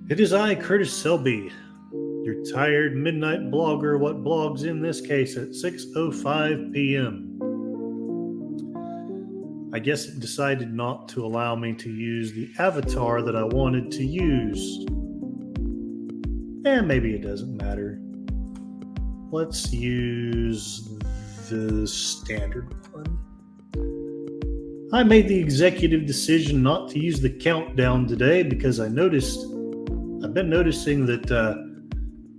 It is I, Curtis Selby, your tired midnight blogger, what blogs in this case at 6:05 p.m. I guess it decided not to allow me to use the avatar that I wanted to use. Maybe it doesn't matter. Let's use the standard one. I made the executive decision not to use the countdown today because I've been noticing that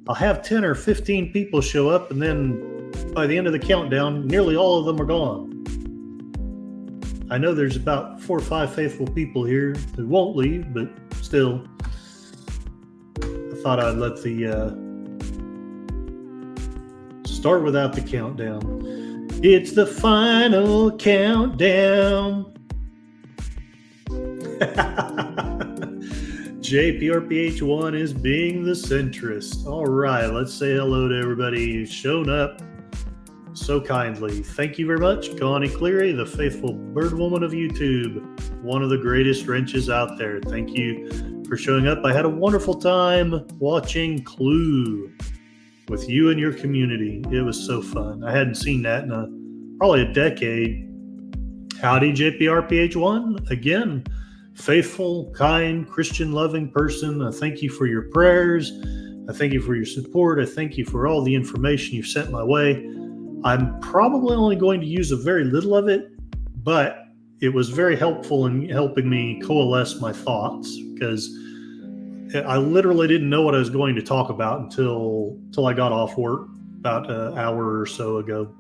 I'll have 10 or 15 people show up, and then by the end of the countdown, nearly all of them are gone. I know there's about 4 or 5 faithful people here who won't leave, but still, I thought I'd let the start without the countdown. It's the final countdown. JPRPH1 is being the centrist. All right, let's say hello to everybody who's shown up so kindly. Thank you very much, Connie Cleary, the faithful bird woman of YouTube, one of the greatest wrenches out there. Thank you for showing up. I had a wonderful time watching Clue with you and your community. It was so fun. I hadn't seen that in probably a decade. Howdy, JPRPH1. Again, faithful, kind, Christian-loving person. I thank you for your prayers. I thank you for your support. I thank you for all the information you've sent my way. I'm probably only going to use a very little of it, but it was very helpful in helping me coalesce my thoughts, because I literally didn't know what I was going to talk about until I got off work about an hour or so ago.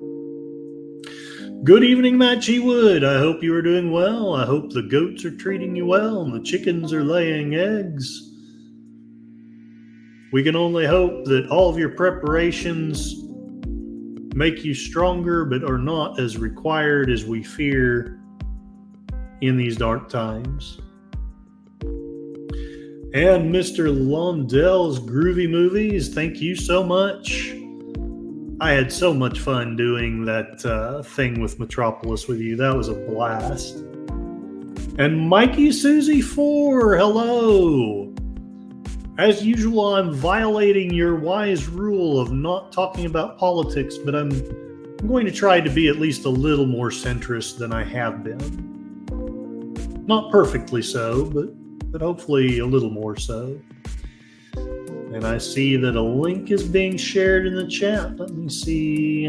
Good evening, Matt G. Wood. I hope you are doing well. I hope the goats are treating you well and the chickens are laying eggs. We can only hope that all of your preparations make you stronger, but are not as required as we fear in these dark times. And Mr. Londell's Groovy Movies, thank you so much. I had so much fun doing that thing with Metropolis with you. That was a blast. And Mikey Susie 4, hello. As usual, I'm violating your wise rule of not talking about politics, but I'm going to try to be at least a little more centrist than I have been. Not perfectly so, but hopefully a little more so. And I see that a link is being shared in the chat. Let me see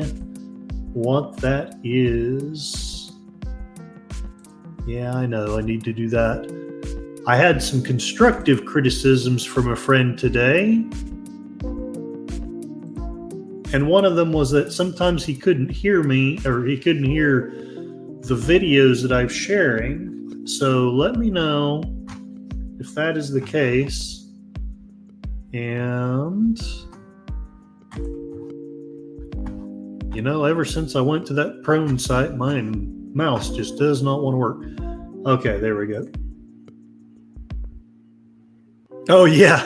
what that is. Yeah, I know. I need to do that. I had some constructive criticisms from a friend today. And one of them was that sometimes he couldn't hear me, or he couldn't hear the videos that I'm sharing. So let me know if that is the case. And, you know, ever since I went to that prone site, my mouse just does not want to work. Okay, there we go. Oh, yeah.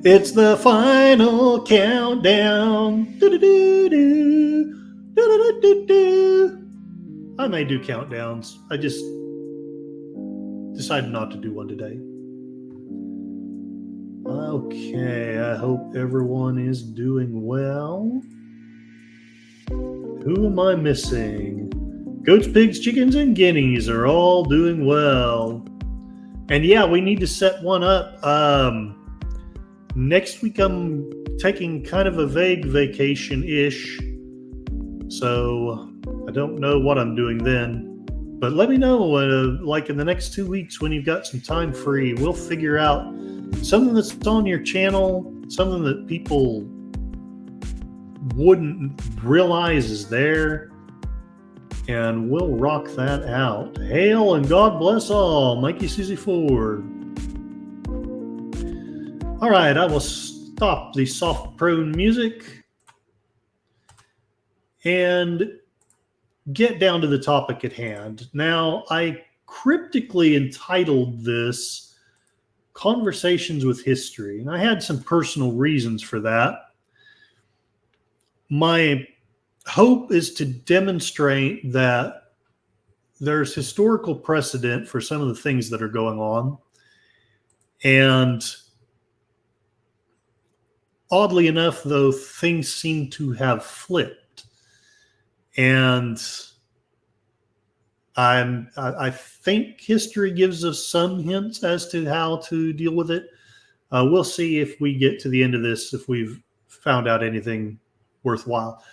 It's the final countdown. Do-do-do-do. Do-do-do-do-do. I may do countdowns. I just decided not to do one today. Okay, I hope everyone is doing well. Who am I missing? Goats, pigs, chickens, and guineas are all doing well. And yeah, we need to set one up. Next week I'm taking kind of a vague vacation-ish. So I don't know what I'm doing then. But let me know, like in the next 2 weeks when you've got some time free, we'll figure out something that's on your channel, something that people wouldn't realize is there, and we'll rock that out. Hail and God bless all. Mikey Susie Ford. All right, I will stop the soft prone music and get down to the topic at hand. Now, I cryptically entitled this Conversations with History, and I had some personal reasons for that. My hope is to demonstrate that there's historical precedent for some of the things that are going on. And oddly enough, though, things seem to have flipped. And I think history gives us some hints as to how to deal with it. We'll see if we get to the end of this, if we've found out anything worthwhile.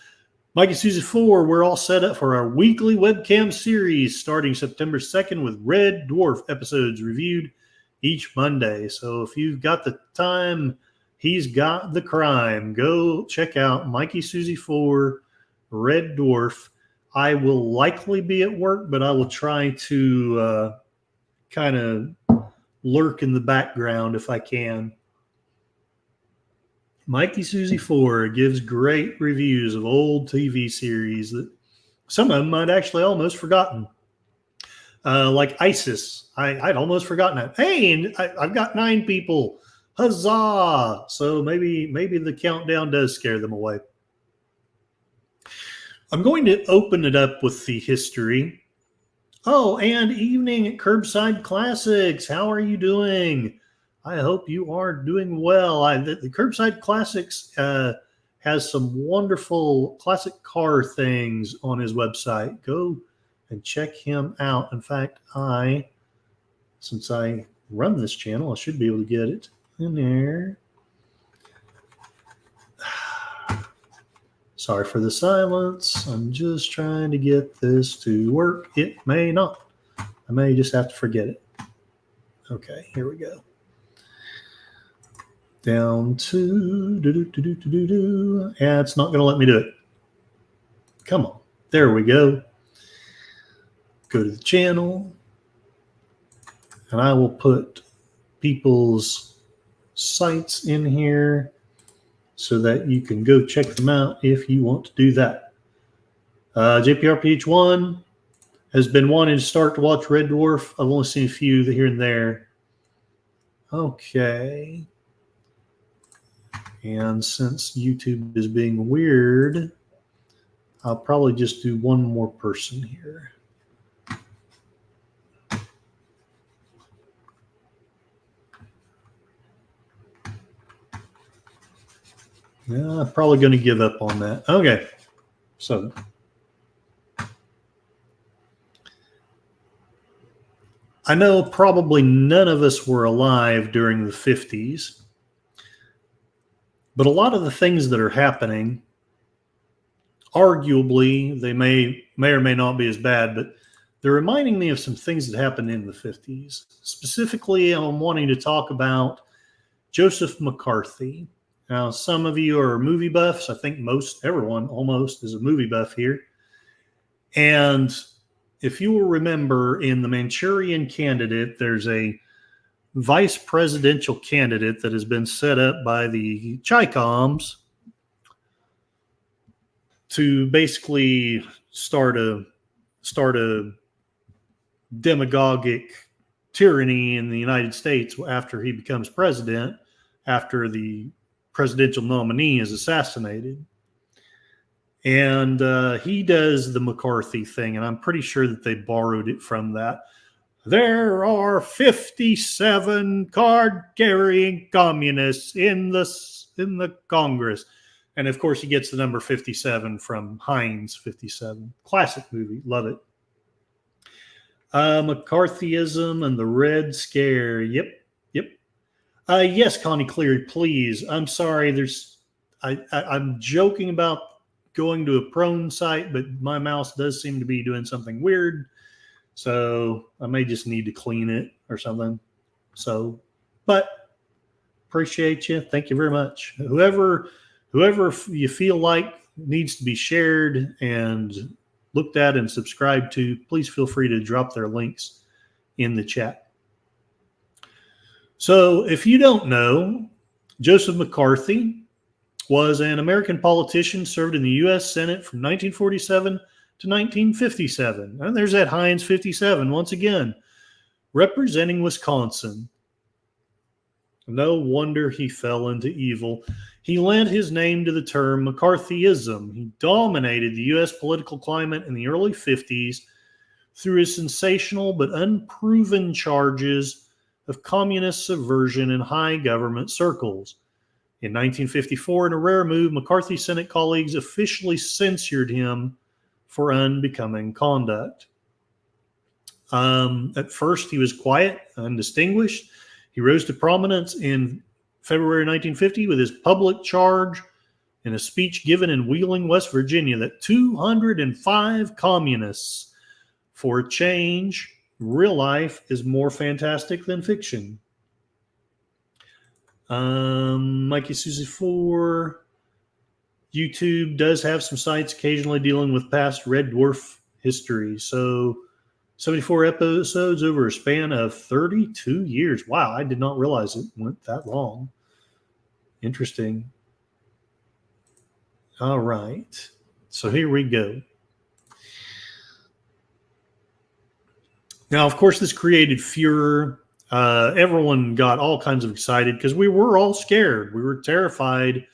Mikey Susie 4, we're all set up for our weekly webcam series starting September 2nd with Red Dwarf episodes reviewed each Monday. So if you've got the time, he's got the crime. Go check out Mikey Susie 4, Red Dwarf. I will likely be at work, but I will try to kind of lurk in the background if I can. Mikey Susie 4 gives great reviews of old TV series that some of them I'd actually almost forgotten. Like ISIS. I'd almost forgotten that. Hey, and I've got 9 people. Huzzah! So maybe the countdown does scare them away. I'm going to open it up with the history. Oh, and evening at Curbside Classics. How are you doing? I hope you are doing well. The Curbside Classics has some wonderful classic car things on his website. Go and check him out. In fact, since I run this channel, I should be able to get it in there. Sorry for the silence. I'm just trying to get this to work. It may not. I may just have to forget it. Okay, here we go. Down to yeah, it's not going to let me do it. Come on. There we go. Go to the channel. And I will put people's sites in here so that you can go check them out if you want to do that. JPRPH1 has been wanting to start to watch Red Dwarf. I've only seen a few here and there. Okay. And since YouTube is being weird, I'll probably just do one more person here. Yeah, I'm probably going to give up on that. Okay. So I know probably none of us were alive during the 50s. But a lot of the things that are happening, arguably, they may or may not be as bad, but they're reminding me of some things that happened in the 50s. Specifically, I'm wanting to talk about Joseph McCarthy. Now, some of you are movie buffs. I think everyone almost is a movie buff here. And if you will remember, in The Manchurian Candidate, there's a vice presidential candidate that has been set up by the Chi-Coms to basically start a demagogic tyranny in the United States after he becomes president, after the presidential nominee is assassinated. And he does the McCarthy thing, and I'm pretty sure that they borrowed it from that. There are 57 card-carrying communists in the Congress. And, of course, he gets the number 57 from Heinz 57. Classic movie. Love it. McCarthyism and the Red Scare. Yep. Yes, Connie Cleary, please. I'm sorry. I'm joking about going to a prone site, but my mouse does seem to be doing something weird. So I may just need to clean it or something. So, but appreciate you. Thank you very much. Whoever you feel like needs to be shared and looked at and subscribed to, please feel free to drop their links in the chat. So if you don't know, Joseph McCarthy was an American politician, served in the U.S. Senate from 1947 to 1957. And there's that Heinz 57 once again, representing Wisconsin. No wonder he fell into evil. He lent his name to the term McCarthyism. He dominated the U.S. political climate in the early 50s through his sensational but unproven charges of communist subversion in high government circles. In 1954, in a rare move, McCarthy's Senate colleagues officially censured him for unbecoming conduct. At first, he was quiet, undistinguished. He rose to prominence in February 1950 with his public charge in a speech given in Wheeling, West Virginia, that 205 communists, for a change, real life is more fantastic than fiction. Mikey Susie 4. YouTube does have some sites occasionally dealing with past Red Dwarf history. So 74 episodes over a span of 32 years. Wow, I did not realize it went that long. Interesting. All right. So here we go. Now, of course, this created furor. Everyone got all kinds of excited because we were all scared. We were terrified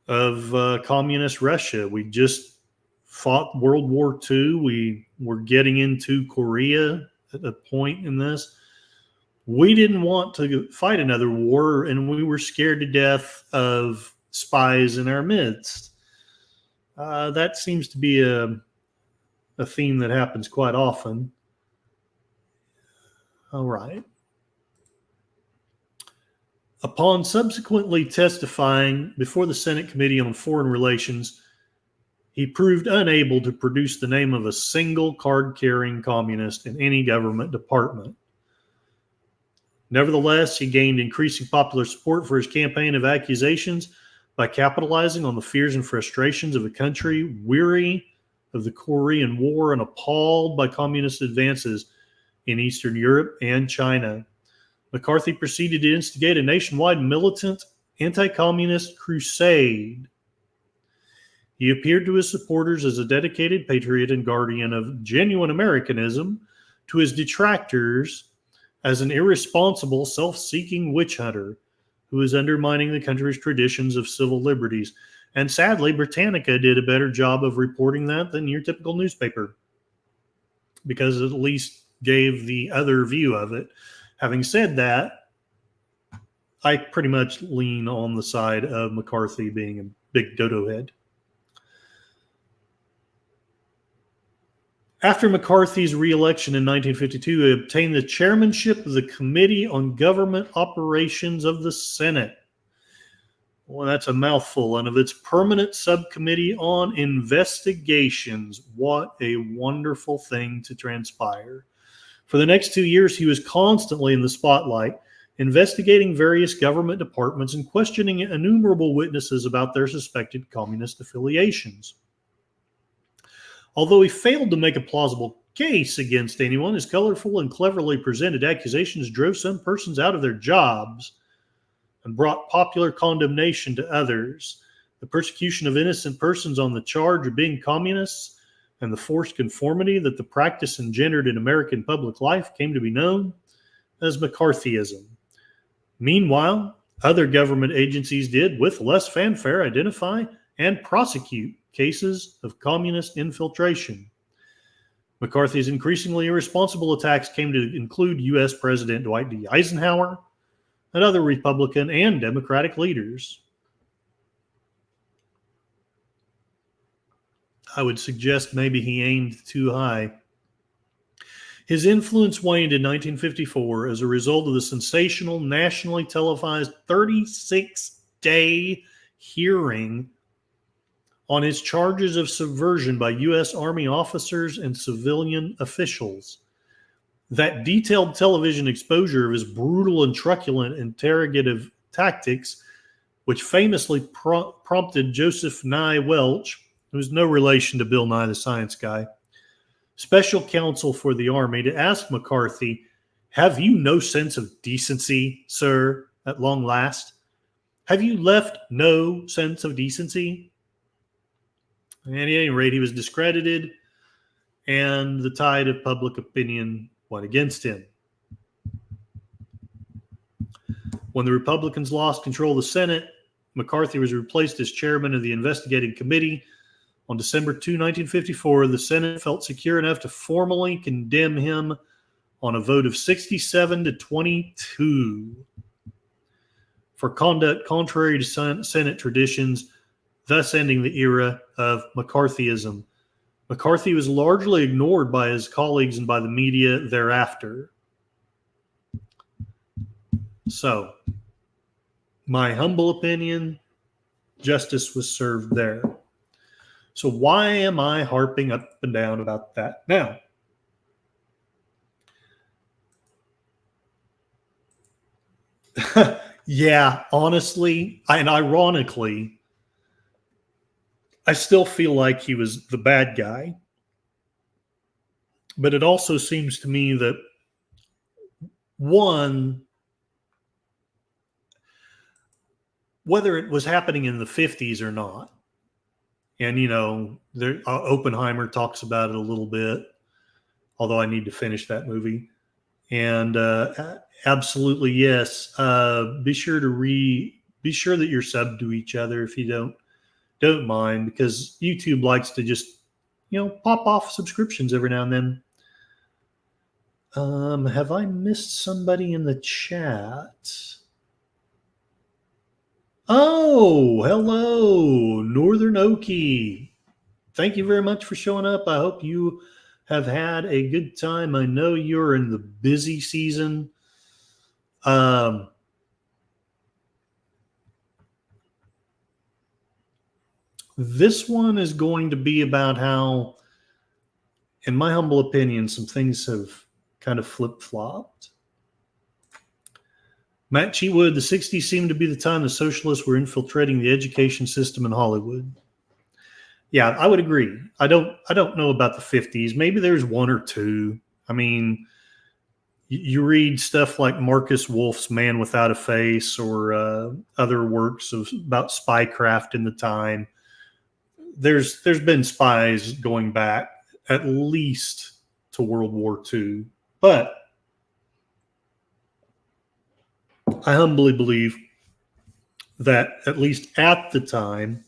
of communist Russia. We just fought World War II. We were getting into Korea at a point in this. We didn't want to fight another war, and we were scared to death of spies in our midst. That seems to be a theme that happens quite often. All right. Upon subsequently testifying before the Senate Committee on Foreign Relations, he proved unable to produce the name of a single card-carrying communist in any government department. Nevertheless, he gained increasing popular support for his campaign of accusations by capitalizing on the fears and frustrations of a country weary of the Korean War and appalled by communist advances in Eastern Europe and China. McCarthy proceeded to instigate a nationwide militant anti-communist crusade. He appeared to his supporters as a dedicated patriot and guardian of genuine Americanism, to his detractors as an irresponsible, self-seeking witch hunter who is undermining the country's traditions of civil liberties. And sadly, Britannica did a better job of reporting that than your typical newspaper, because it at least gave the other view of it. Having said that, I pretty much lean on the side of McCarthy being a big dodo head. After McCarthy's re-election in 1952, he obtained the chairmanship of the Committee on Government Operations of the Senate. Well, that's a mouthful. And of its permanent subcommittee on investigations. What a wonderful thing to transpire. For the next 2 years, he was constantly in the spotlight, investigating various government departments and questioning innumerable witnesses about their suspected communist affiliations. Although he failed to make a plausible case against anyone, his colorful and cleverly presented accusations drove some persons out of their jobs and brought popular condemnation to others. The persecution of innocent persons on the charge of being communists and the forced conformity that the practice engendered in American public life came to be known as McCarthyism. Meanwhile, other government agencies did, with less fanfare, identify and prosecute cases of communist infiltration. McCarthy's increasingly irresponsible attacks came to include U.S. President Dwight D. Eisenhower and other Republican and Democratic leaders. I would suggest maybe he aimed too high. His influence waned in 1954 as a result of the sensational, nationally televised 36-day hearing on his charges of subversion by U.S. Army officers and civilian officials. That detailed television exposure of his brutal and truculent interrogative tactics, which famously prompted Joseph Nye Welch, who is no relation to Bill Nye the Science Guy, special counsel for the Army, to ask McCarthy, "Have you no sense of decency, sir, at long last? Have you left no sense of decency?" And at any rate, he was discredited, and the tide of public opinion went against him. When the Republicans lost control of the Senate, McCarthy was replaced as chairman of the investigating committee. On December 2, 1954, the Senate felt secure enough to formally condemn him on a vote of 67 to 22 for conduct contrary to Senate traditions, thus ending the era of McCarthyism. McCarthy was largely ignored by his colleagues and by the media thereafter. So, my humble opinion, justice was served there. So why am I harping up and down about that now? Yeah, honestly, and ironically, I still feel like he was the bad guy. But it also seems to me that, one, whether it was happening in the 50s or not, and, Oppenheimer talks about it a little bit, although I need to finish that movie. And absolutely, yes. Be sure that you're subbed to each other if you don't mind, because YouTube likes to just, pop off subscriptions every now and then. Have I missed somebody in the chat? Oh, hello, Northern Okie. Thank you very much for showing up. I hope you have had a good time. I know you're in the busy season. This one is going to be about how, in my humble opinion, some things have kind of flip-flopped. Matt Cheatwood, the 60s seemed to be the time the socialists were infiltrating the education system in Hollywood. Yeah, I would agree. I don't know about the 50s. Maybe there's one or two. I mean, you read stuff like Marcus Wolf's Man Without a Face, or other works about spycraft in the time. There's been spies going back at least to World War II. But I humbly believe that, at least at the time,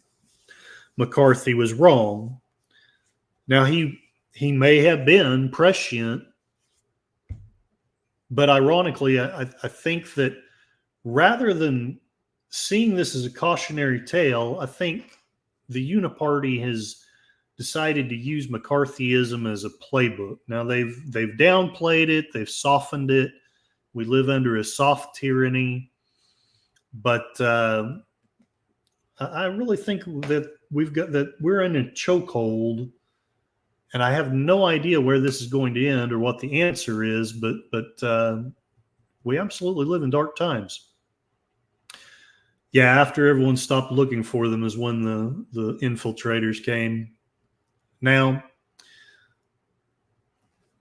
McCarthy was wrong. Now, he may have been prescient, but ironically, I think that rather than seeing this as a cautionary tale, I think the Uniparty has decided to use McCarthyism as a playbook. Now, they've downplayed it, they've softened it. We live under a soft tyranny, but I really think that we're in a chokehold, and I have no idea where this is going to end or what the answer is. But we absolutely live in dark times. Yeah, after everyone stopped looking for them is when the infiltrators came. Now,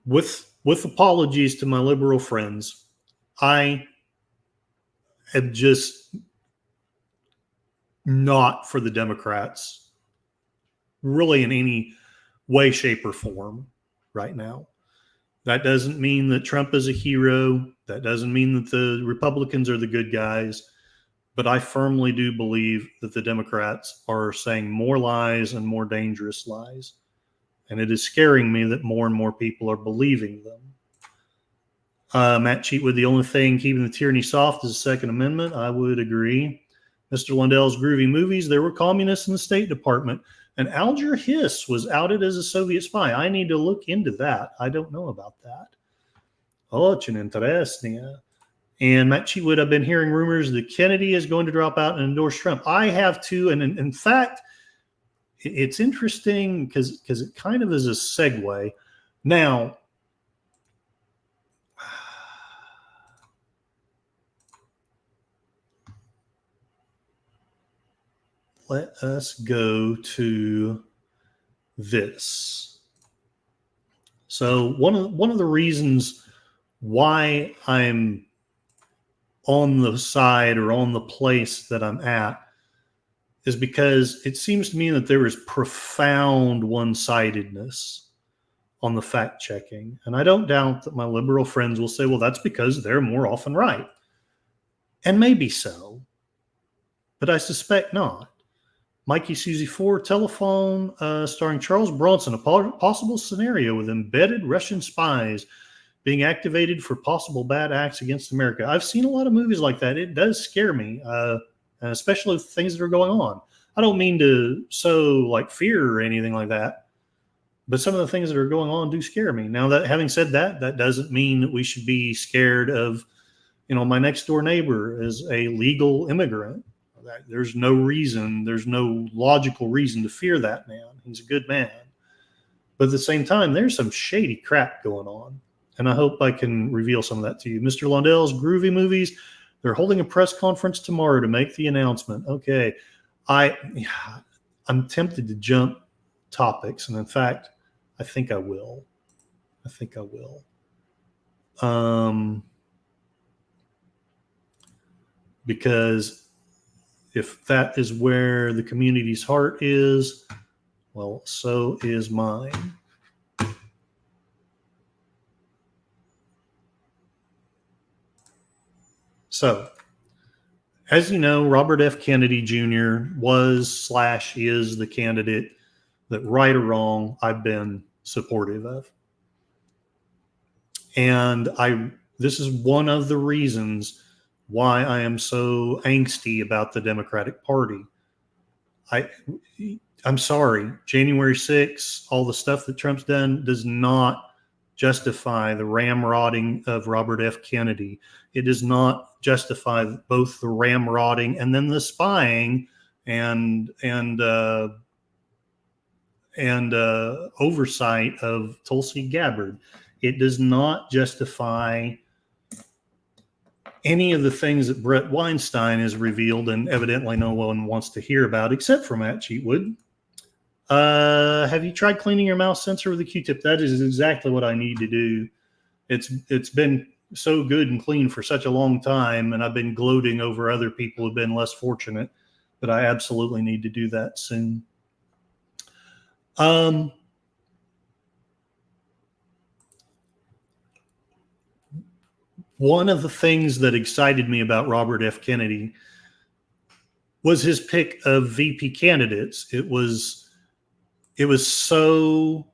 with apologies to my liberal friends, I am just not for the Democrats, really, in any way, shape, or form right now. That doesn't mean that Trump is a hero. That doesn't mean that the Republicans are the good guys. But I firmly do believe that the Democrats are saying more lies and more dangerous lies. And it is scaring me that more and more people are believing them. Matt Cheatwood, the only thing keeping the tyranny soft is the Second Amendment. I would agree. Mr. Lundell's groovy movies, there were communists in the State Department. And Alger Hiss was outed as a Soviet spy. I need to look into that. I don't know about that. Очень интересно. And Matt Cheatwood, I've been hearing rumors that Kennedy is going to drop out and endorse Trump. I have too. And in fact, it's interesting because it kind of is a segue. Now, let us go to this. So one of the reasons why I'm on the side or on the place that I'm at is because it seems to me that there is profound one-sidedness on the fact checking. And I don't doubt that my liberal friends will say, well, that's because they're more often right. And maybe so, but I suspect not. Mikey Susie 4 telephone starring Charles Bronson, a possible scenario with embedded Russian spies being activated for possible bad acts against America. I've seen a lot of movies like that. It does scare me, especially with things that are going on. I don't mean to sow like fear or anything like that, but some of the things that are going on do scare me. Now, that having said that, that doesn't mean that we should be scared of, my next door neighbor is a legal immigrant. There's no reason, there's no logical reason to fear that man. He's a good man. But at the same time, there's some shady crap going on. And I hope I can reveal some of that to you. Mr. Lundell's Groovy Movies, they're holding a press conference tomorrow to make the announcement. Okay. I'm tempted to jump topics. And in fact, I think I will. Because if that is where the community's heart is, well, so is mine. So, as you know, Robert F. Kennedy Jr. was/is the candidate that, right or wrong, I've been supportive of. And this is one of the reasons why I am so angsty about the Democratic Party. I'm sorry, January 6th, all the stuff that Trump's done does not justify the ramrodding of Robert F. Kennedy. It does not justify both the ramrodding and then the spying and oversight of Tulsi Gabbard. It does not justify any of the things that Brett Weinstein has revealed and evidently no one wants to hear about except for Matt Cheatwood. Have you tried cleaning your mouse sensor with a Q-tip? That is exactly what I need to do. It's been so good and clean for such a long time, and I've been gloating over other people who've been less fortunate, but I absolutely need to do that soon. One of the things that excited me about Robert F. Kennedy was his pick of VP candidates. It was so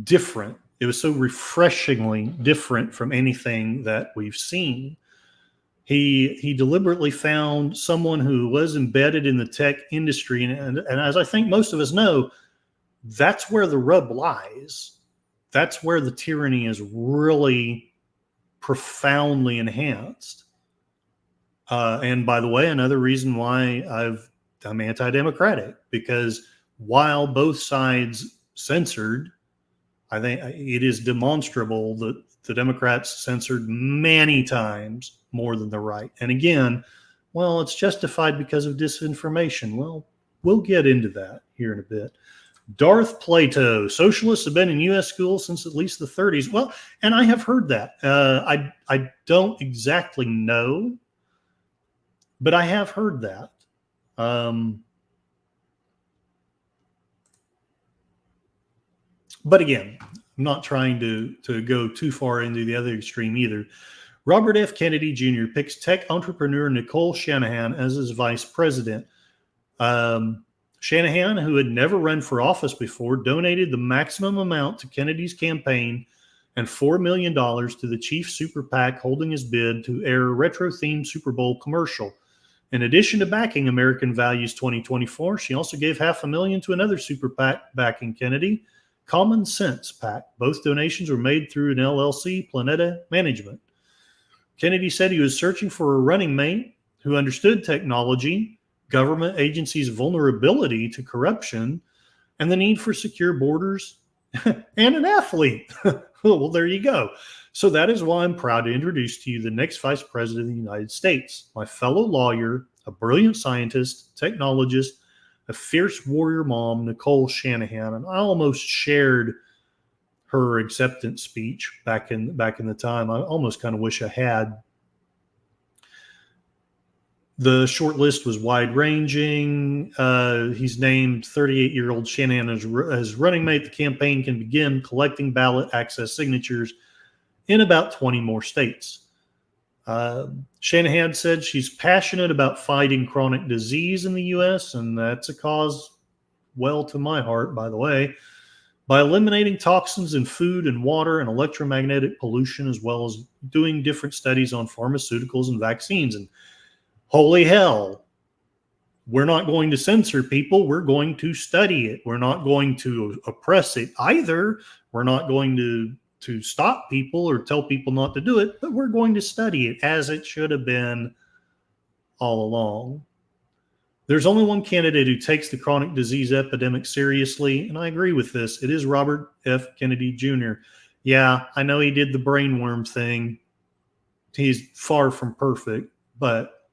different. It was so refreshingly different from anything that we've seen. He deliberately found someone who was embedded in the tech industry. And as I think most of us know, that's where the rub lies. That's where the tyranny is really profoundly enhanced. And by the way, another reason why I'm anti-democratic, because while both sides censored, I think it is demonstrable that the Democrats censored many times more than the right. And again, well, it's justified because of disinformation. Well, we'll get into that here in a bit. Darth Plato, socialists have been in U.S. schools since at least the 30s. Well, and I have heard that. I don't exactly know, but I have heard that. But again, I'm not trying to go too far into the other extreme either. Robert F. Kennedy Jr. picks tech entrepreneur Nicole Shanahan as his vice president. Shanahan, who had never run for office before, donated the maximum amount to Kennedy's campaign and $4 million to the chief super PAC holding his bid to air a retro-themed Super Bowl commercial. In addition to backing American Values 2024, she also gave $500,000 to another super PAC backing Kennedy, Common Sense PAC. Both donations were made through an LLC, Planeta Management. Kennedy said he was searching for a running mate who understood technology, government agencies' vulnerability to corruption, and the need for secure borders, and an athlete. Well, there you go. So that is why I'm proud to introduce to you the next Vice President of the United States, my fellow lawyer, a brilliant scientist, technologist, a fierce warrior mom, Nicole Shanahan. And I almost shared her acceptance speech back in the time. I almost kind of wish I had. The short list was wide-ranging. He's named 38-year-old Shanahan as running mate. The campaign can begin collecting ballot access signatures in about 20 more states. Shanahan said she's passionate about fighting chronic disease in the U.S., and that's a cause well to my heart, by the way, by eliminating toxins in food and water and electromagnetic pollution, as well as doing different studies on pharmaceuticals and vaccines. And holy hell, we're not going to censor people. We're going to study it. We're not going to oppress it either. We're not going to stop people or tell people not to do it, but we're going to study it as it should have been all along. There's only one candidate who takes the chronic disease epidemic seriously, and I agree with this. It is Robert F. Kennedy Jr. Yeah, I know he did the brainworm thing. He's far from perfect, but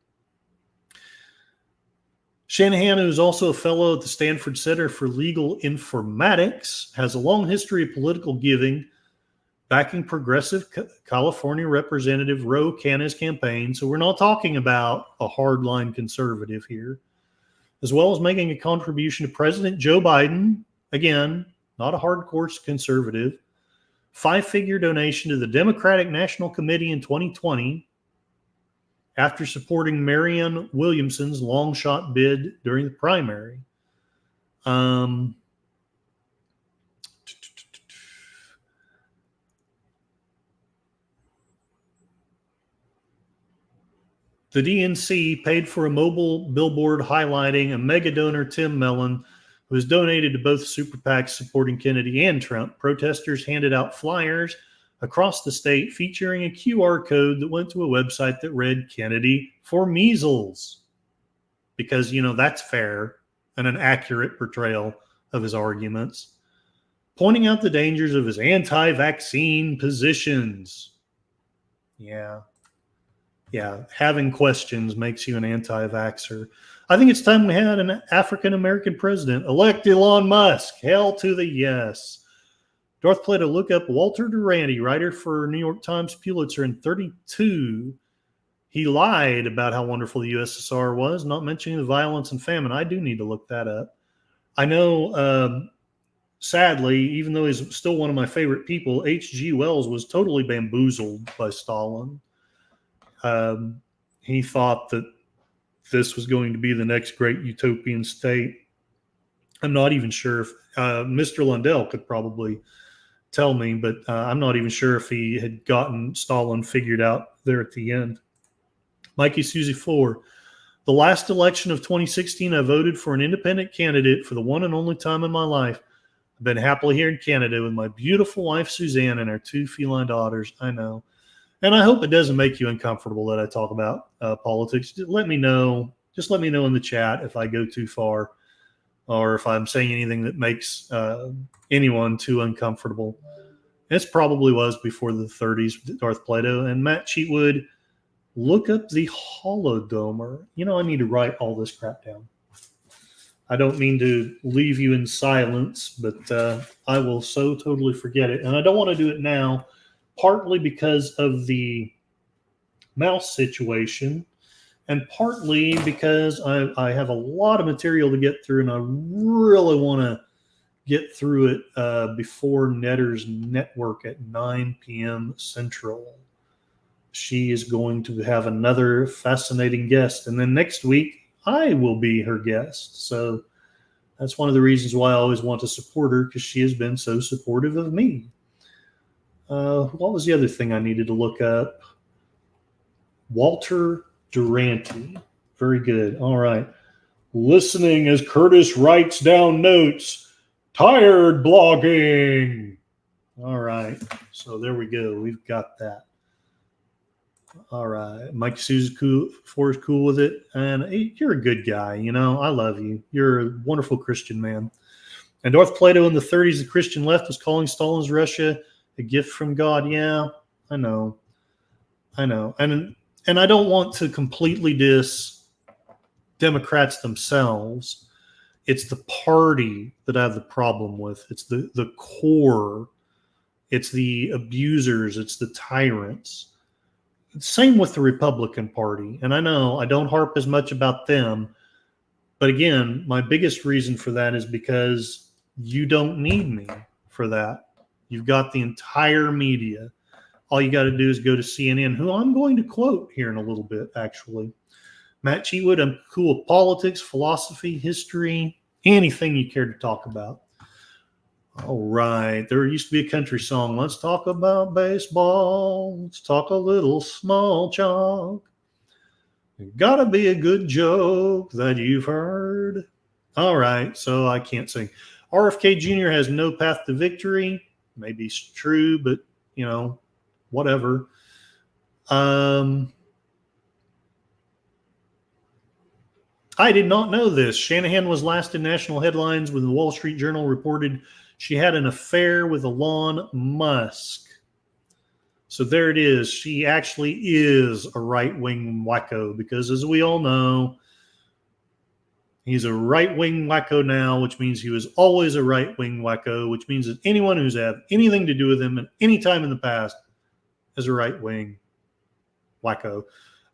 Shanahan, who is also a fellow at the Stanford Center for Legal Informatics, has a long history of political giving, backing progressive California Representative Ro Khanna's campaign. So we're not talking about a hardline conservative here, as well as making a contribution to President Joe Biden. Again, not a hardcore conservative. 5-figure donation to the Democratic National Committee in 2020 after supporting Marianne Williamson's long shot bid during the primary. The DNC paid for a mobile billboard highlighting a mega donor, Tim Mellon, who has donated to both super PACs supporting Kennedy and Trump. Protesters handed out flyers across the state featuring a QR code that went to a website that read Kennedy for measles. Because, that's fair and an accurate portrayal of his arguments. Pointing out the dangers of his anti-vaccine positions. Yeah, having questions makes you an anti-vaxxer. I think it's time we had an African-American president. Elect Elon Musk. Hell to the yes. Darth Plato, look up Walter Duranty, writer for New York Times Pulitzer in 1932. He lied about how wonderful the USSR was, not mentioning the violence and famine. I do need to look that up. I know, sadly, even though he's still one of my favorite people, H.G. Wells was totally bamboozled by Stalin. He thought that this was going to be the next great utopian state. I'm not even sure if Mr. Lundell could probably tell me, but I'm not even sure if he had gotten Stalin figured out there at the end. Mikey Susie 4. The last election of 2016, I voted for an independent candidate for the one and only time in my life. I've been happily here in Canada with my beautiful wife, Suzanne, and our 2 feline daughters. I know. And I hope it doesn't make you uncomfortable that I talk about politics. Just let me know in the chat if I go too far or if I'm saying anything that makes anyone too uncomfortable. This probably was before the 30s, Darth Plato. And Matt Cheatwood, look up the Holodomer. I need to write all this crap down. I don't mean to leave you in silence, but I will so totally forget it. And I don't want to do it now, partly because of the mouse situation, and partly because I have a lot of material to get through, and I really want to get through it before Netter's Network at 9 p.m. Central. She is going to have another fascinating guest, and then next week I will be her guest. So that's one of the reasons why I always want to support her, because she has been so supportive of me. What was the other thing I needed to look up? Walter Duranty. Very good. All right. Listening as Curtis writes down notes. Tired blogging. All right. So there we go. We've got that. All right. Mike Sue's cool. Forrest cool with it. And hey, you're a good guy. I love you. You're a wonderful Christian man. And Darth Plato in the 30s, the Christian left was calling Stalin's Russia a gift from God. Yeah, I know. And I don't want to completely diss Democrats themselves. It's the party that I have the problem with. It's the core. It's the abusers. It's the tyrants. Same with the Republican Party. And I know I don't harp as much about them. But again, my biggest reason for that is because you don't need me for that. You've got the entire media. all you got to do is go to CNN, who I'm going to quote here in a little bit, actually. Matt Cheatwood, I'm cool with politics, philosophy, history, anything you care to talk about. All right. There used to be a country song. Let's talk about baseball. Let's talk a little small chalk. Gotta be a good joke that you've heard. All right. So I can't sing. RFK Jr. has no path to victory. Maybe it's true, but, whatever. I did not know this. Shanahan was last in national headlines when the Wall Street Journal reported she had an affair with Elon Musk. So there it is. She actually is a right-wing wacko because, as we all know, he's a right-wing wacko now, which means he was always a right-wing wacko, which means that anyone who's had anything to do with him at any time in the past is a right-wing wacko.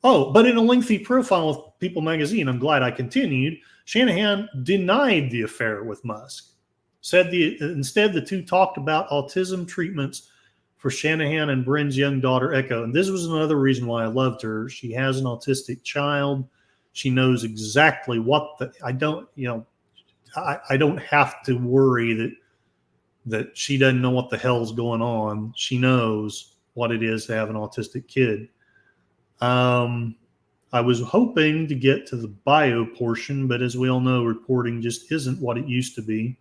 Oh, but in a lengthy profile with People magazine, I'm glad I continued, Shanahan denied the affair with Musk. Instead, the two talked about autism treatments for Shanahan and Bryn's young daughter, Echo. And this was another reason why I loved her. She has an autistic child. She knows exactly I don't have to worry that she doesn't know what the hell's going on. She knows what it is to have an autistic kid. I was hoping to get to the bio portion, but as we all know, reporting just isn't what it used to be.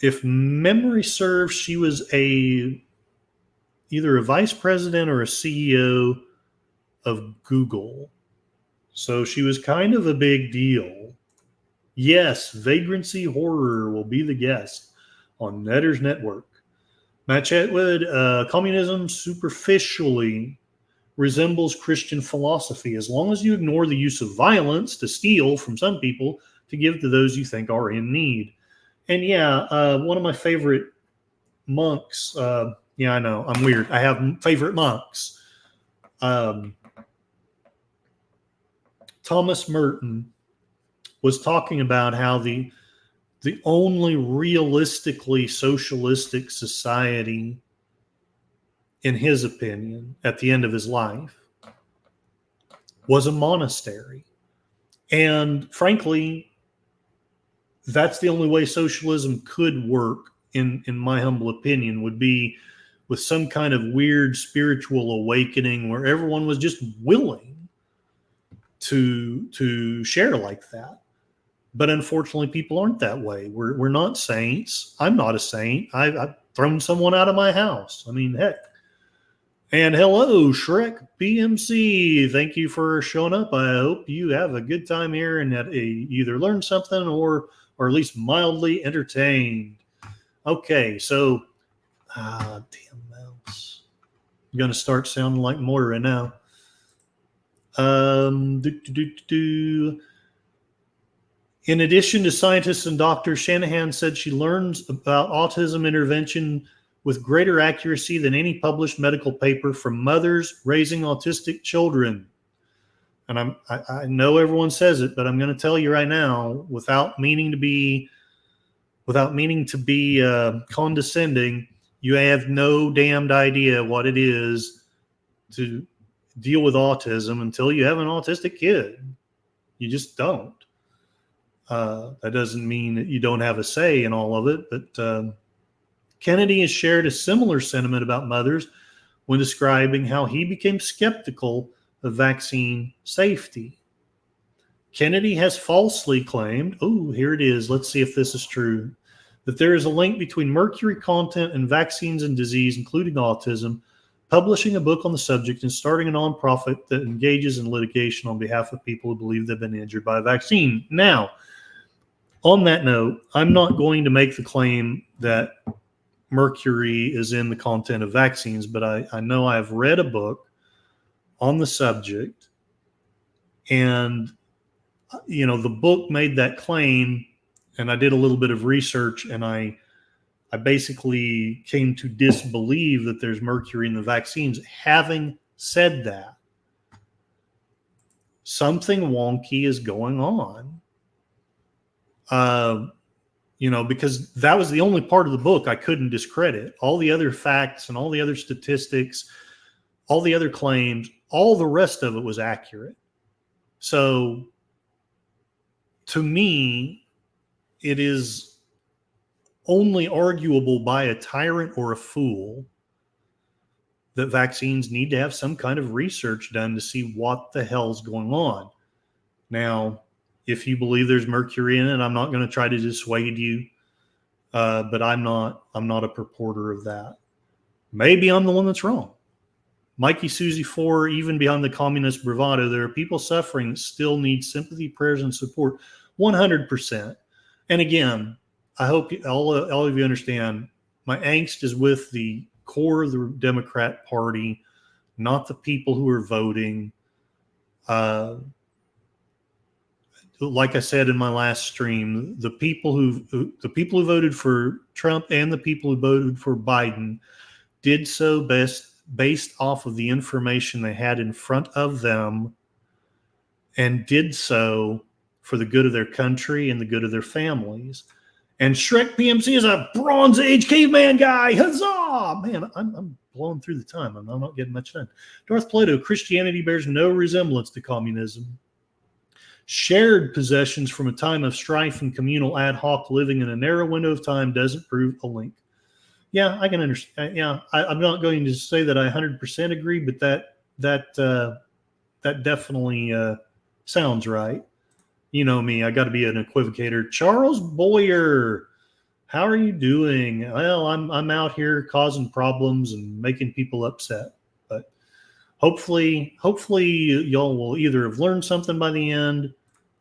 If memory serves, she was either a vice president or a CEO of Google. So she was kind of a big deal. Yes, Vagrancy Horror will be the guest on Netter's Network. Matt Chetwood, communism superficially resembles Christian philosophy as long as you ignore the use of violence to steal from some people to give to those you think are in need. And one of my favorite monks, I know, I'm weird. I have favorite monks. Thomas Merton was talking about how the only realistically socialistic society, in his opinion, at the end of his life, was a monastery. And frankly, that's the only way socialism could work, in my humble opinion, would be with some kind of weird spiritual awakening where everyone was just willing to share like that. But unfortunately, people aren't that way. We're not saints. I'm not a saint. I've thrown someone out of my house. I mean, heck. And hello, Shrek PMC. Thank you for showing up. I hope you have a good time here and that you either learned something or at least mildly entertained. Okay, so, damn mouse. I'm going to start sounding like Moira now. In addition to scientists and doctors, Shanahan said she learns about autism intervention with greater accuracy than any published medical paper from mothers raising autistic children. And I know everyone says it, but I'm going to tell you right now, without meaning to be condescending, you have no damned idea what it is to deal with autism until you have an autistic kid. You just don't. That doesn't mean that you don't have a say in all of it, but Kennedy has shared a similar sentiment about mothers when describing how he became skeptical of vaccine safety. Kennedy has falsely claimed, here it is, let's see if this is true, that there is a link between mercury content and vaccines and disease, including autism, publishing a book on the subject and starting a nonprofit that engages in litigation on behalf of people who believe they've been injured by a vaccine. Now, on that note, I'm not going to make the claim that mercury is in the content of vaccines, but I know I've read a book on the subject, and the book made that claim, and I did a little bit of research, and I basically came to disbelieve that there's mercury in the vaccines. Having said that, something wonky is going on. because that was the only part of the book I couldn't discredit. All the other facts and all the other statistics, all the other claims, all the rest of it was accurate. So to me, it is only arguable by a tyrant or a fool that vaccines need to have some kind of research done to see what the hell's going on. Now, if you believe there's mercury in it, I'm not going to try to dissuade you, but I'm not a purporter of that. Maybe I'm the one that's wrong. Mikey Susie 4, even beyond the communist bravado, there are people suffering that still need sympathy, prayers, and support. 100%. And again, I hope all of you understand, my angst is with the core of the Democrat Party, not the people who are voting. Like I said in my last stream, the people who voted for Trump and the people who voted for Biden did so based off of the information they had in front of them, and did so for the good of their country and the good of their families. And Shrek PMC is a Bronze Age caveman guy. Huzzah! Man, I'm blowing through the time. I'm not getting much done. Darth Plato, Christianity bears no resemblance to communism. Shared possessions from a time of strife and communal ad hoc living in a narrow window of time doesn't prove a link. Yeah, I can understand. Yeah, I'm not going to say that I 100% agree, but that definitely sounds right. You know me, I got to be an equivocator. Charles Boyer, how are you doing? Well, I'm out here causing problems and making people upset. But hopefully y'all will either have learned something by the end,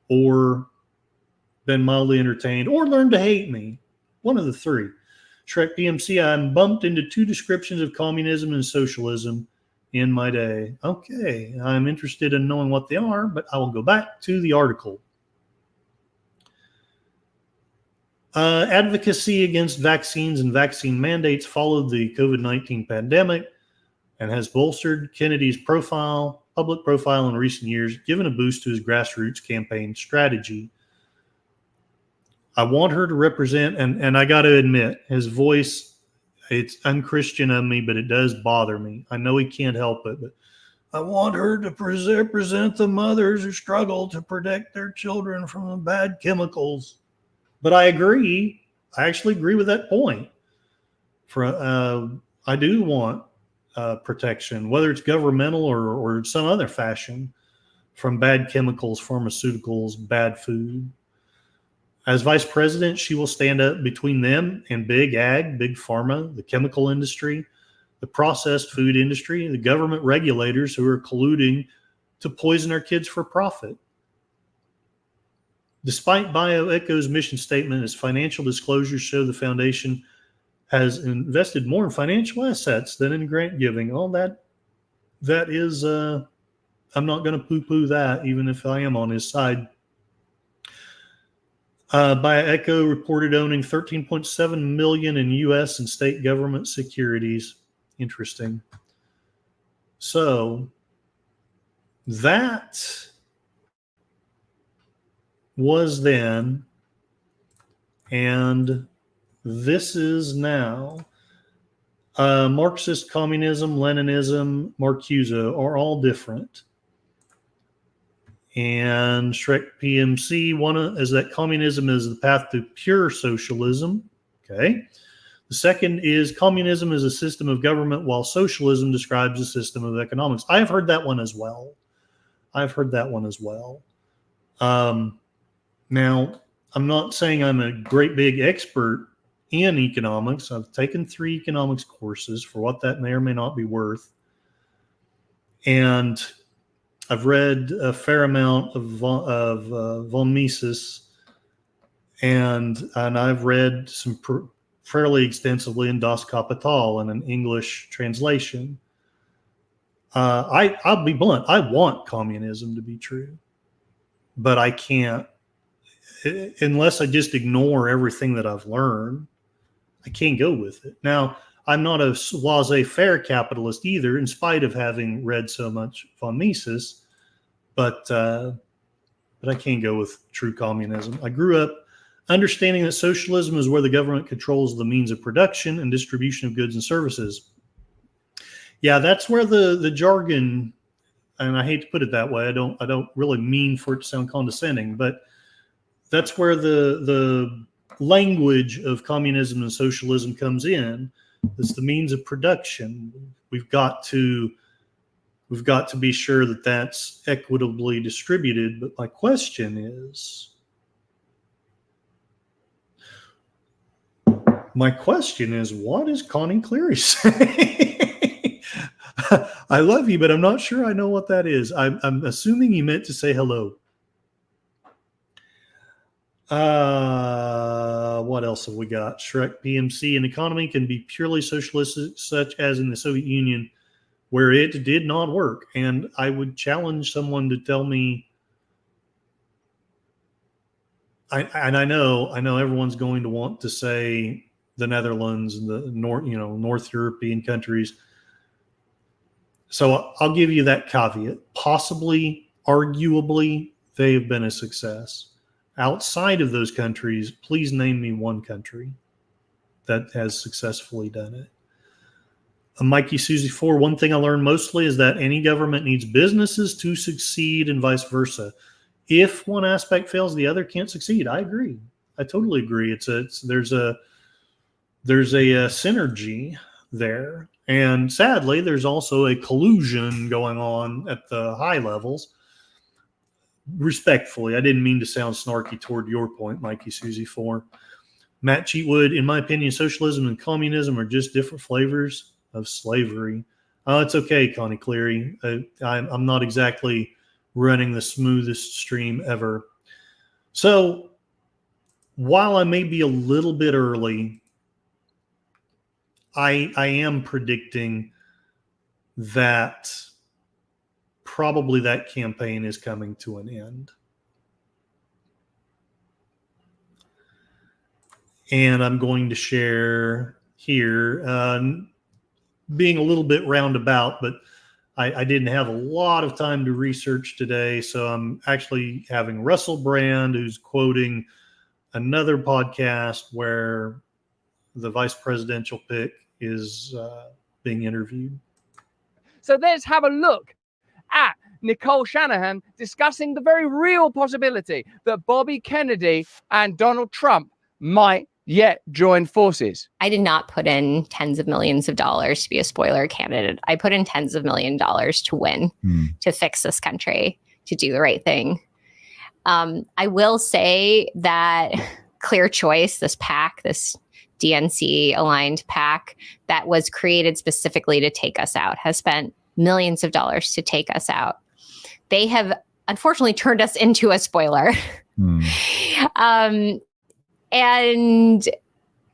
or been mildly entertained, or learned to hate me. One of the three. Shrek PMC, I'm bumped into 2 descriptions of communism and socialism in my day. Okay, I'm interested in knowing what they are, but I will go back to the article. Advocacy against vaccines and vaccine mandates followed the COVID-19 pandemic and has bolstered Kennedy's public profile in recent years, given a boost to his grassroots campaign strategy. I want her to represent, and I got to admit, his voice, it's unchristian of me, but it does bother me. I know he can't help it, but I want her to represent the mothers who struggle to protect their children from the bad chemicals. But I agree. I actually agree with that point. I do want protection, whether it's governmental or some other fashion, from bad chemicals, pharmaceuticals, bad food. As vice president, she will stand up between them and big ag, big pharma, the chemical industry, the processed food industry, the government regulators who are colluding to poison our kids for profit. Despite BioEcho's mission statement, its financial disclosures show the foundation has invested more in financial assets than in grant giving. All that is, I'm not going to poo-poo that, even if I am on his side. BioEcho reported owning $13.7 million in U.S. and state government securities. Interesting. So that was then, and this is now. Marxist communism, Leninism, Marcuse are all different. And Shrek PMC, one is that communism is the path to pure socialism. Okay. The second is communism is a system of government, while socialism describes a system of economics. I've heard that one as well. Now, I'm not saying I'm a great big expert in economics. I've taken 3 economics courses for what that may or may not be worth. And I've read a fair amount of von Mises, and I've read some fairly extensively in Das Kapital in an English translation. I'll be blunt. I want communism to be true, but I can't, unless I just ignore everything that I've learned. I can't go with it. Now, I'm not a laissez-faire capitalist either, in spite of having read so much von Mises, but I can't go with true communism. I grew up Understanding that socialism is where the government controls the means of production and distribution of goods and services. Yeah, that's where the jargon, and I hate to put it that way. I don't really mean for it to sound condescending, but that's where the language of communism and socialism comes in. It's the means of production. We've got to be sure that that's equitably distributed. But my question is, what is Connie Cleary saying? I love you, but I'm not sure I know what that is. I'm assuming you meant to say hello. What else have we got? Shrek PMC. An economy can be purely socialist, such as in the Soviet Union, where it did not work. And I would challenge someone to tell me. I know everyone's going to want to say the Netherlands and the North European countries. So I'll give you that caveat. Possibly, arguably, they have been a success. Outside of those countries, please name me one country that has successfully done it. Mikey Susie 4, one thing I learned mostly is that any government needs businesses to succeed and vice versa. If one aspect fails, the other can't succeed. I agree. I totally agree. There's a synergy there. And sadly, there's also a collusion going on at the high levels. Respectfully, I didn't mean to sound snarky toward your point, Mikey Susie 4. Matt Cheatwood, in my opinion, socialism and communism are just different flavors of slavery. It's okay, Connie Cleary. I'm not exactly running the smoothest stream ever. So while I may be a little bit early, I am predicting that probably that campaign is coming to an end. And I'm going to share here, being a little bit roundabout, but I didn't have a lot of time to research today. So I'm actually having Russell Brand, who's quoting another podcast where the vice presidential pick is being interviewed. So let's have a look at Nicole Shanahan discussing the very real possibility that Bobby Kennedy and Donald Trump might yet join forces. I did not put in tens of millions of dollars to be a spoiler candidate. I put in tens of $millions to win, to fix this country, to do the right thing. I will say that Clear Choice, this PAC, this DNC aligned PAC that was created specifically to take us out, has spent millions of dollars to take us out. They have unfortunately turned us into a spoiler. And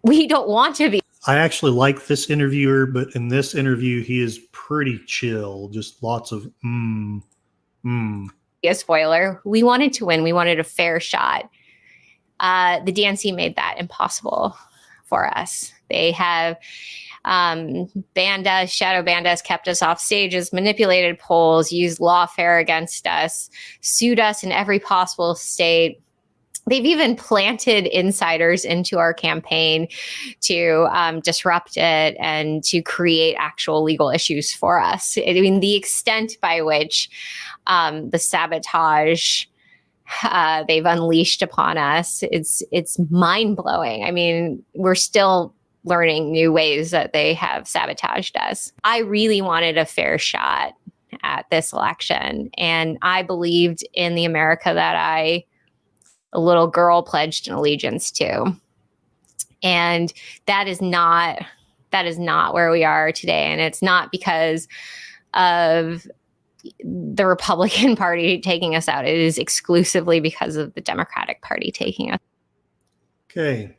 we don't want to be. I actually like this interviewer, but in this interview, he is pretty chill. Just lots of A spoiler. We wanted to win. We wanted a fair shot. The DNC made that impossible for us. They have banned us, shadow banned us, kept us off stages, manipulated polls, used lawfare against us, sued us in every possible state. They've even planted insiders into our campaign to disrupt it and to create actual legal issues for us. I mean, the extent by which the sabotage they've unleashed upon us, it's mind-blowing. I mean, we're still learning new ways that they have sabotaged us. I really wanted a fair shot at this election, and I believed in the America that a little girl pledged an allegiance to. And that is not where we are today. And it's not because of the Republican Party taking us out. It is exclusively because of the Democratic Party taking us. Okay.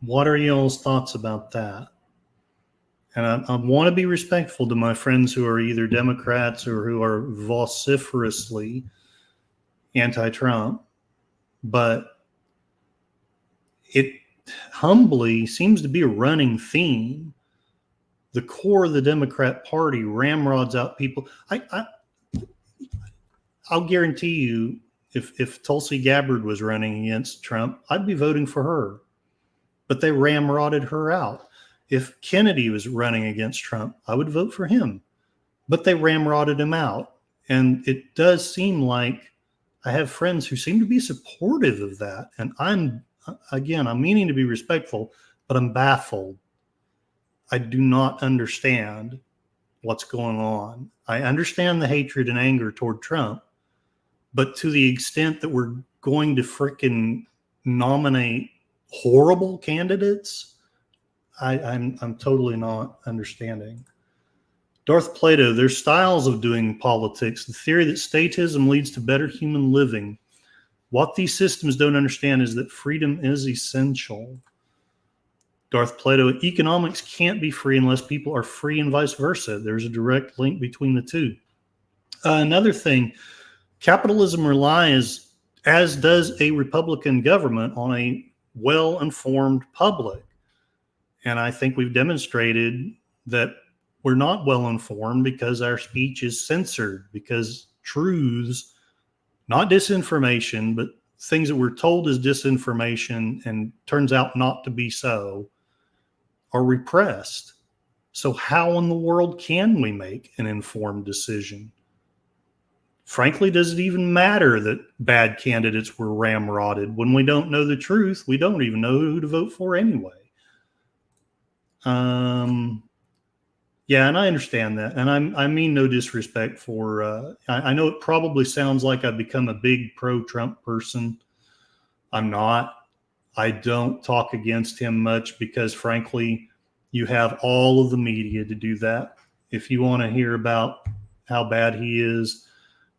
What are y'all's thoughts about that? And I want to be respectful to my friends who are either Democrats or who are vociferously anti-Trump, but it humbly seems to be a running theme. The core of the Democrat Party ramrods out people. I'll guarantee you, If Tulsi Gabbard was running against Trump, I'd be voting for her. But they ramrodded her out. If Kennedy was running against Trump, I would vote for him. But they ramrodded him out. And it does seem like I have friends who seem to be supportive of that. And I'm meaning to be respectful, but I'm baffled. I do not understand what's going on. I understand the hatred and anger toward Trump, but to the extent that we're going to frickin' nominate horrible candidates, I'm totally not understanding. Darth Plato, there's styles of doing politics. The theory that statism leads to better human living. What these systems don't understand is that freedom is essential. Darth Plato, economics can't be free unless people are free and vice versa. There's a direct link between the two. Another thing, capitalism relies, as does a Republican government, on a well-informed public. And I think we've demonstrated that we're not well-informed because our speech is censored, because truths, not disinformation, but things that we're told is disinformation and turns out not to be so, are repressed. So how in the world can we make an informed decision? Frankly, does it even matter that bad candidates were ramrodded? When we don't know the truth, we don't even know who to vote for anyway. Yeah, and I understand that. And I mean no disrespect for, I know it probably sounds like I've become a big pro-Trump person. I'm not. I don't talk against him much because, frankly, you have all of the media to do that. If you want to hear about how bad he is,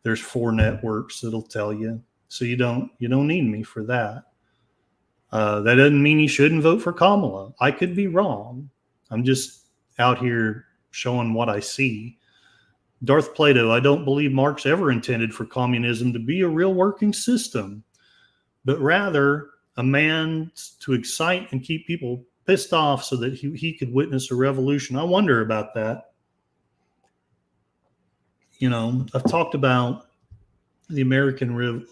there's 4 networks that'll tell you. So you don't need me for that. That doesn't mean you shouldn't vote for Kamala. I could be wrong. I'm just out here showing what I see. Darth Plato, I don't believe Marx ever intended for communism to be a real working system, but rather a man to excite and keep people pissed off so that he could witness a revolution. I wonder about that. You know, I've talked about the American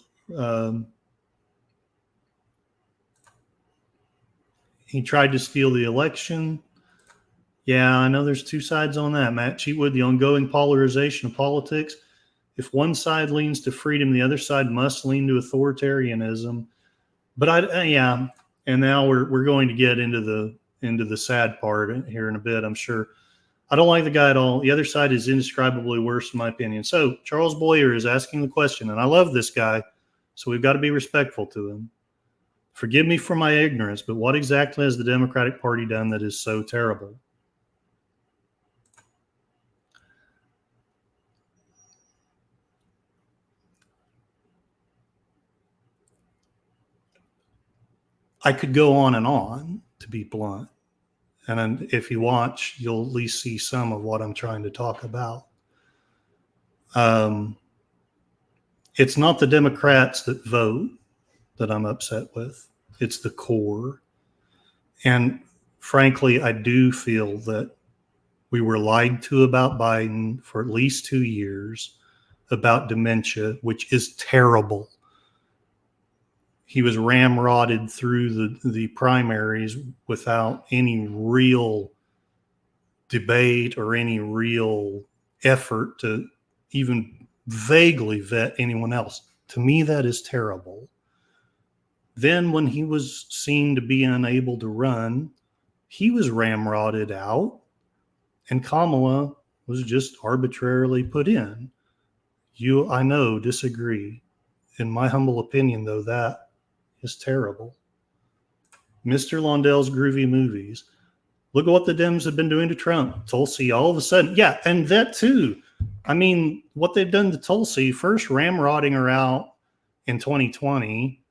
he tried to steal the election. Yeah, I know there's 2 sides on that. Matt Cheatwood, the ongoing polarization of politics. If one side leans to freedom, the other side must lean to authoritarianism. But yeah, and now we're going to get into the sad part here in a bit, I'm sure. I don't like the guy at all. The other side is indescribably worse, in my opinion. So Charles Boyer is asking the question, and I love this guy, so we've got to be respectful to him. Forgive me for my ignorance, but what exactly has the Democratic Party done that is so terrible? I could go on, to be blunt. And if you watch, you'll at least see some of what I'm trying to talk about. It's not the Democrats that vote that I'm upset with. It's the core. And frankly, I do feel that we were lied to about Biden for at least 2 years about dementia, which is terrible. He was ramrodded through the primaries without any real debate or any real effort to even vaguely vet anyone else. To me, that is terrible. Then when he was seen to be unable to run, he was ramrodded out, and Kamala was just arbitrarily put in. You, I know, disagree. In my humble opinion, though, that is terrible. Mr. Londell's groovy movies. Look at what the Dems have been doing to Trump. Tulsi, all of a sudden. Yeah, and that too. I mean, what they've done to Tulsi, first ramrodding her out in 2020,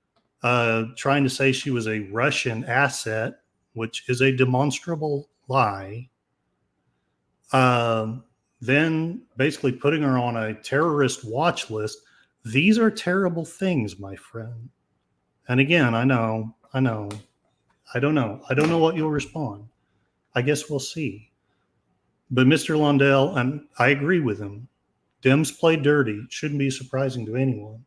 trying to say she was a Russian asset, which is a demonstrable lie. Then basically putting her on a terrorist watch list. These are terrible things, my friend. And again, I know. I don't know. I don't know what you'll respond. I guess we'll see. But Mr. Londell, and I agree with him, Dems play dirty. Shouldn't be surprising to anyone.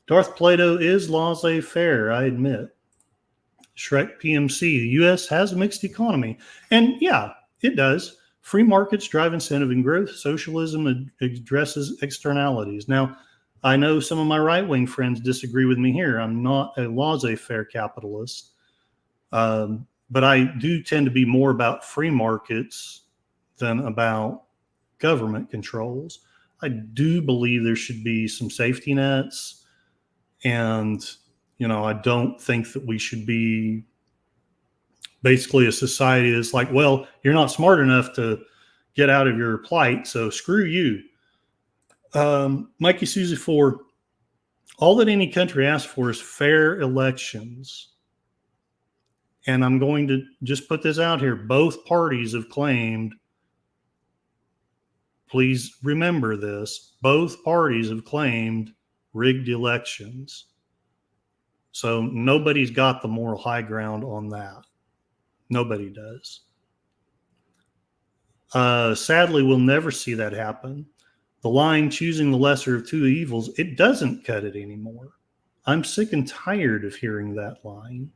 Darth Plato is laissez-faire, I admit. Shrek PMC, the U.S. has a mixed economy. And yeah, it does. Free markets drive incentive and growth. Socialism addresses externalities. Now, I know some of my right-wing friends disagree with me here. I'm not a laissez-faire capitalist. But I do tend to be more about free markets than about government controls. I do believe there should be some safety nets. And, I don't think that we should be basically a society that's like, well, you're not smart enough to get out of your plight, so screw you. Mikey Susie 4, all that any country asks for is fair elections. And I'm going to just put this out here. Both parties have claimed, please remember this, both parties have claimed rigged elections. So nobody's got the moral high ground on that. Nobody does. Sadly, we'll never see that happen. The line, choosing the lesser of two evils, it doesn't cut it anymore. I'm sick and tired of hearing that line.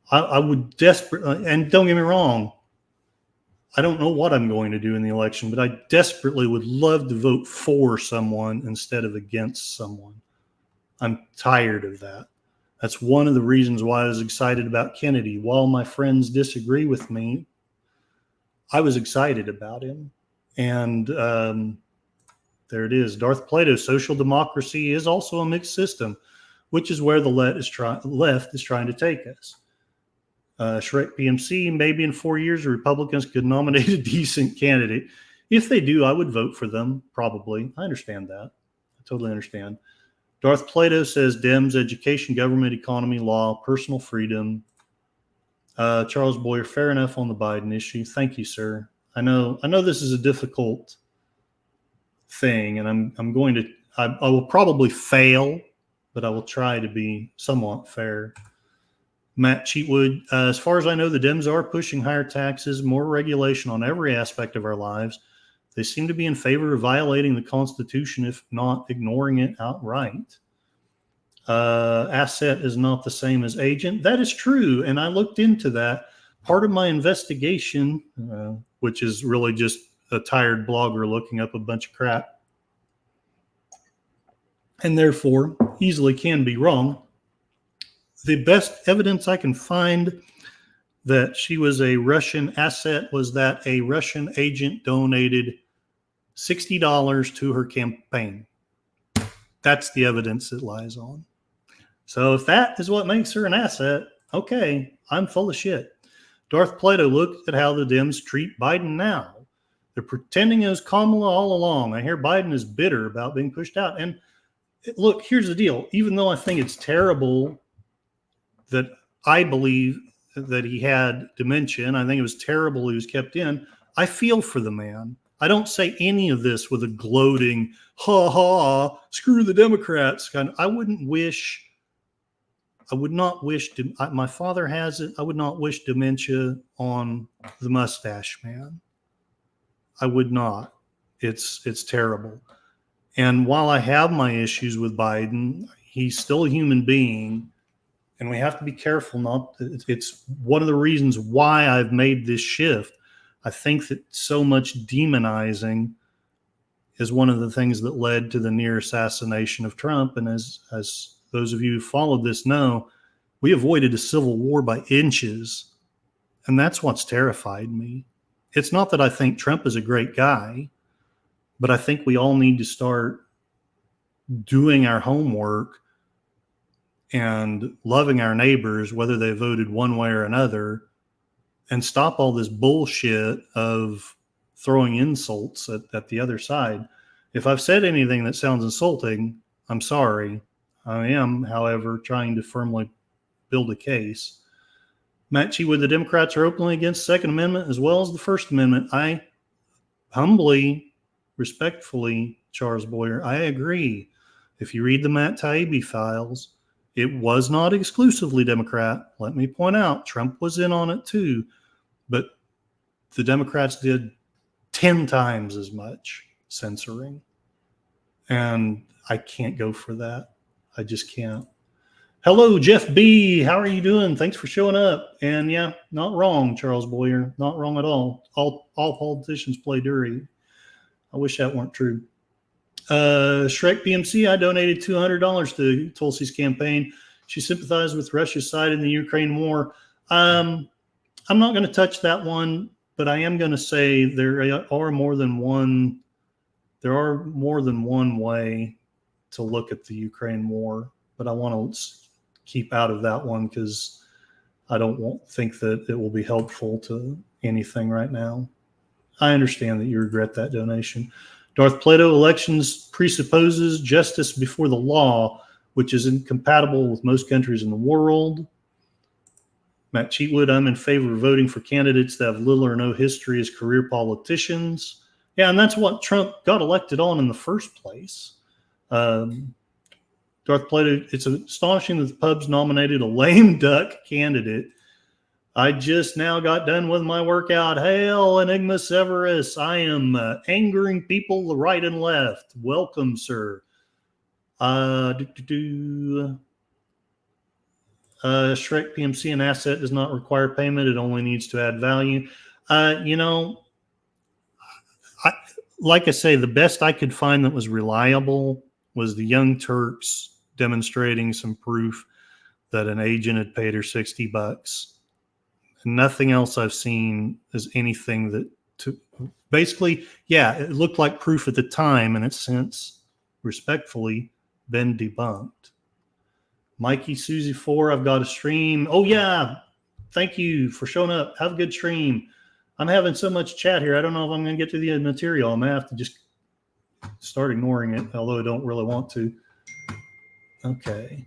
I would desperately, and don't get me wrong, I don't know what I'm going to do in the election, but I desperately would love to vote for someone instead of against someone. I'm tired of that. That's one of the reasons why I was excited about Kennedy. While my friends disagree with me, I was excited about him. And there it is. Darth Plato, social democracy is also a mixed system, which is where the left is trying to take us. Shrek PMC, maybe in 4 years, the Republicans could nominate a decent candidate. If they do, I would vote for them, probably. I understand that. I totally understand. Darth Plato says Dems, education, government, economy, law, personal freedom. Charles Boyer, fair enough on the Biden issue. Thank you, sir. I know this is a difficult thing, and I will probably fail, but I will try to be somewhat fair. Matt Cheatwood, as far as I know, the Dems are pushing higher taxes, more regulation on every aspect of our lives. They seem to be in favor of violating the Constitution, if not ignoring it outright. Asset is not the same as agent. That is true, and I looked into that. Part of my investigation, which is really just a tired blogger looking up a bunch of crap, and therefore easily can be wrong. The best evidence I can find that she was a Russian asset was that a Russian agent donated $60 to her campaign. That's the evidence it lies on. So if that is what makes her an asset, okay, I'm full of shit. Darth Plato, look at how the Dems treat Biden now. They're pretending it was Kamala all along. I hear Biden is bitter about being pushed out. And look, here's the deal. Even though I think it's terrible that I believe that he had dementia, and I think it was terrible he was kept in, I feel for the man. I don't say any of this with a gloating, ha ha, screw the Democrats kind of. I would not wish, my father has it, I would not wish dementia on the mustache man. I would not. It's terrible. And while I have my issues with Biden, he's still a human being. And we have to be careful. It's one of the reasons why I've made this shift. I think that so much demonizing is one of the things that led to the near assassination of Trump. And as those of you who followed this know, we avoided a civil war by inches. And that's what's terrified me. It's not that I think Trump is a great guy, but I think we all need to start doing our homework and loving our neighbors, whether they voted one way or another, and stop all this bullshit of throwing insults at the other side. If I've said anything that sounds insulting, I'm sorry. I am, however, trying to firmly build a case. Matt Cheatwood, the Democrats are openly against the Second Amendment as well as the First Amendment. I humbly, respectfully, Charles Boyer, I agree. If you read the Matt Taibbi files, it was not exclusively Democrat. Let me point out, Trump was in on it too, but the Democrats did 10 times as much censoring. And I can't go for that. I just can't. Hello, Jeff B. How are you doing? Thanks for showing up. And yeah, not wrong, Charles Boyer. Not wrong at all. All politicians play dirty. I wish that weren't true. Shrek PMC, I donated $200 to Tulsi's campaign. She sympathized with Russia's side in the Ukraine war. I'm not going to touch that one, but I am going to say there are more than one way to look at the Ukraine war, but I want to keep out of that one because I don't think that it will be helpful to anything right now. I understand that you regret that donation. Darth Plato, elections presupposes justice before the law, which is incompatible with most countries in the world. Matt Cheatwood, I'm in favor of voting for candidates that have little or no history as career politicians. Yeah, and that's what Trump got elected on in the first place. Darth Plato, it's astonishing that the pub's nominated a lame duck candidate. I just now got done with my workout. Hail, Enigma Severus. I am angering people right and left. Welcome, sir. Shrek PMC, an asset does not require payment. It only needs to add value. Like I say, the best I could find that was reliable was the Young Turks demonstrating some proof that an agent had paid her $60. And nothing else I've seen is anything that basically, yeah, it looked like proof at the time, and it's since respectfully been debunked. Mikey Susie 4, I've got a stream. Oh yeah, thank you for showing up. Have a good stream. I'm having so much chat here. I don't know if I'm going to get to the material. I may have to just start ignoring it, although I don't really want to. Okay.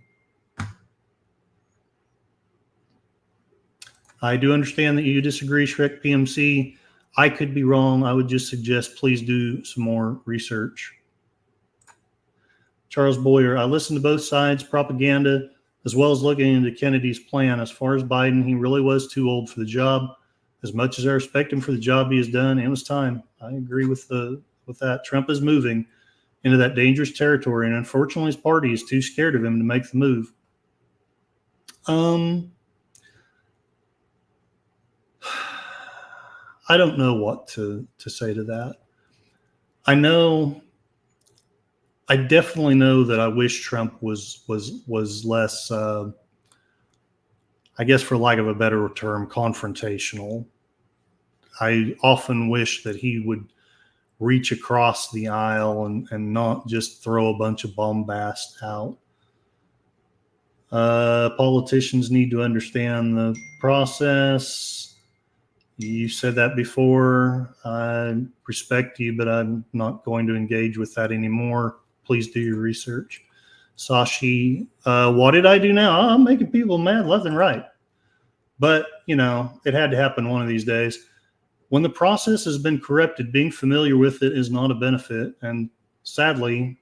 I do understand that you disagree, Shrek PMC. I could be wrong. I would just suggest please do some more research. Charles Boyer, I listened to both sides' propaganda as well as looking into Kennedy's plan. As far as Biden, he really was too old for the job. As much as I respect him for the job he has done, it was time. I agree with that. Trump is moving into that dangerous territory, and unfortunately his party is too scared of him to make the move. I don't know what to say to that. I definitely know that I wish Trump was less, I guess for lack of a better term, confrontational. I often wish that he would reach across the aisle and not just throw a bunch of bombast out. Politicians need to understand the process. You said that before. I respect you, but I'm not going to engage with that anymore. Please do your research. Sashi, what did I do now? I'm making people mad left and right. But, it had to happen one of these days. When the process has been corrupted, being familiar with it is not a benefit. And sadly,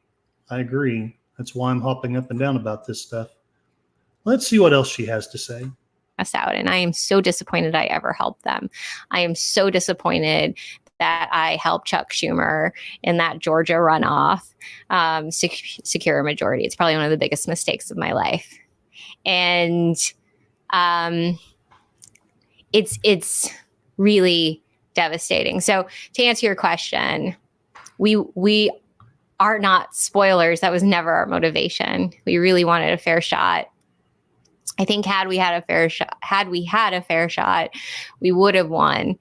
I agree. That's why I'm hopping up and down about this stuff. Let's see what else she has to say. Us out, and I am so disappointed I ever helped them. I am so disappointed that I helped Chuck Schumer in that Georgia runoff secure a majority. It's probably one of the biggest mistakes of my life. And it's really devastating. So to answer your question, we are not spoilers. That was never our motivation. We really wanted a fair shot. I think had we had a fair shot, we would have won.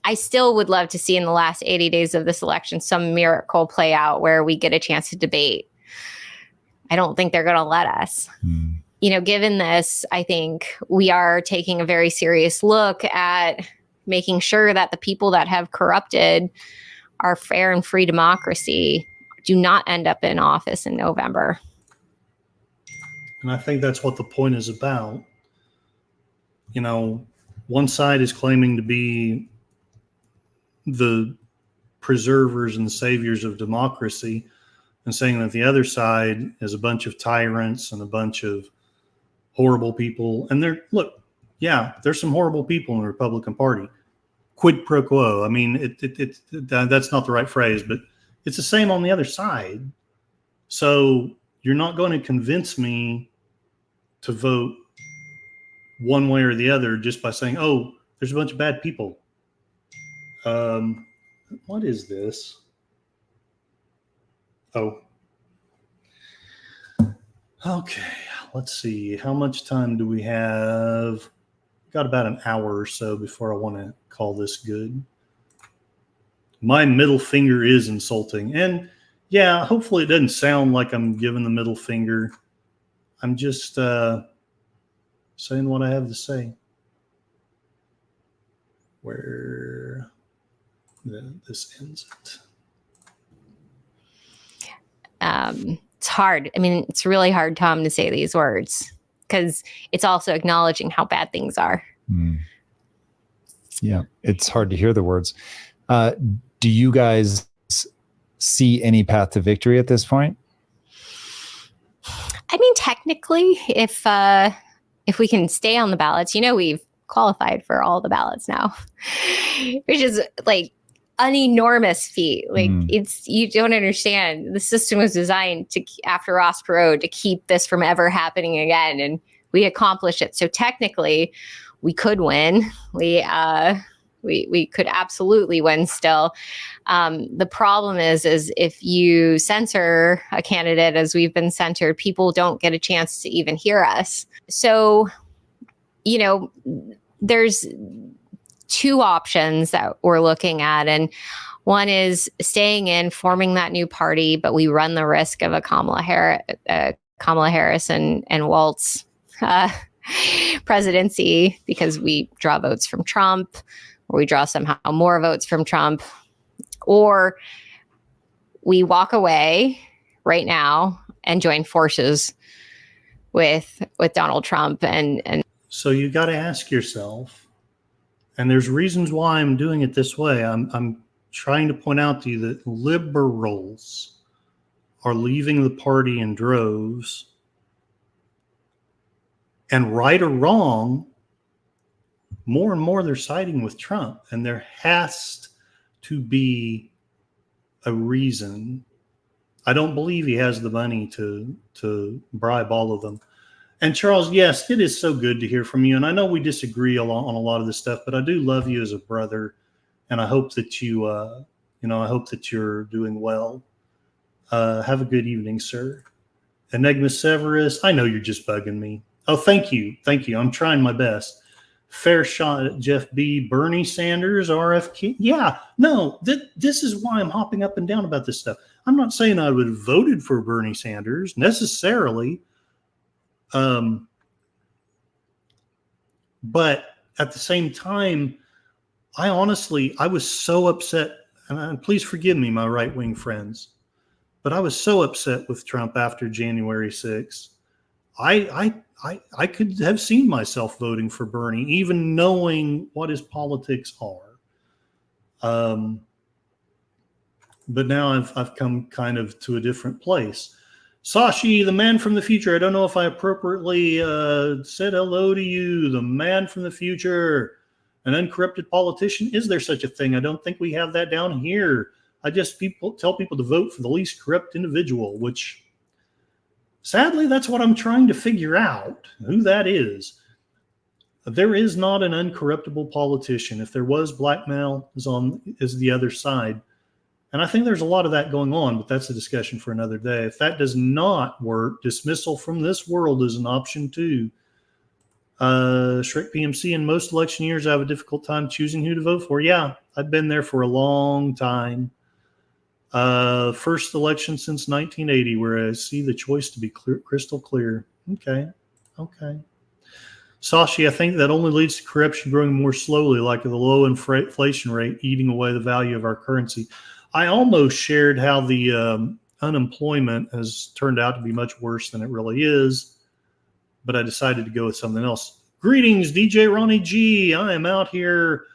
I still would love to see in the last 80 days of this election some miracle play out where we get a chance to debate. I don't think they're going to let us. Given this, I think we are taking a very serious look at making sure that the people that have corrupted our fair and free democracy do not end up in office in November. And I think that's what the point is about. One side is claiming to be the preservers and saviors of democracy and saying that the other side is a bunch of tyrants and a bunch of horrible people. And there's some horrible people in the Republican Party. Quid pro quo. I mean, that's not the right phrase, but it's the same on the other side. So you're not going to convince me to vote one way or the other just by saying, oh, there's a bunch of bad people. What is this? Oh. Okay, let's see. How much time do we have? Got about an hour or so before I want to call this good. My middle finger is insulting. And yeah, hopefully it doesn't sound like I'm giving the middle finger. I'm just saying what I have to say. Where this ends it. It's hard. I mean, it's really hard, Tom, to say these words because it's also acknowledging how bad things are. Yeah, it's hard to hear the words. Do you guys see any path to victory at this point? I mean, technically, if we can stay on the ballots, we've qualified for all the ballots now, which is like an enormous feat. Like you don't understand. The system was designed to, after Ross Perot, to keep this from ever happening again, and we accomplished it. So technically, we could win. We could absolutely win still. The problem is if you censor a candidate, as we've been censored, people don't get a chance to even hear us. So, there's two options that we're looking at. And one is staying in, forming that new party, but we run the risk of a Kamala Harris and Waltz presidency because we draw votes from Trump, or we draw somehow more votes from Trump, or we walk away right now and join forces with Donald Trump. And so you got to ask yourself, and there's reasons why I'm doing it this way. I'm trying to point out to you that liberals are leaving the party in droves, and right or wrong, more and more they're siding with Trump, and there has to be a reason. I don't believe he has the money to bribe all of them. And Charles, yes, it is so good to hear from you. And I know we disagree on a lot of this stuff, but I do love you as a brother, and I hope that you, I hope that you're doing well. Have a good evening, sir. Enigma Severus, I know you're just bugging me. Oh, thank you. I'm trying my best. Fair shot at Jeff B. Bernie Sanders, RFK. Yeah, no, this is why I'm hopping up and down about this stuff. I'm not saying I would have voted for Bernie Sanders necessarily. But at the same time, I was so upset, and please forgive me, my right-wing friends, but I was so upset with Trump after January 6th. I could have seen myself voting for Bernie, even knowing what his politics are. But now I've come kind of to a different place. Sashi, the man from the future. I don't know if I appropriately said hello to you, the man from the future, an uncorrupted politician. Is there such a thing? I don't think we have that down here. I just tell people to vote for the least corrupt individual, which sadly, that's what I'm trying to figure out, who that is. There is not an uncorruptible politician. If there was, blackmail is the other side. And I think there's a lot of that going on, but that's a discussion for another day. If that does not work, dismissal from this world is an option too. Shrek PMC, in most election years, I have a difficult time choosing who to vote for. Yeah, I've been there for a long time. First election since 1980, where I see the choice to be crystal clear. Okay. Sashi, I think that only leads to corruption growing more slowly, like the low inflation rate eating away the value of our currency. I almost shared how the unemployment has turned out to be much worse than it really is, but I decided to go with something else. Greetings, DJ Ronnie G. I am out here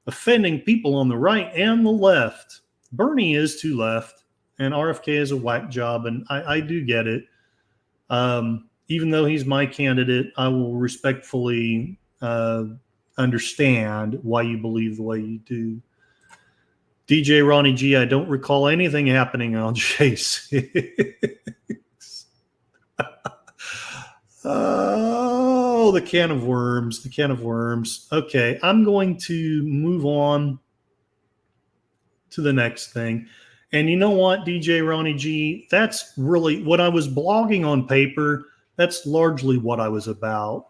offending people on the right and the left. Bernie is too left, and RFK is a whack job, and I do get it. Even though he's my candidate, I will respectfully understand why you believe the way you do. DJ Ronnie G, I don't recall anything happening on Chase. Oh, the can of worms, the can of worms. Okay, I'm going to move on to the next thing. And you know what, DJ Ronnie G, that's really what I was blogging on paper. That's largely what I was about.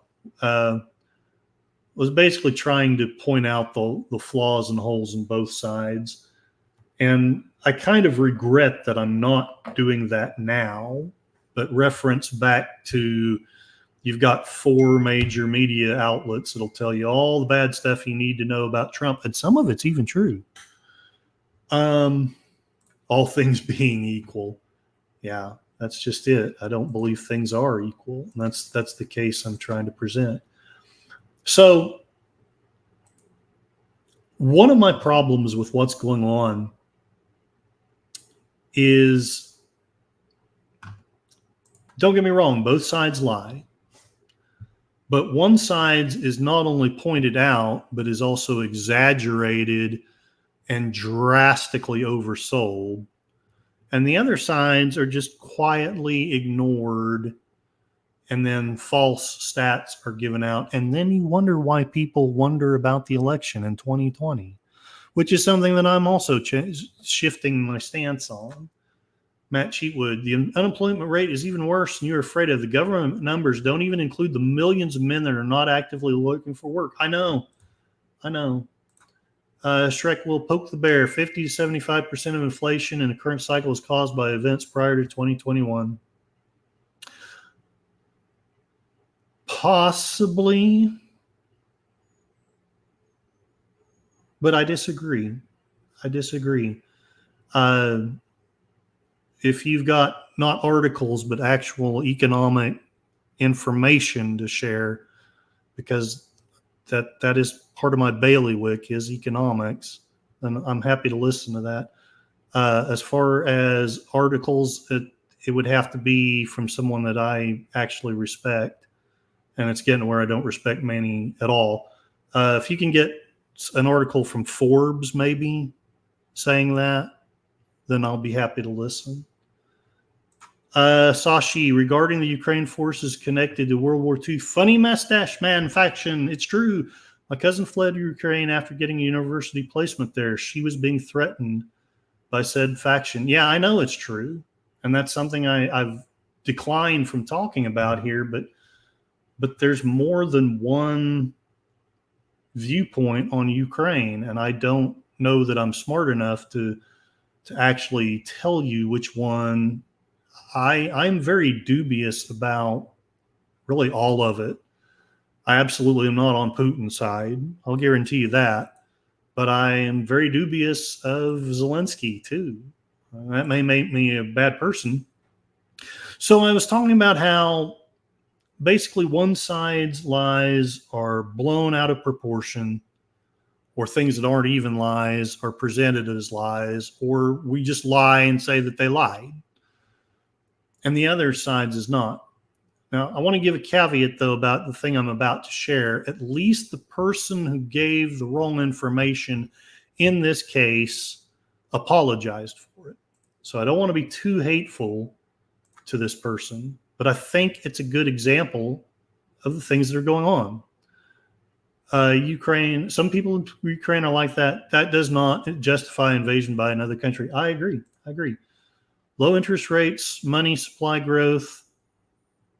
Was basically trying to point out the flaws and holes in both sides. And I kind of regret that I'm not doing that now, but reference back to you've got 4 major media outlets that'll tell you all the bad stuff you need to know about Trump. And some of it's even true. All things being equal. Yeah, that's just it. I don't believe things are equal. And that's the case I'm trying to present. So one of my problems with what's going on is, don't get me wrong, both sides lie. But one side is not only pointed out, but is also exaggerated and drastically oversold. And the other sides are just quietly ignored. And then false stats are given out. And then you wonder why people wonder about the election in 2020, which is something that I'm also shifting my stance on. Matt Cheatwood, the unemployment rate is even worse than you're afraid of. The government numbers don't even include the millions of men that are not actively looking for work. I know. Shrek will poke the bear. 50 to 75% of inflation in the current cycle is caused by events prior to 2021. Possibly, but I disagree. If you've got not articles, but actual economic information to share, because that is part of my bailiwick is economics, and I'm happy to listen to that. As far as articles, it would have to be from someone that I actually respect. And it's getting where I don't respect many at all. If you can get an article from Forbes maybe saying that, then I'll be happy to listen. Sashi, regarding the Ukraine forces connected to World War II, funny mustache man faction. It's true. My cousin fled Ukraine after getting a university placement there. She was being threatened by said faction. Yeah, I know it's true. And that's something I've declined from talking about here, but there's more than one viewpoint on Ukraine, and I don't know that I'm smart enough to actually tell you which one. I'm very dubious about really all of it. I absolutely am not on Putin's side. I'll guarantee you that. But I am very dubious of Zelensky too. That may make me a bad person. So I was talking about how basically one side's lies are blown out of proportion, or things that aren't even lies are presented as lies, or we just lie and say that they lied. And the other side's is not. Now, I want to give a caveat, though, about the thing I'm about to share. At least the person who gave the wrong information in this case apologized for it. So I don't want to be too hateful to this person, but I think it's a good example of the things that are going on. Ukraine, some people in Ukraine are like that. That does not justify invasion by another country. I agree. Low interest rates, money supply growth,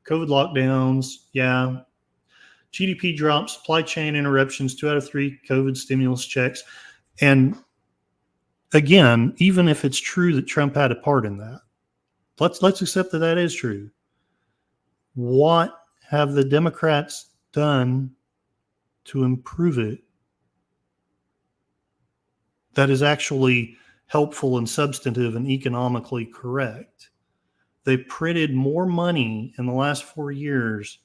COVID lockdowns, yeah. GDP drops, supply chain interruptions, 2 out of 3 COVID stimulus checks. And again, even if it's true that Trump had a part in that, let's accept that is true. What have the Democrats done to improve it that is actually helpful and substantive and economically correct? They printed more money in the last 4 years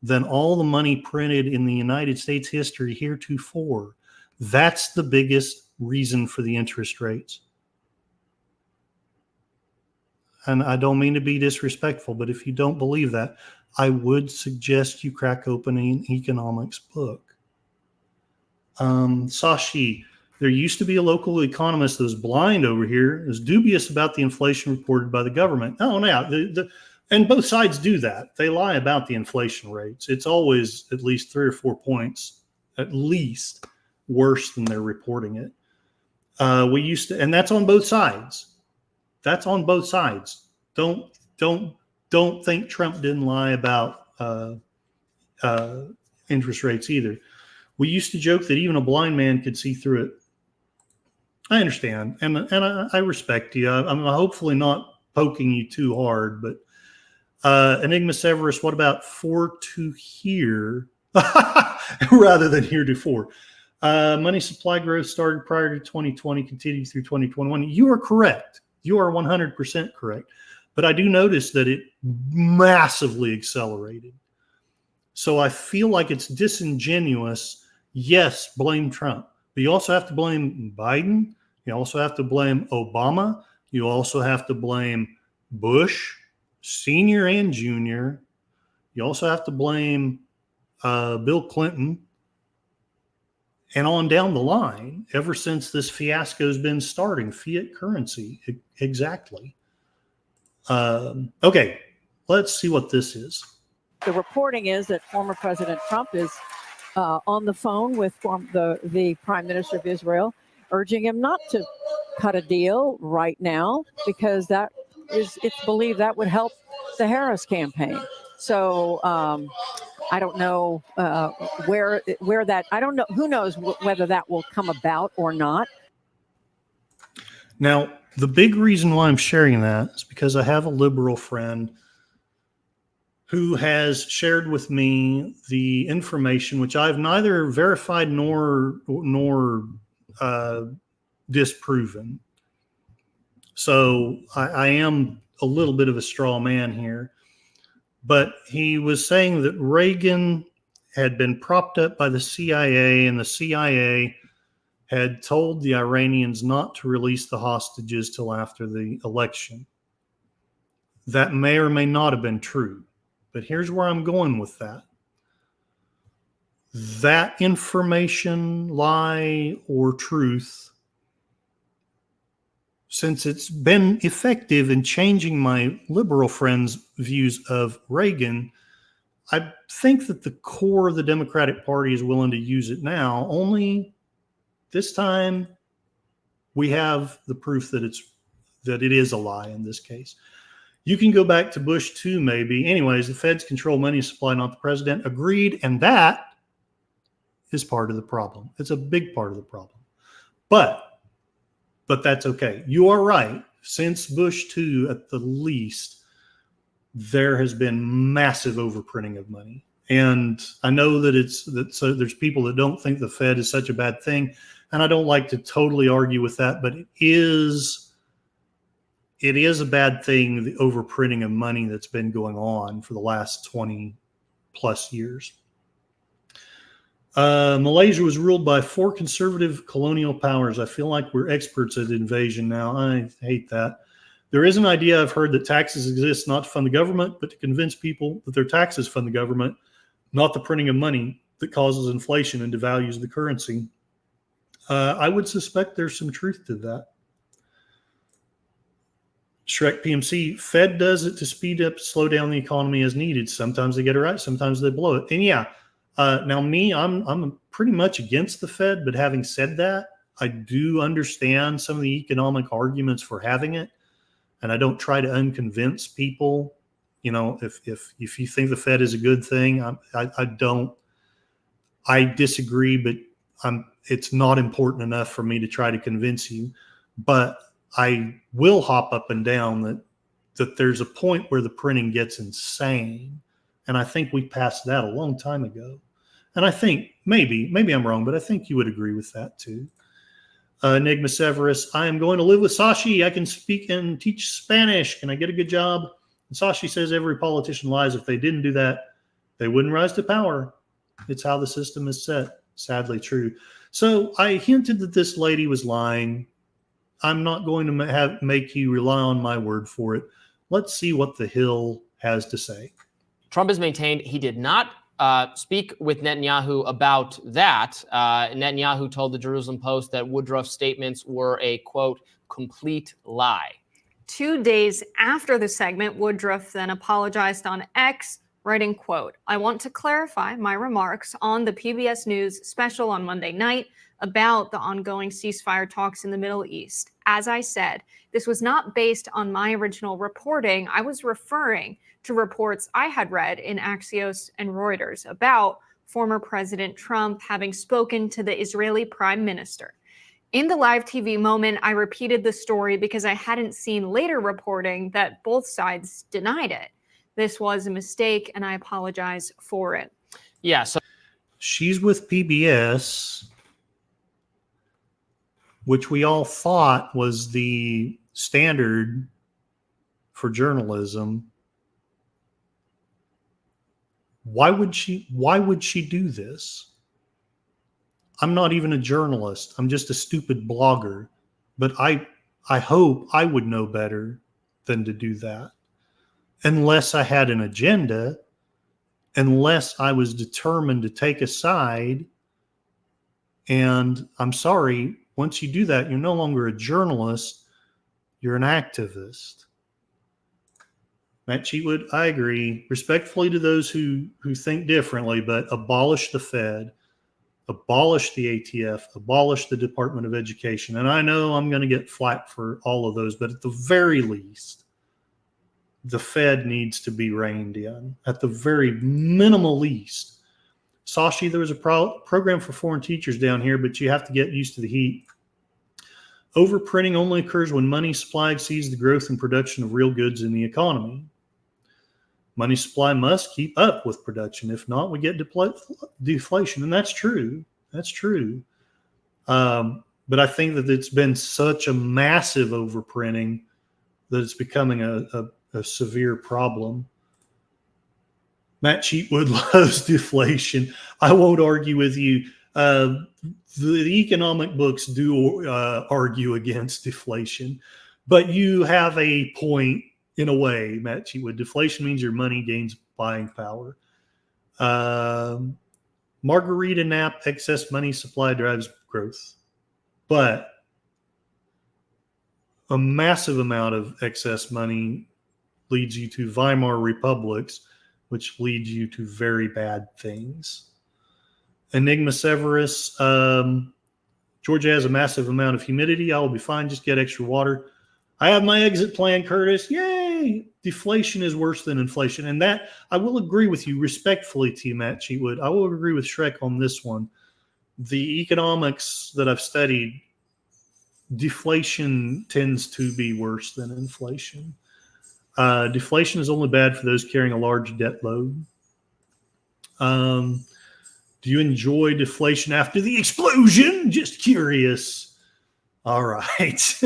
than all the money printed in the United States history heretofore. That's the biggest reason for the interest rates. And I don't mean to be disrespectful, but if you don't believe that, I would suggest you crack open an economics book. Sashi, there used to be a local economist that was blind over here, is dubious about the inflation reported by the government. Oh, no, And both sides do that. They lie about the inflation rates. It's always at least 3 or 4 points, at least, worse than they're reporting it. We used to, and that's on both sides. That's on both sides. Don't think Trump didn't lie about interest rates either. We used to joke that even a blind man could see through it. I understand, and I respect you. I'm hopefully not poking you too hard, but Enigma Severus, what about for to here rather than heretofore? Money supply growth started prior to 2020, continued through 2021. You are correct. You are 100% correct. But I do notice that it massively accelerated. So I feel like it's disingenuous. Yes, blame Trump. But you also have to blame Biden. You also have to blame Obama. You also have to blame Bush, Senior and Junior. You also have to blame Bill Clinton. And on down the line, ever since this fiasco has been starting, fiat currency, exactly. Okay, let's see what this is. The reporting is that former President Trump is on the phone with the Prime Minister of Israel, urging him not to cut a deal right now because it's believed that would help the Harris campaign. So I don't know where that, I don't know, who knows whether that will come about or not. Now, the big reason why I'm sharing that is because I have a liberal friend who has shared with me the information, which I've neither verified nor disproven. So I am a little bit of a straw man here. But he was saying that Reagan had been propped up by the CIA, and the CIA had told the Iranians not to release the hostages till after the election. That may or may not have been true. But here's where I'm going with that. That information, lie or truth, since it's been effective in changing my liberal friends' views of Reagan, I think that the core of the Democratic Party is willing to use it now. Only this time we have the proof that it is a lie in this case. You can go back to Bush too, maybe. Anyways, the feds control money supply, not the president. Agreed, and that is part of the problem. It's a big part of the problem. But that's okay. You are right. Since Bush 2, at the least, there has been massive overprinting of money. And I know that so there's people that don't think the Fed is such a bad thing. And I don't like to totally argue with that, but it is a bad thing, the overprinting of money that's been going on for the last 20 plus years. Malaysia was ruled by 4 conservative colonial powers. I feel like we're experts at invasion now. I hate that. There is an idea I've heard that taxes exist not to fund the government, but to convince people that their taxes fund the government, not the printing of money that causes inflation and devalues the currency. I would suspect there's some truth to that. Shrek PMC, Fed does it to speed up, slow down the economy as needed. Sometimes they get it right, sometimes they blow it. And yeah, now me, I'm pretty much against the Fed, but having said that, I do understand some of the economic arguments for having it, and I don't try to unconvince people. You know, if you think the Fed is a good thing, I don't. I disagree, but it's not important enough for me to try to convince you. But I will hop up and down that there's a point where the printing gets insane. And I think we passed that a long time ago. And I think maybe I'm wrong, but I think you would agree with that too. Enigma Severus, I am going to live with Sashi. I can speak and teach Spanish. Can I get a good job? And Sashi says every politician lies. If they didn't do that, they wouldn't rise to power. It's how the system is set. Sadly true. So I hinted that this lady was lying. I'm not going to make you rely on my word for it. Let's see what the Hill has to say. Trump has maintained he did not speak with Netanyahu about that. Netanyahu told the Jerusalem Post that Woodruff's statements were a, quote, complete lie. 2 days after the segment, Woodruff then apologized on X, writing, quote, "I want to clarify my remarks on the PBS News special on Monday night about the ongoing ceasefire talks in the Middle East. As I said, this was not based on my original reporting. I was referring to reports I had read in Axios and Reuters about former President Trump having spoken to the Israeli Prime Minister. In the live TV moment, I repeated the story because I hadn't seen later reporting that both sides denied it. This was a mistake, and I apologize for it." Yeah. So She's with PBS, which we all thought was the standard for journalism. Why would she do this? I'm not even a journalist. I'm just a stupid blogger. But I hope I would know better than to do that. Unless I had an agenda, unless I was determined to take a side. And I'm sorry, once you do that, you're no longer a journalist, you're an activist. Matt Cheatwood, I agree. Respectfully to those who think differently, but abolish the Fed, abolish the ATF, abolish the Department of Education. And I know I'm going to get flack for all of those, but at the very least, the Fed needs to be reined in. At the very minimal least. Sashi, there was a program for foreign teachers down here, but you have to get used to the heat. Overprinting only occurs when money supply exceeds the growth and production of real goods in the economy. Money supply must keep up with production. If not, we get deflation. And that's true. That's true. But I think that it's been such a massive overprinting that it's becoming a severe problem. Matt Cheatwood loves deflation. I won't argue with you. The economic books do argue against deflation, but you have a point in a way, Matt Cheatwood. Deflation means your money gains buying power. Margarita Knapp, excess money supply drives growth, but a massive amount of excess money leads you to Weimar republics, which leads you to very bad things. Enigma Severus, Georgia has a massive amount of humidity. I will be fine. Just get extra water. I have my exit plan, Curtis. Yay! Deflation is worse than inflation. And that, I will agree with you respectfully to you, Matt Cheatwood. I will agree with Shrek on this one. The economics that I've studied, deflation tends to be worse than inflation. Deflation is only bad for those carrying a large debt load. Do you enjoy deflation after the explosion? Just curious. All right.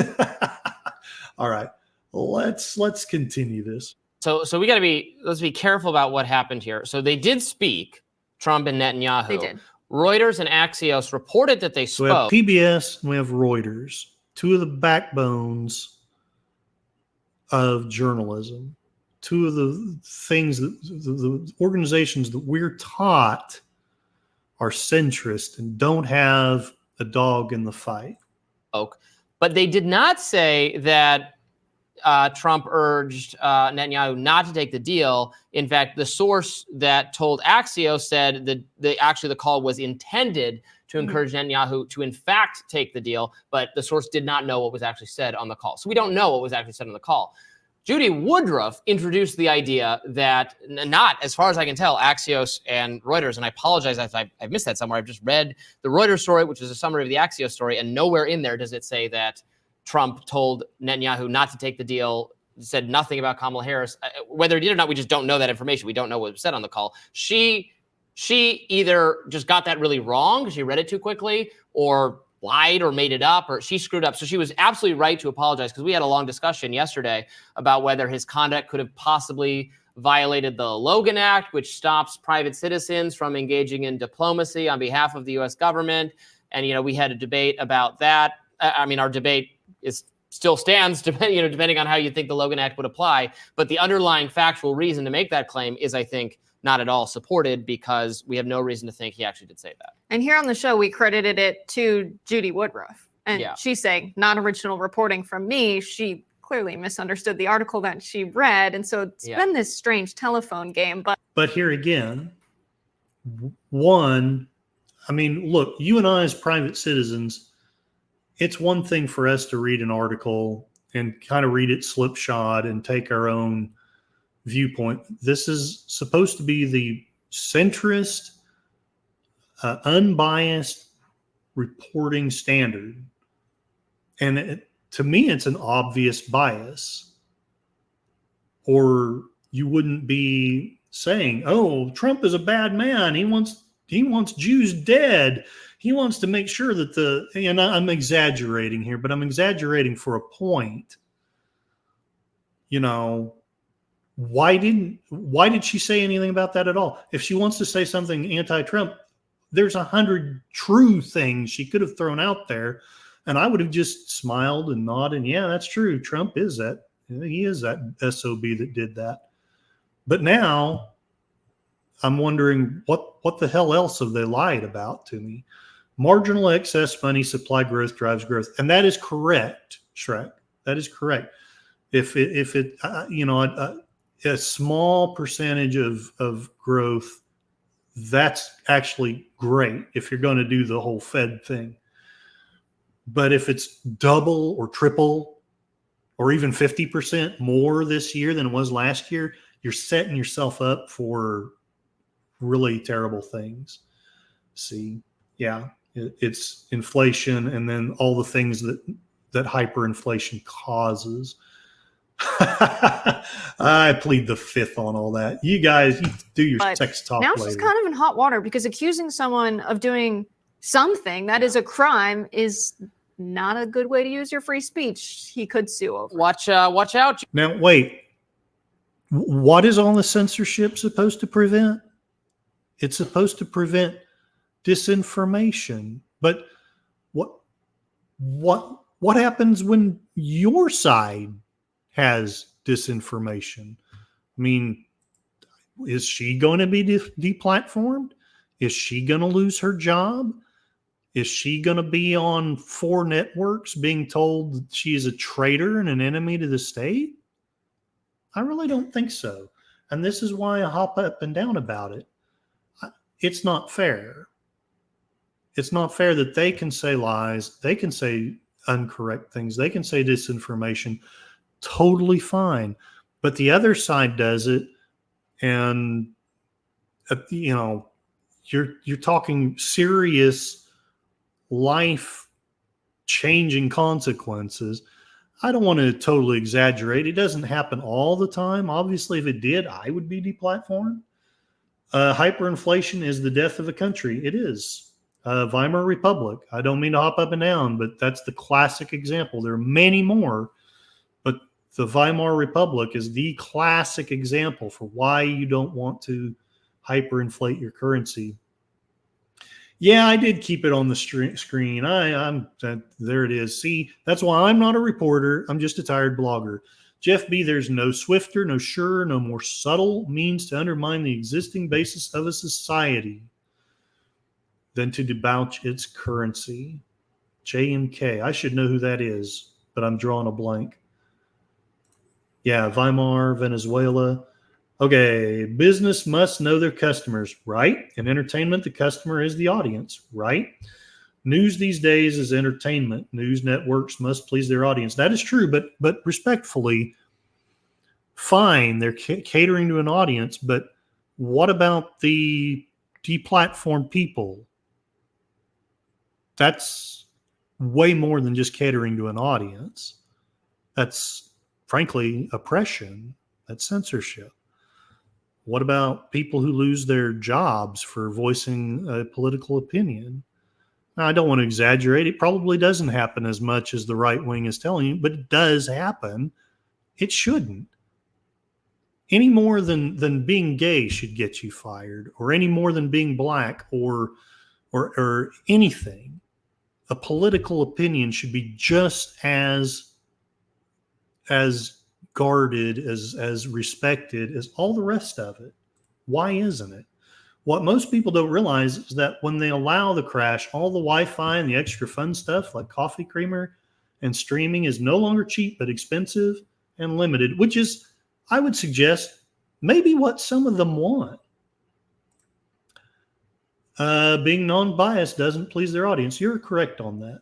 All right. Let's continue this. So let's be careful about what happened here. So they did speak, Trump and Netanyahu. They did. Reuters and Axios reported that they spoke. So we have PBS and we have Reuters, two of the backbones of journalism, two of the things that the organizations that we're taught are centrist and don't have a dog in the fight. But they did not say that Trump urged Netanyahu not to take the deal. In fact, the source that told Axios said that the call was intended to encourage Netanyahu to, in fact, take the deal, but the source did not know what was actually said on the call. So we don't know what was actually said on the call. Judy Woodruff introduced the idea that, not as far as I can tell, Axios and Reuters, and I apologize if I've missed that somewhere. I've just read the Reuters story, which is a summary of the Axios story, and nowhere in there does it say that Trump told Netanyahu not to take the deal, said nothing about Kamala Harris. Whether he did or not, we just don't know that information. We don't know what was said on the call. She either just got that really wrong because she read it too quickly, or lied or made it up, or she screwed up. So she was absolutely right to apologize, because we had a long discussion yesterday about whether his conduct could have possibly violated the Logan Act, which stops private citizens from engaging in diplomacy on behalf of the U.S. government. And, we had a debate about that. Our debate still stands, depending on how you think the Logan Act would apply. But the underlying factual reason to make that claim is, I think, not at all supported, because we have no reason to think he actually did say that. And here on the show, we credited it to Judy Woodruff. And she's saying, not original reporting from me. She clearly misunderstood the article that she read. And so it's Yeah. been this strange telephone game. But here again, one, I mean, look, you and I as private citizens, it's one thing for us to read an article and kind of read it slipshod and take our own viewpoint. This is supposed to be the centrist, unbiased reporting standard. And to me, it's an obvious bias. Or you wouldn't be saying, "Oh, Trump is a bad man. He wants Jews dead. He wants to make sure that and I'm exaggerating here, but I'm exaggerating for a point. You know, why did she say anything about that at all? If she wants to say something anti-Trump, there's 100 true things she could have thrown out there, and I would have just smiled and nodded. And yeah, that's true. Trump is that. He is that SOB that did that. But now I'm wondering what the hell else have they lied about to me? Marginal excess money supply growth drives growth, and that is correct, Shrek. That is correct. If it a small percentage of growth, that's actually great if you're going to do the whole Fed thing. But if it's double or triple or even 50% more this year than it was last year, you're setting yourself up for really terrible things. See, yeah, it's inflation and then all the things that hyperinflation causes. I plead the fifth on all that. You guys, you do your But sex talk now later. she's kind of in hot water because accusing someone of doing something that is a crime is not a good way to use your free speech. He could sue over. Watch out. Now, wait. What is all the censorship supposed to prevent? It's supposed to prevent disinformation. But what happens when your side has disinformation? I mean, is she going to be deplatformed? Is she going to lose her job? Is she going to be on 4 networks being told that she is a traitor and an enemy to the state? I really don't think so. And this is why I hop up and down about it. It's not fair. It's not fair that they can say lies. They can say incorrect things. They can say disinformation. Totally fine. But the other side does it. And, you're talking serious life-changing consequences. I don't want to totally exaggerate. It doesn't happen all the time. Obviously, if it did, I would be deplatformed. Hyperinflation is the death of a country. It is. Weimar Republic. I don't mean to hop up and down, but that's the classic example. There are many more, but the Weimar Republic is the classic example for why you don't want to hyperinflate your currency. Yeah, I did keep it on the screen. There it is. See, that's why I'm not a reporter. I'm just a tired blogger. Jeff B., there's no swifter, no surer, no more subtle means to undermine the existing basis of a society than to debauch its currency. JMK. I should know who that is, but I'm drawing a blank. Yeah, Weimar, Venezuela. Okay, business must know their customers, right? In entertainment, the customer is the audience, right? News these days is entertainment. News networks must please their audience. That is true, but respectfully, fine, they're catering to an audience, but what about the deplatformed people? That's way more than just catering to an audience. That's, frankly, oppression. That's censorship. What about people who lose their jobs for voicing a political opinion? Now, I don't want to exaggerate. It probably doesn't happen as much as the right wing is telling you, but it does happen. It shouldn't. Any more than being gay should get you fired, or any more than being black or anything. A political opinion should be just as guarded, as respected as all the rest of it. Why isn't it? What most people don't realize is that when they allow the crash, all the Wi-Fi and the extra fun stuff like coffee creamer and streaming is no longer cheap but expensive and limited, which is, I would suggest, maybe what some of them want. Being non-biased doesn't please their audience. You're correct on that.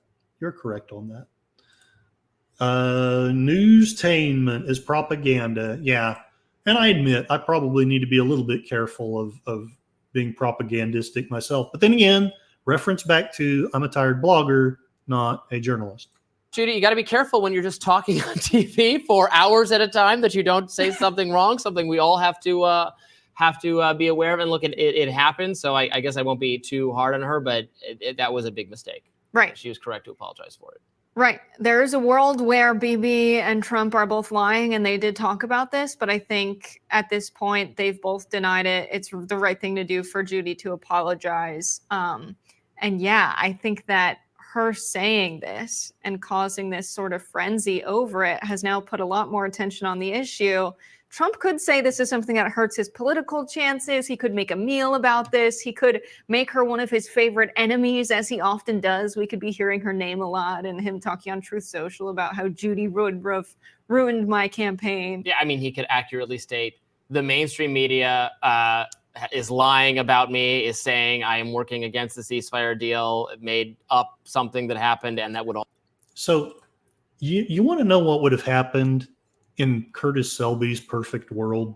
Newstainment is propaganda. Yeah. And I admit I probably need to be a little bit careful of being propagandistic myself. But then again, reference back to I'm a tired blogger, not a journalist. Judy, you got to be careful when you're just talking on TV for hours at a time that you don't say something wrong, something we all have to be aware of. And look, it happened. So I guess I won't be too hard on her, but that was a big mistake. Right. She was correct to apologize for it. Right. There is a world where Bibi and Trump are both lying, and they did talk about this, but I think at this point they've both denied it. It's the right thing to do for Judy to apologize. And yeah, I think that her saying this and causing this sort of frenzy over it has now put a lot more attention on the issue. Trump could say this is something that hurts his political chances. He could make a meal about this. He could make her one of his favorite enemies, as he often does. We could be hearing her name a lot and him talking on Truth Social about how Judy Woodruff ruined my campaign. Yeah, I mean, he could accurately state the mainstream media is lying about me, is saying I am working against the ceasefire deal, made up something that happened, and that would all. So you want to know what would have happened in Curtis Selby's perfect world?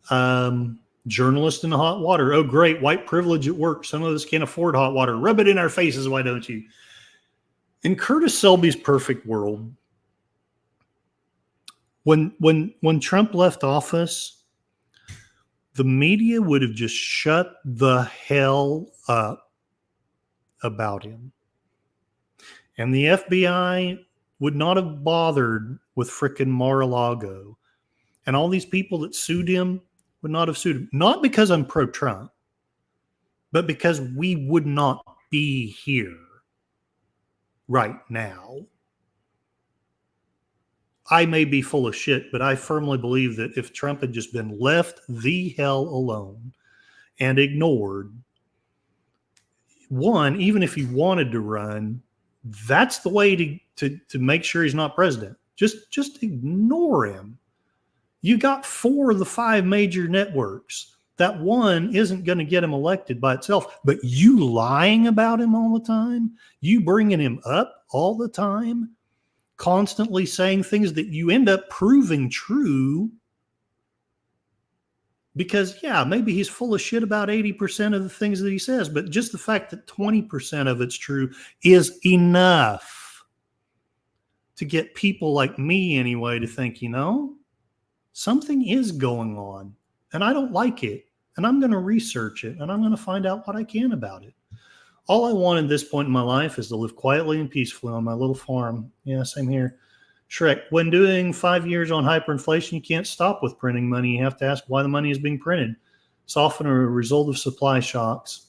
Journalist in the hot water. Oh, great. White privilege at work. Some of us can't afford hot water. Rub it in our faces. Why don't you? In Curtis Selby's perfect world, when Trump left office, the media would have just shut the hell up about him. And the FBI would not have bothered with frickin' Mar-a-Lago. And all these people that sued him would not have sued him. Not because I'm pro-Trump, but because we would not be here right now. I may be full of shit, but I firmly believe that if Trump had just been left the hell alone and ignored, one, even if he wanted to run, that's the way to make sure he's not president. Just ignore him. You got 4 of the 5 major networks. That one isn't going to get him elected by itself. But you lying about him all the time, you bringing him up all the time, constantly saying things that you end up proving true. Because, yeah, maybe he's full of shit about 80% of the things that he says, but just the fact that 20% of it's true is enough to get people like me, anyway, to think, something is going on, and I don't like it, and I'm going to research it, and I'm going to find out what I can about it. All I want at this point in my life is to live quietly and peacefully on my little farm. Yeah, same here. Shrek, when doing 5 years on hyperinflation, you can't stop with printing money. You have to ask why the money is being printed. It's often a result of supply shocks.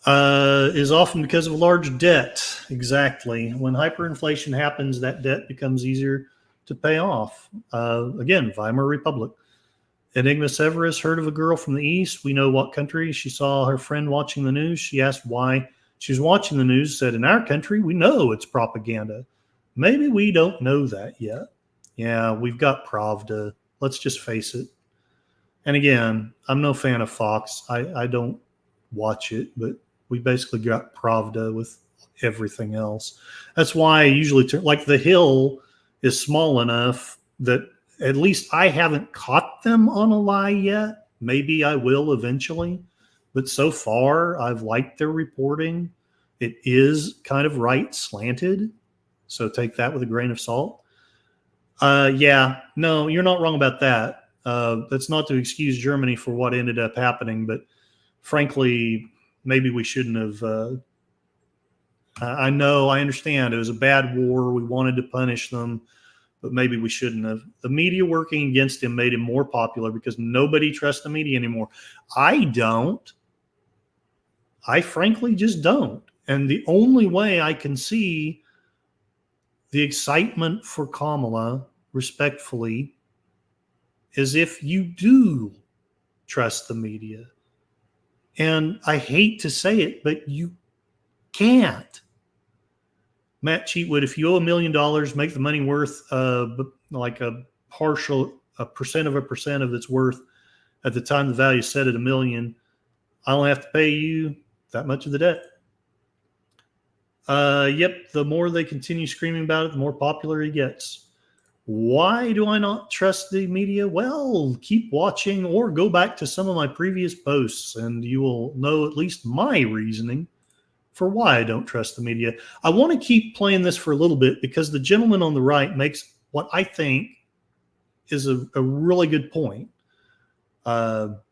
Is often because of large debt. Exactly. When hyperinflation happens, that debt becomes easier to pay off. Again, Weimar Republic. Enigma Severus heard of a girl from the East. We know what country. She saw her friend watching the news. She asked why she was watching the news, said, in our country, we know it's propaganda. Maybe we don't know that yet. Yeah, we've got Pravda. Let's just face it. And again, I'm no fan of Fox. I don't watch it, but we basically got Pravda with everything else. That's why I usually like The Hill is small enough that at least I haven't caught them on a lie yet. Maybe I will eventually. But so far, I've liked their reporting. It is kind of right slanted. So take that with a grain of salt. Yeah, no, you're not wrong about that. That's not to excuse Germany for what ended up happening. But frankly, maybe we shouldn't have. I understand. It was a bad war. We wanted to punish them. But maybe we shouldn't have. The media working against him made him more popular because nobody trusts the media anymore. I don't. I frankly just don't. And the only way I can see the excitement for Kamala, respectfully, is if you do trust the media. And I hate to say it, but you can't. Matt Cheatwood, if you owe $1 million, make the money worth like a percent of its worth at the time the value is set at $1 million. I only have to pay you that much of the debt. Yep, the more they continue screaming about it, the more popular he gets. Why do I not trust the media? Well, keep watching or go back to some of my previous posts and you will know at least my reasoning for why I don't trust the media. I want to keep playing this for a little bit because the gentleman on the right makes what I think is a really good point.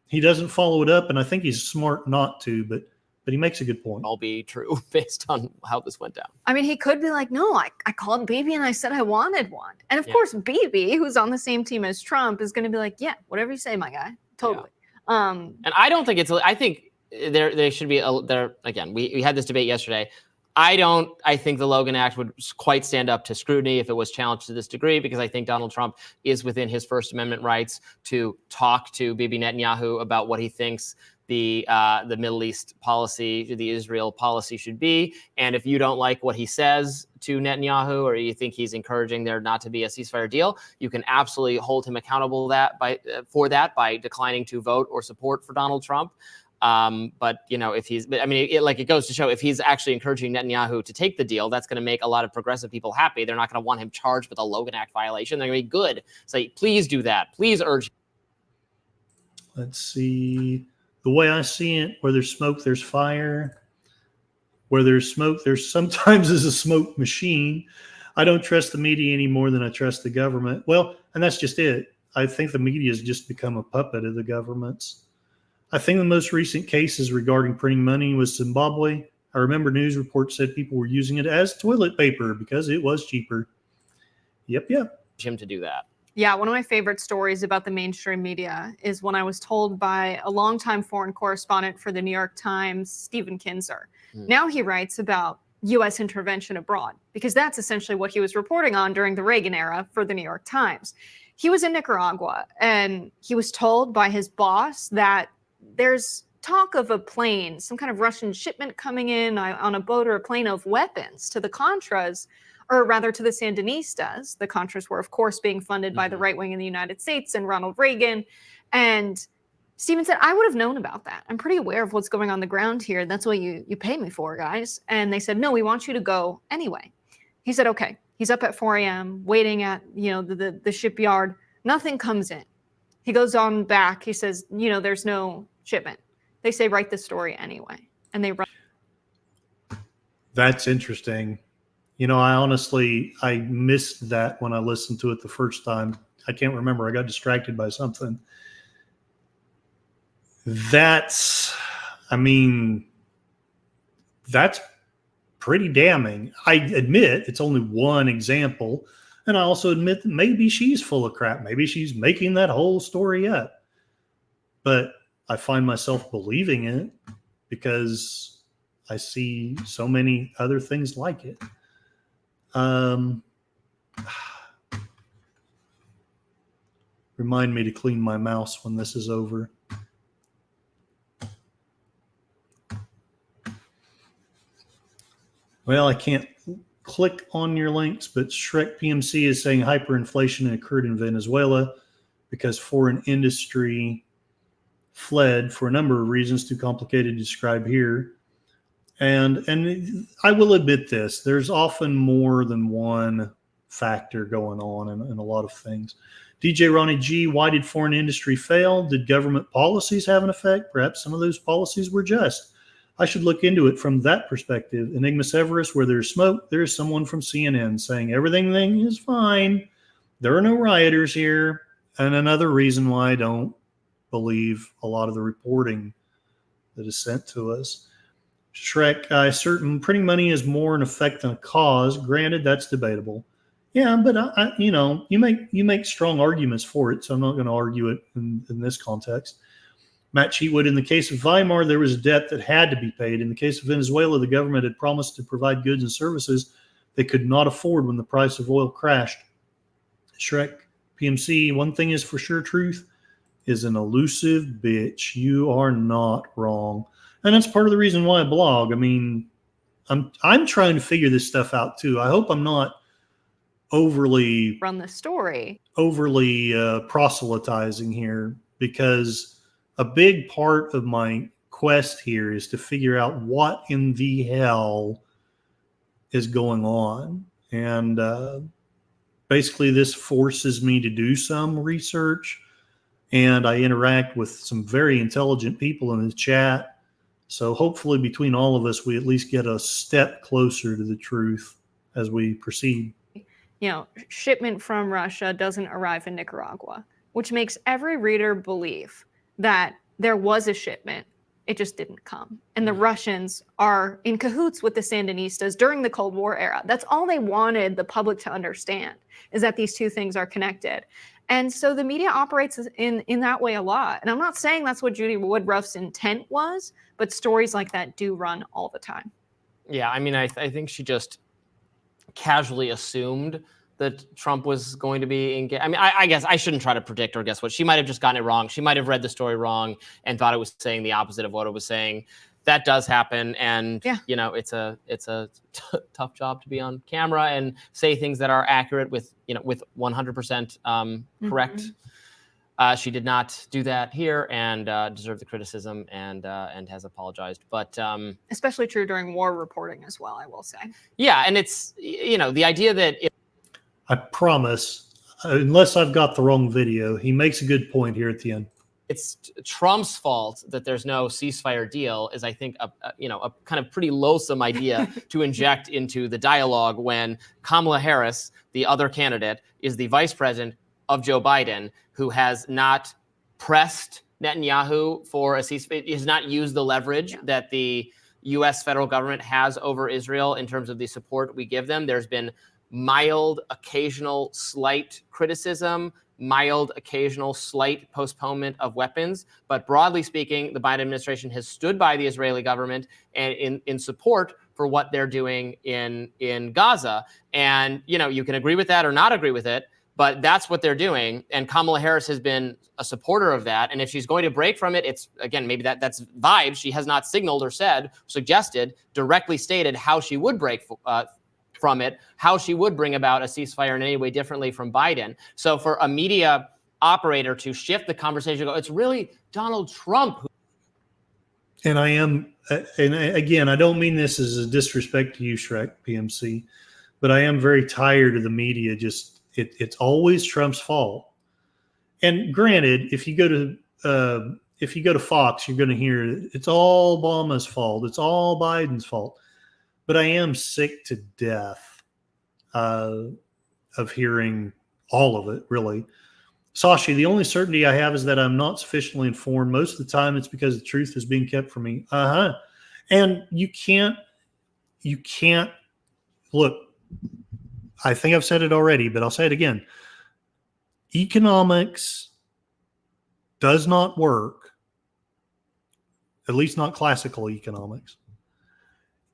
He doesn't follow it up, and I think he's smart not to, but he makes a good point. All be true based on how this went down. I mean, he could be like, no, I called Bibi and I said I wanted one. And of course, Bibi, who's on the same team as Trump, is going to be like, yeah, whatever you say, my guy. Totally. Yeah. And I don't think I think there should be again, we had this debate yesterday. I think the Logan Act would quite stand up to scrutiny if it was challenged to this degree, because I think Donald Trump is within his First Amendment rights to talk to Bibi Netanyahu about what he thinks the Middle East policy, the Israel policy should be. And if you don't like what he says to Netanyahu, or you think he's encouraging there not to be a ceasefire deal, you can absolutely hold him accountable for that by declining to vote or support for Donald Trump. But it goes to show if he's actually encouraging Netanyahu to take the deal, that's going to make a lot of progressive people happy. They're not going to want him charged with a Logan Act violation. They're going to be good. Say, please do that. Please urge. Let's see. The way I see it, where there's smoke, there's fire. Where there's smoke, there's sometimes is a smoke machine. I don't trust the media any more than I trust the government. Well, and that's just it. I think the media has just become a puppet of the government's. I think the most recent cases regarding printing money was Zimbabwe. I remember news reports said people were using it as toilet paper because it was cheaper. Yep. Him to do that. Yeah, one of my favorite stories about the mainstream media is when I was told by a longtime foreign correspondent for the New York Times, Stephen Kinzer. Now he writes about U.S. intervention abroad, because that's essentially what he was reporting on during the Reagan era for the New York Times. He was in Nicaragua, and he was told by his boss that there's talk of a plane, some kind of Russian shipment coming in on a boat or a plane of weapons to the Contras, or rather to the Sandinistas. The Contras were, of course, being funded by the right wing in the United States and Ronald Reagan. And Stephen said, I would have known about that. I'm pretty aware of what's going on the ground here. That's what you pay me for, guys. And they said, no, we want you to go anyway. He said, okay. He's up at 4 a.m. waiting at the shipyard. Nothing comes in. He goes on back. He says, there's no shipment. They say, write the story anyway. And they run. That's interesting. I missed that when I listened to it the first time. I can't remember. I got distracted by something. That's pretty damning. I admit it's only one example. And I also admit that maybe she's full of crap. Maybe she's making that whole story up. But I find myself believing it because I see so many other things like it. Remind me to clean my mouse when this is over. Well, I can't click on your links, but Shrek PMC is saying hyperinflation occurred in Venezuela because foreign industry fled for a number of reasons too complicated to describe here. And I will admit this, there's often more than one factor going on in a lot of things. DJ Ronnie G, why did foreign industry fail? Did government policies have an effect? Perhaps some of those policies were just. I should look into it from that perspective. Enigma Severus, where there's smoke, there's someone from CNN saying everything is fine. There are no rioters here. And another reason why I don't believe a lot of the reporting that is sent to us. Shrek, certain printing money is more an effect than a cause. Granted, that's debatable. Yeah, but you make strong arguments for it, so I'm not going to argue it in this context. Matt Cheatwood, in the case of Weimar, there was a debt that had to be paid. In the case of Venezuela, the government had promised to provide goods and services they could not afford when the price of oil crashed. Shrek PMC, one thing is for sure truth. is an elusive bitch. You are not wrong. And that's part of the reason why I blog. I mean, I'm trying to figure this stuff out too. I hope I'm not overly Run the story. proselytizing here, because a big part of my quest here is to figure out what in the hell is going on. And basically this forces me to do some research, and I interact with some very intelligent people in the chat. So hopefully between all of us, we at least get a step closer to the truth as we proceed. You know, shipment from Russia doesn't arrive in Nicaragua, which makes every reader believe that there was a shipment. It just didn't come. And the Russians are in cahoots with the Sandinistas during the Cold War era. That's all they wanted the public to understand, is that these two things are connected. And so the media operates in that way a lot. And I'm not saying that's what Judy Woodruff's intent was, but stories like that do run all the time. Yeah, I mean, I think she just casually assumed that Trump was going to be engaged. I mean, I guess I shouldn't try to predict or guess what. She might have just gotten it wrong. She might have read the story wrong and thought it was saying the opposite of what it was saying. That does happen, and you know, it's a tough job to be on camera and say things that are accurate with 100% correct. She did not do that here, and deserved the criticism, and has apologized. But especially true during war reporting as well, I will say. Yeah, and it's, you know, the idea that I promise, unless I've got the wrong video, he makes a good point here at the end. It's Trump's fault that there's no ceasefire deal is, I think, a kind of pretty loathsome idea to inject into the dialogue when Kamala Harris, the other candidate, is the vice president of Joe Biden, who has not pressed Netanyahu for a ceasefire, has not used the leverage that the U.S. federal government has over Israel in terms of the support we give them. There's been mild, occasional, slight criticism, mild, occasional, slight postponement of weapons. But broadly speaking, the Biden administration has stood by the Israeli government and in support for what they're doing in Gaza. And, you know, you can agree with that or not agree with it, but that's what they're doing. And Kamala Harris has been a supporter of that. And if she's going to break from it, it's, again, maybe that's vibes. She has not signaled or suggested, directly stated how she would break from it, how she would bring about a ceasefire in any way differently from Biden. So for a media operator to shift the conversation, go, it's really Donald Trump. And I am, and again, I don't mean this as a disrespect to you, Shrek PMC, but I am very tired of the media. Just it's always Trump's fault. And granted, if you go to Fox, you're going to hear it's all Obama's fault. It's all Biden's fault. But I am sick to death of hearing all of it, really. Sashi, the only certainty I have is that I'm not sufficiently informed. Most of the time, it's because the truth is being kept from me. And you can't look. I think I've said it already, but I'll say it again. Economics does not work, at least not classical economics.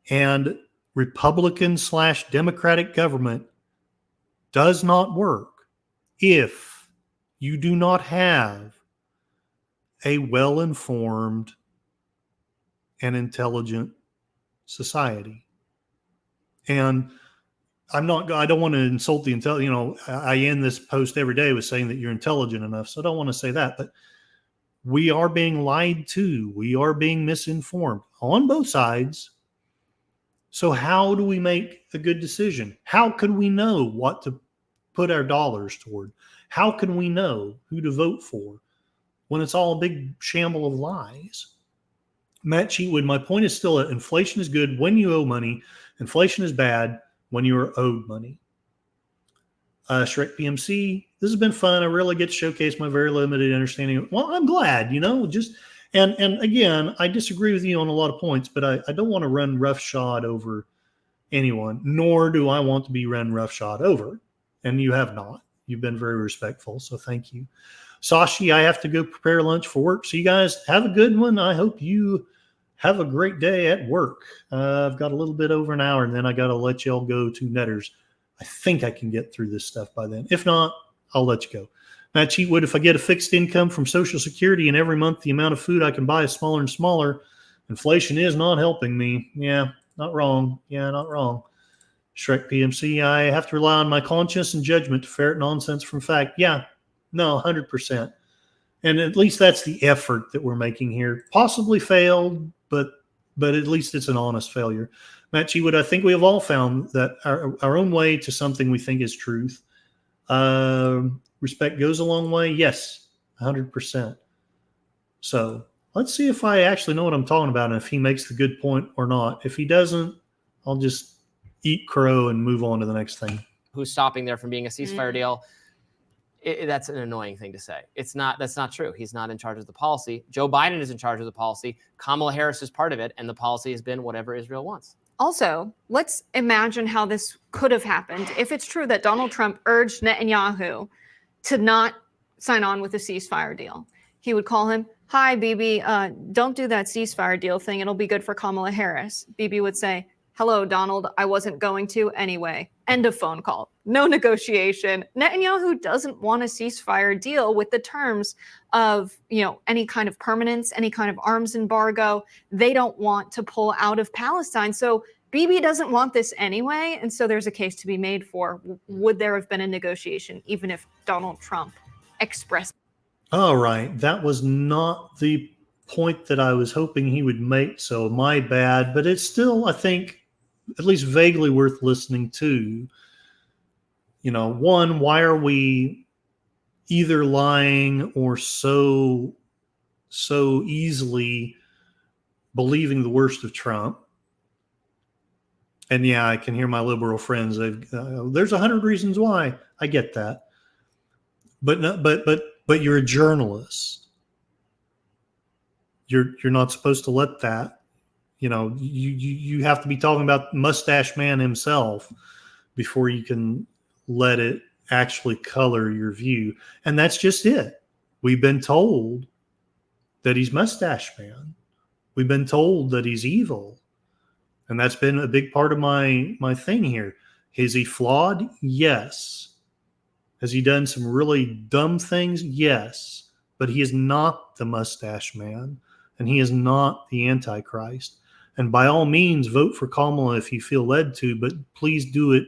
And Republican/Democratic government does not work if you do not have a well-informed and intelligent society. And I don't want to insult the intelligence. You know, I end this post every day with saying that you're intelligent enough, so I don't want to say that. But we are being lied to. We are being misinformed on both sides. So how do we make a good decision? How can we know what to put our dollars toward? How can we know who to vote for when it's all a big shamble of lies? Matt Cheatwood, my point is still that inflation is good when you owe money. Inflation is bad when you are owed money. Shrek PMC, this has been fun. I really get to showcase my very limited understanding. Well, I'm glad, And again, I disagree with you on a lot of points, but I don't want to run roughshod over anyone, nor do I want to be run roughshod over. And you have not. You've been very respectful, so thank you. Sashi, I have to go prepare lunch for work. So you guys have a good one. I hope you have a great day at work. I've got a little bit over an hour, and then I got to let y'all go to Netters. I think I can get through this stuff by then. If not, I'll let you go. Matt Cheatwood, if I get a fixed income from Social Security and every month the amount of food I can buy is smaller and smaller, inflation is not helping me. Yeah, not wrong. Yeah, not wrong. Shrek PMC, I have to rely on my conscience and judgment to ferret nonsense from fact. Yeah, no, 100%. And at least that's the effort that we're making here. Possibly failed, but at least it's an honest failure. Matt Cheatwood, I think we have all found that our own way to something we think is truth. Respect goes a long way. Yes, 100%. So let's see if I actually know what I'm talking about and if he makes the good point or not. If he doesn't, I'll just eat crow and move on to the next thing. Who's stopping there from being a ceasefire deal? That's an annoying thing to say. That's not true. He's not in charge of the policy. Joe Biden is in charge of the policy. Kamala Harris is part of it, and the policy has been whatever Israel wants. Also, let's imagine how this could have happened if it's true that Donald Trump urged Netanyahu to not sign on with a ceasefire deal. He would call him, "Hi, Bibi, don't do that ceasefire deal thing. It'll be good for Kamala Harris." Bibi would say, "Hello, Donald, I wasn't going to anyway." End of phone call. No negotiation. Netanyahu doesn't want a ceasefire deal with the terms of, any kind of permanence, any kind of arms embargo. They don't want to pull out of Palestine. So Bibi doesn't want this anyway. And so there's a case to be made for, would there have been a negotiation, even if Donald Trump expressed? All right. That was not the point that I was hoping he would make. So my bad, but it's still, I think, at least vaguely worth listening to. One, why are we either lying or so easily believing the worst of Trump? And yeah, I can hear my liberal friends. There's 100 reasons why. I get that, but you're a journalist. You're not supposed to let that. You have to be talking about Mustache Man himself before you can let it actually color your view. And that's just it. We've been told that he's Mustache Man. We've been told that he's evil. And that's been a big part of my thing here. Is he flawed? Yes. Has he done some really dumb things? Yes. But he is not the Mustache Man, and he is not the Antichrist. And by all means, vote for Kamala if you feel led to, but please do it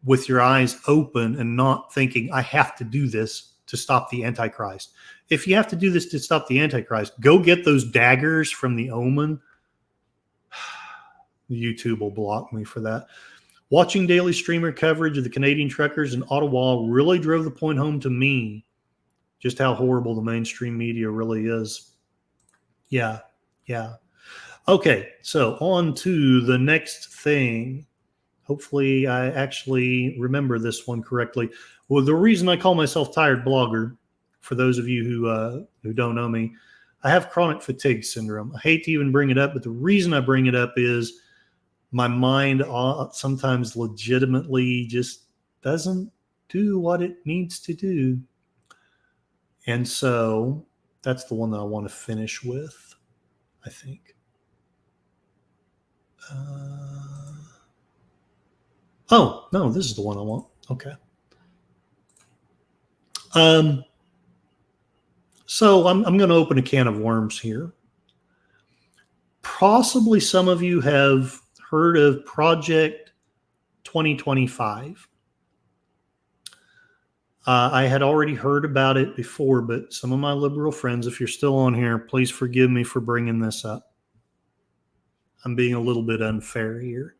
with your eyes open and not thinking, I have to do this to stop the Antichrist. If you have to do this to stop the Antichrist, go get those daggers from the Omen. YouTube will block me for that. Watching daily streamer coverage of the Canadian truckers in Ottawa really drove the point home to me just how horrible the mainstream media really is. Yeah. Okay, so on to the next thing. Hopefully I actually remember this one correctly. Well, the reason I call myself Tired Blogger, for those of you who don't know me, I have chronic fatigue syndrome. I hate to even bring it up, but the reason I bring it up is my mind sometimes legitimately just doesn't do what it needs to do. And so that's the one that I want to finish with, I think. Oh, no, this is the one I want. Okay. So I'm going to open a can of worms here. Possibly some of you have heard of Project 2025. I had already heard about it before, but some of my liberal friends, if you're still on here, please forgive me for bringing this up. I'm being a little bit unfair here.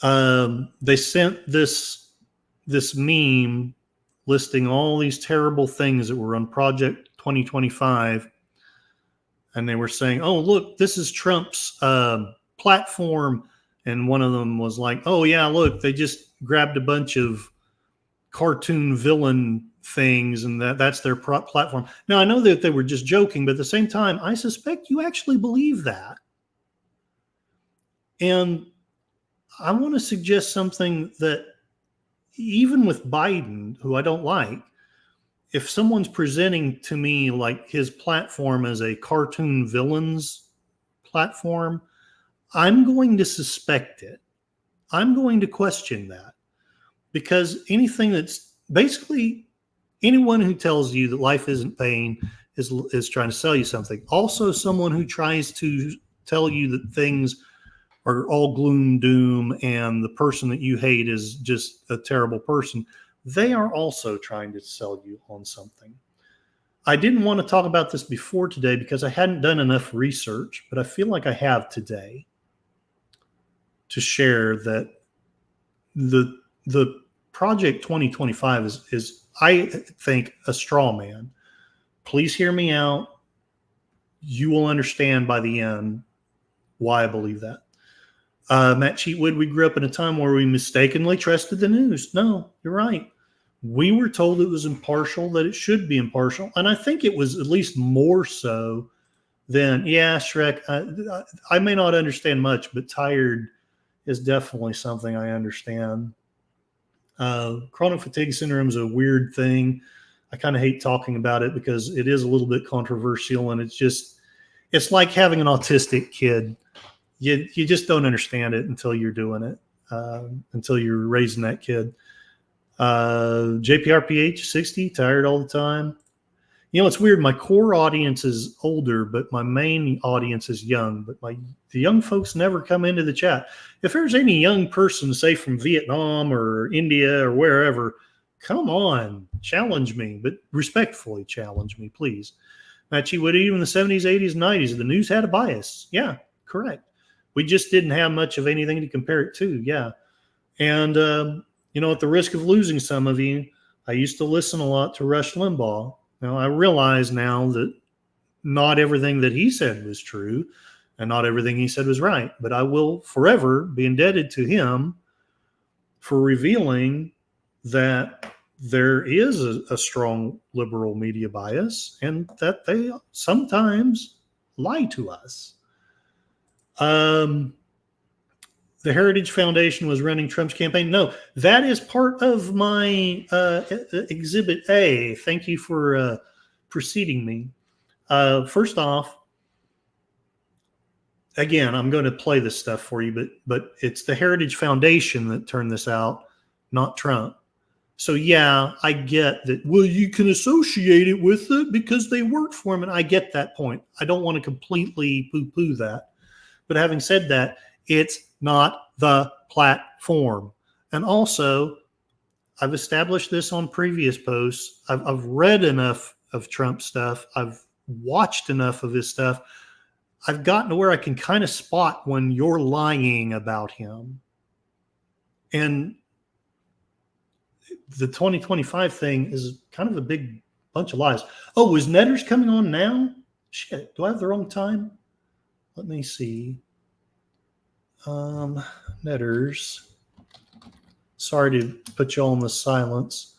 They sent this meme listing all these terrible things that were on Project 2025. And they were saying, oh, look, this is Trump's platform. And one of them was like, oh, yeah, look, they just grabbed a bunch of cartoon villain things and that's their platform. Now, I know that they were just joking, but at the same time, I suspect you actually believe that. And I want to suggest something that even with Biden, who I don't like, if someone's presenting to me like his platform as a cartoon villain's platform, I'm going to suspect it. I'm going to question that because anything that's basically anyone who tells you that life isn't pain is trying to sell you something. Also, someone who tries to tell you that things are all gloom doom and the person that you hate is just a terrible person, they are also trying to sell you on something. I didn't want to talk about this before today because I hadn't done enough research, but I feel like I have today to share that the Project 2025 is I think a straw man. Please hear me out. You will understand by the end why I believe that. Matt Cheatwood, we grew up in a time where we mistakenly trusted the news. No, you're right. We were told it was impartial, that it should be impartial. And I think it was at least more so than, yeah, Shrek, I may not understand much, but tired is definitely something I understand. Chronic fatigue syndrome is a weird thing. I kind of hate talking about it because it is a little bit controversial, and it's like having an autistic kid. You just don't understand it until you're doing it, until you're raising that kid. JPRPH 60, tired all the time. You know, it's weird. My core audience is older, but my main audience is young. But the young folks never come into the chat. If there's any young person, say from Vietnam or India or wherever, come on, challenge me, but respectfully challenge me, please. Matchy Woody, even in the 70s, 80s, and 90s, the news had a bias. Yeah, correct. We just didn't have much of anything to compare it to. Yeah. And, you know, at the risk of losing some of you, I used to listen a lot to Rush Limbaugh. Now, I realize now that not everything that he said was true and not everything he said was right, but I will forever be indebted to him for revealing that there is a strong liberal media bias and that they sometimes lie to us. The Heritage Foundation was running Trump's campaign. No, that is part of my Exhibit A. Thank you for preceding me. First off, again, I'm going to play this stuff for you, but it's the Heritage Foundation that turned this out, not Trump. So yeah, I get that. Well, you can associate it with it because they worked for him, and I get that point. I don't want to completely poo-poo that. But having said that, it's not the platform. And also, I've established this on previous posts. I've read enough of Trump stuff. I've watched enough of his stuff. I've gotten to where I can kind of spot when you're lying about him. And the 2025 thing is kind of a big bunch of lies. Oh, is Netters coming on now? Shit, do I have the wrong time? Let me see. Netters. Sorry to put you all in the silence.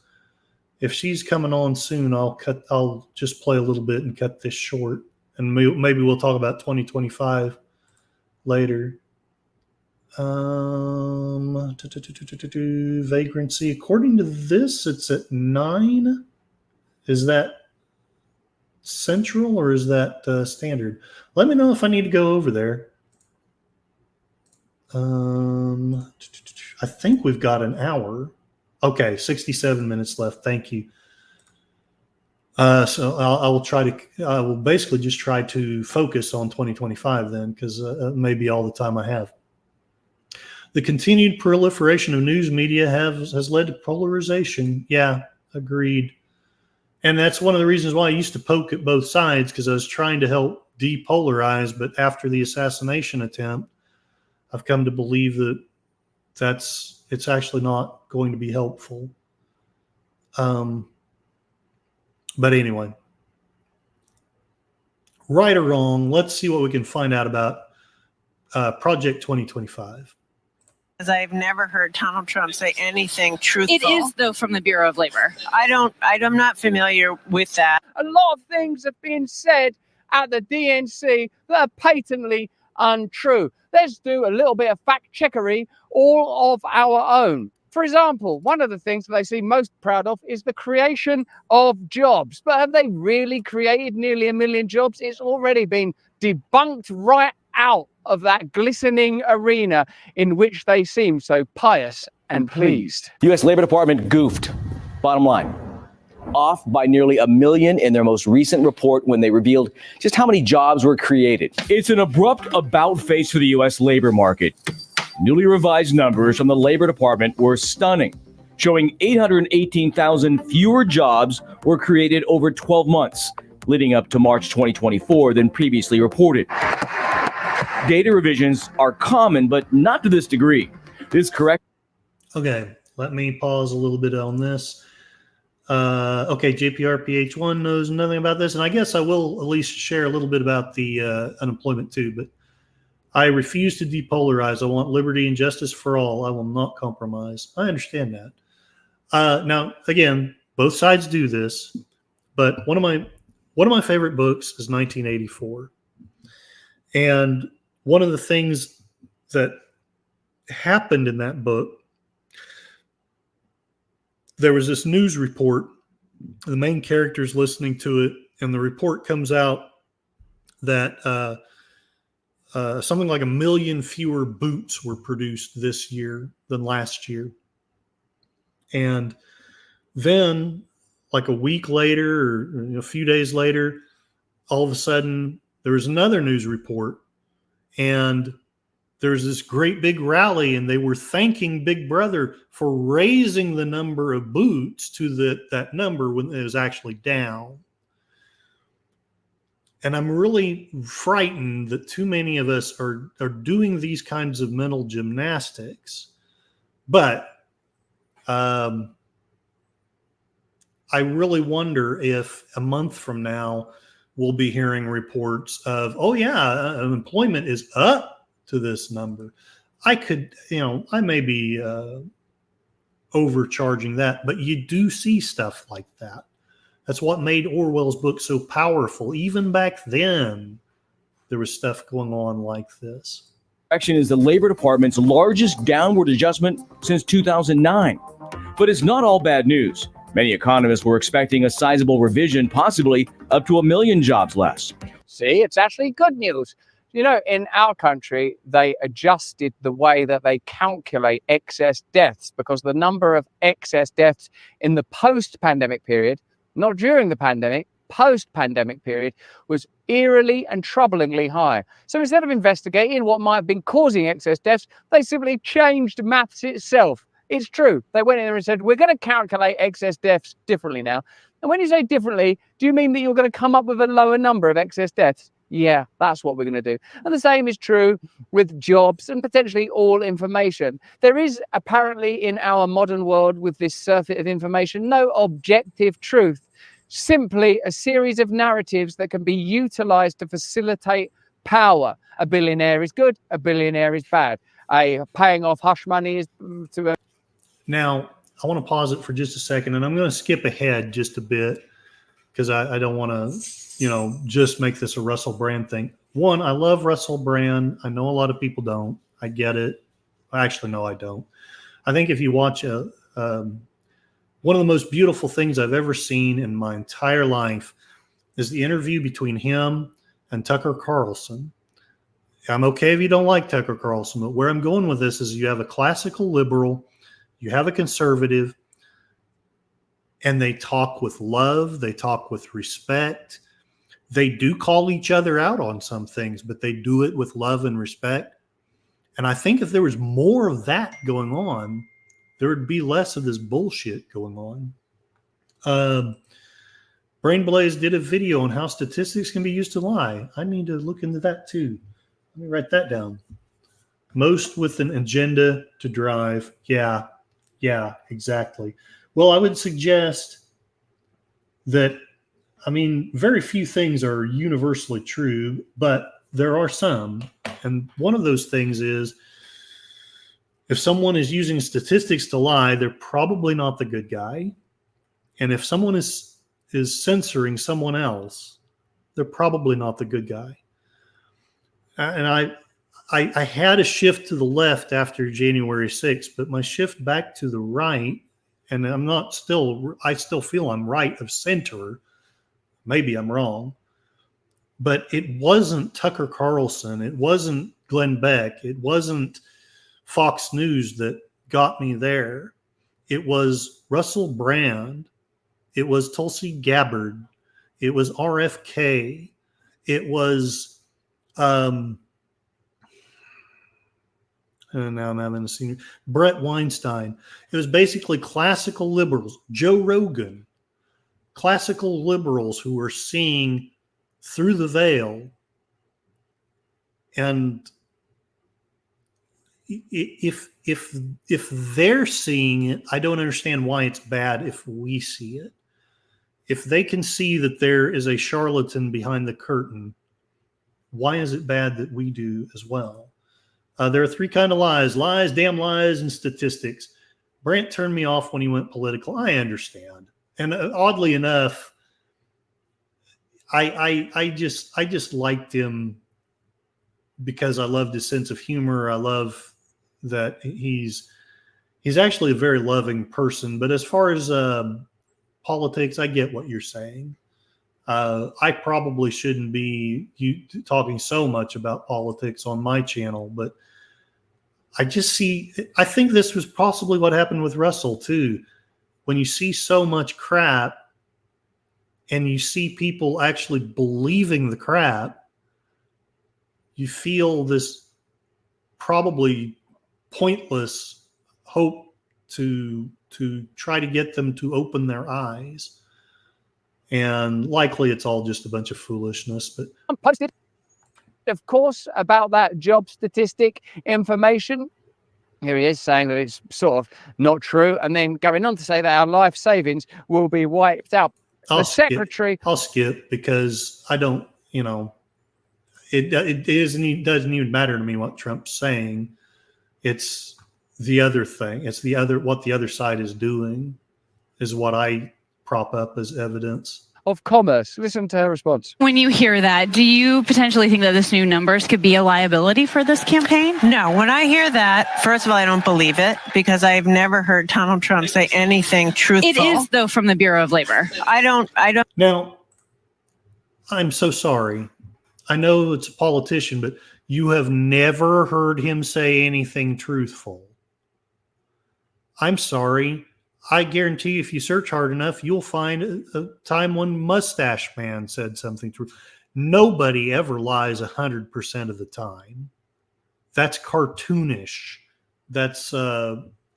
If she's coming on soon, I'll just play a little bit and cut this short. And maybe we'll talk about 2025 later. Vagrancy. According to this, it's at 9. Is that Central or is that Standard? Let me know if I need to go over there. I think we've got an hour. Okay, 67 minutes left. Thank you. So I will basically just try to focus on 2025 then, because maybe all the time I have. The continued proliferation of news media has led to polarization. Yeah, agreed. And that's one of the reasons why I used to poke at both sides, because I was trying to help depolarize. But after the assassination attempt, I've come to believe that it's actually not going to be helpful. But anyway, right or wrong, let's see what we can find out about Project 2025. Because I've never heard Donald Trump say anything truthful. It is, though, from the Bureau of Labor. I'm not familiar with that. A lot of things have been said at the DNC that are patently untrue. Let's do a little bit of fact checkery, all of our own. For example, one of the things that they seem most proud of is the creation of jobs. But have they really created nearly 1 million jobs? It's already been debunked right out of that glistening arena in which they seem so pious and pleased. U.S. Labor Department goofed. Bottom line, off by nearly 1 million in their most recent report when they revealed just how many jobs were created. It's an abrupt about face for the U.S. labor market. Newly revised numbers from the Labor Department were stunning, showing 818,000 fewer jobs were created over 12 months, leading up to March 2024 than previously reported. Data revisions are common, but not to this degree. This correct. Okay, let me pause a little bit on this. Okay, JPRPH1 knows nothing about this, and I guess I will at least share a little bit about the unemployment too, but I refuse to depolarize. I want liberty and justice for all. I will not compromise. I understand that. Now, again, both sides do this, but one of my favorite books is 1984. And one of the things that happened in that book, there was this news report. The main character's listening to it, and the report comes out that something like 1 million fewer boots were produced this year than last year. And then, like a week later or a few days later, all of a sudden, there was another news report, and there's this great big rally, and they were thanking Big Brother for raising the number of boots to that number when it was actually down. And I'm really frightened that too many of us are doing these kinds of mental gymnastics. But I really wonder if a month from now we'll be hearing reports of, oh yeah, unemployment is up to this number. I may be overcharging that, but you do see stuff like that. That's what made Orwell's book so powerful. Even back then, there was stuff going on like this. Action is the Labor Department's largest downward adjustment since 2009. But it's not all bad news. Many economists were expecting a sizable revision, possibly up to 1 million jobs less. See, it's actually good news. You know, in our country, they adjusted the way that they calculate excess deaths because the number of excess deaths in the post-pandemic period, not during the pandemic, post-pandemic period, was eerily and troublingly high. So instead of investigating what might have been causing excess deaths, they simply changed maths itself. It's true. They went in there and said, we're going to calculate excess deaths differently now. And when you say differently, do you mean that you're going to come up with a lower number of excess deaths? Yeah, that's what we're going to do. And the same is true with jobs and potentially all information. There is apparently in our modern world with this surfeit of information, no objective truth, simply a series of narratives that can be utilized to facilitate power. A billionaire is good, a billionaire is bad. Paying off hush money is to... Now, I want to pause it for just a second, and I'm going to skip ahead just a bit because I don't want to, just make this a Russell Brand thing. One, I love Russell Brand. I know a lot of people don't. I get it. Actually, no, I don't. I think if you watch one of the most beautiful things I've ever seen in my entire life is the interview between him and Tucker Carlson. I'm okay if you don't like Tucker Carlson, but where I'm going with this is you have a classical liberal, you have a conservative, and they talk with love, they talk with respect. They do call each other out on some things, but they do it with love and respect. And I think if there was more of that going on, there would be less of this bullshit going on. Brainblaze did a video on how statistics can be used to lie. I need to look into that too. Let me write that down. Most with an agenda to drive. Yeah, exactly. Well, I would suggest that, very few things are universally true, but there are some. And one of those things is if someone is using statistics to lie, they're probably not the good guy. And if someone is censoring someone else, they're probably not the good guy. And I had a shift to the left after January 6th, but my shift back to the right, and I still feel I'm right of center. Maybe I'm wrong, but it wasn't Tucker Carlson. It wasn't Glenn Beck. It wasn't Fox News that got me there. It was Russell Brand. It was Tulsi Gabbard. It was RFK. It was, and now I'm having a senior, Brett Weinstein. It was basically classical liberals, Joe Rogan, classical liberals who were seeing through the veil. And if they're seeing it, I don't understand why it's bad if we see it. If they can see that there is a charlatan behind the curtain, why is it bad that we do as well? There are three kinds of lies: lies, damn lies, and statistics. Brant turned me off when he went political. I understand. And oddly enough, I just liked him because I loved his sense of humor. I love that he's actually a very loving person. But as far as politics, I get what you're saying. I probably shouldn't be talking so much about politics on my channel, but I think this was possibly what happened with Russell too. When you see so much crap and you see people actually believing the crap, you feel this probably pointless hope to try to get them to open their eyes. And likely it's all just a bunch of foolishness. But posted, of course, about that job statistic information. Here he is saying that it's sort of not true, and then going on to say that our life savings will be wiped out. I'll skip because I don't, it doesn't even matter to me what Trump's saying. It's the other thing. It's what the other side is doing is what I prop up as evidence. Of commerce. Listen to her response. When you hear that, do you potentially think that this new numbers could be a liability for this campaign? No, when I hear that, first of all, I don't believe it because I've never heard Donald Trump say anything truthful. It is, though, from the Bureau of Labor. I don't. Now, I'm so sorry. I know it's a politician, but you have never heard him say anything truthful. I'm sorry. I guarantee you, if you search hard enough, you'll find a time when Mustache Man said something true. Nobody ever lies 100% of the time. That's cartoonish. That's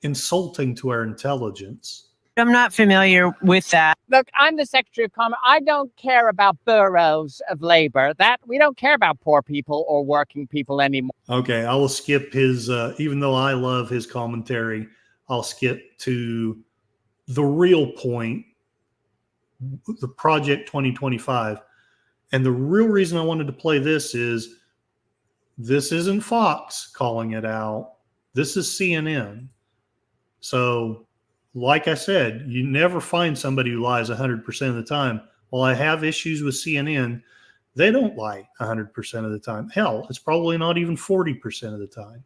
insulting to our intelligence. I'm not familiar with that. Look, I'm the Secretary of Commerce. I don't care about boroughs of labor. We don't care about poor people or working people anymore. Okay, I will skip his, even though I love his commentary, I'll skip to the real point, the Project 2025. And the real reason I wanted to play this isn't Fox calling it out. This is CNN. So, like I said, you never find somebody who lies 100% of the time. While I have issues with CNN, they don't lie 100% of the time. Hell, it's probably not even 40% of the time.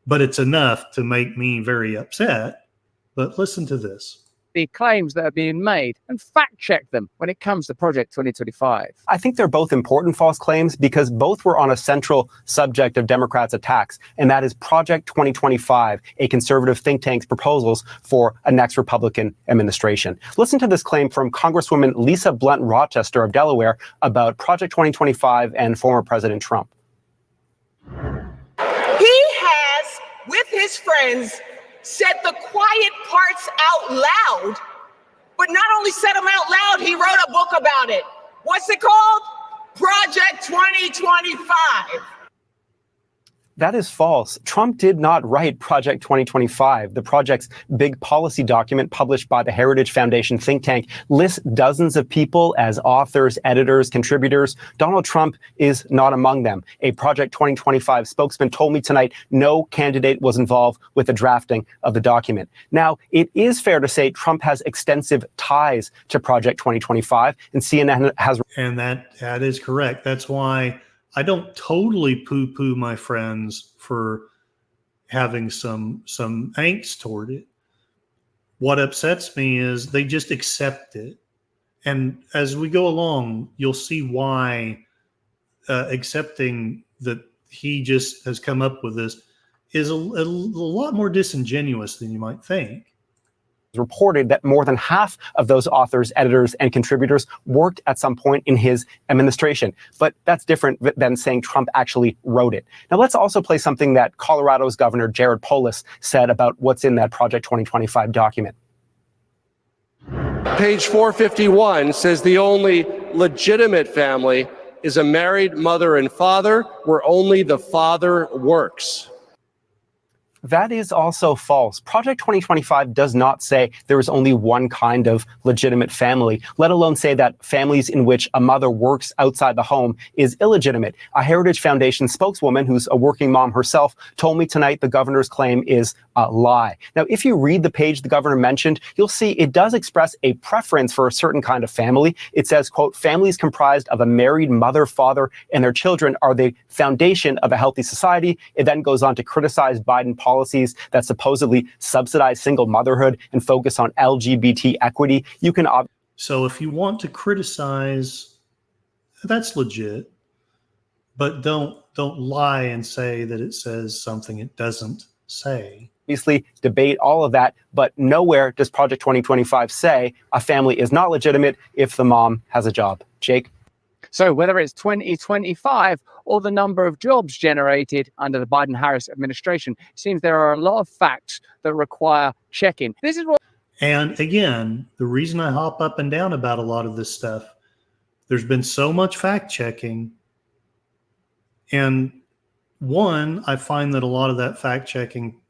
But it's enough to make me very upset. But listen to this. The claims that are being made and fact check them when it comes to Project 2025. I think they're both important false claims because both were on a central subject of Democrats' attacks, and that is Project 2025, a conservative think tank's proposals for a next Republican administration. Listen to this claim from Congresswoman Lisa Blunt Rochester of Delaware about Project 2025 and former President Trump. He has, with his friends, said the quiet parts out loud, but not only said them out loud, he wrote a book about it. What's it called? Project 2025. That is false. Trump did not write Project 2025. The project's big policy document published by the Heritage Foundation think tank lists dozens of people as authors, editors, contributors. Donald Trump is not among them. A Project 2025 spokesman told me tonight no candidate was involved with the drafting of the document. Now, it is fair to say Trump has extensive ties to Project 2025, and CNN has... And that is correct. That's why I don't totally poo-poo my friends for having some angst toward it. What upsets me is they just accept it. And as we go along, you'll see why accepting that he just has come up with this is a lot more disingenuous than you might think. reported that more than half of those authors, editors, and contributors worked at some point in his administration. But that's different than saying Trump actually wrote it. Now, let's also play something that Colorado's Governor Jared Polis said about what's in that Project 2025 document. Page 451 says the only legitimate family is a married mother and father where only the father works. That is also false. Project 2025 does not say there is only one kind of legitimate family, let alone say that families in which a mother works outside the home is illegitimate. A Heritage Foundation spokeswoman who's a working mom herself told me tonight the governor's claim is a lie. Now, if you read the page the governor mentioned, you'll see it does express a preference for a certain kind of family. It says, quote, families comprised of a married mother, father, and their children are the foundation of a healthy society. It then goes on to criticize Biden policies that supposedly subsidize single motherhood and focus on LGBT equity. You can So if you want to criticize, that's legit, but don't lie and say that it says something it doesn't say. obviously debate all of that, but nowhere does Project 2025 say a family is not legitimate if the mom has a job. Jake? So whether it's 2025 or the number of jobs generated under the Biden-Harris administration, it seems there are a lot of facts that require checking. This is what. And again, the reason I hop up and down about a lot of this stuff, there's been so much fact checking. And one, I find that a lot of that fact checking,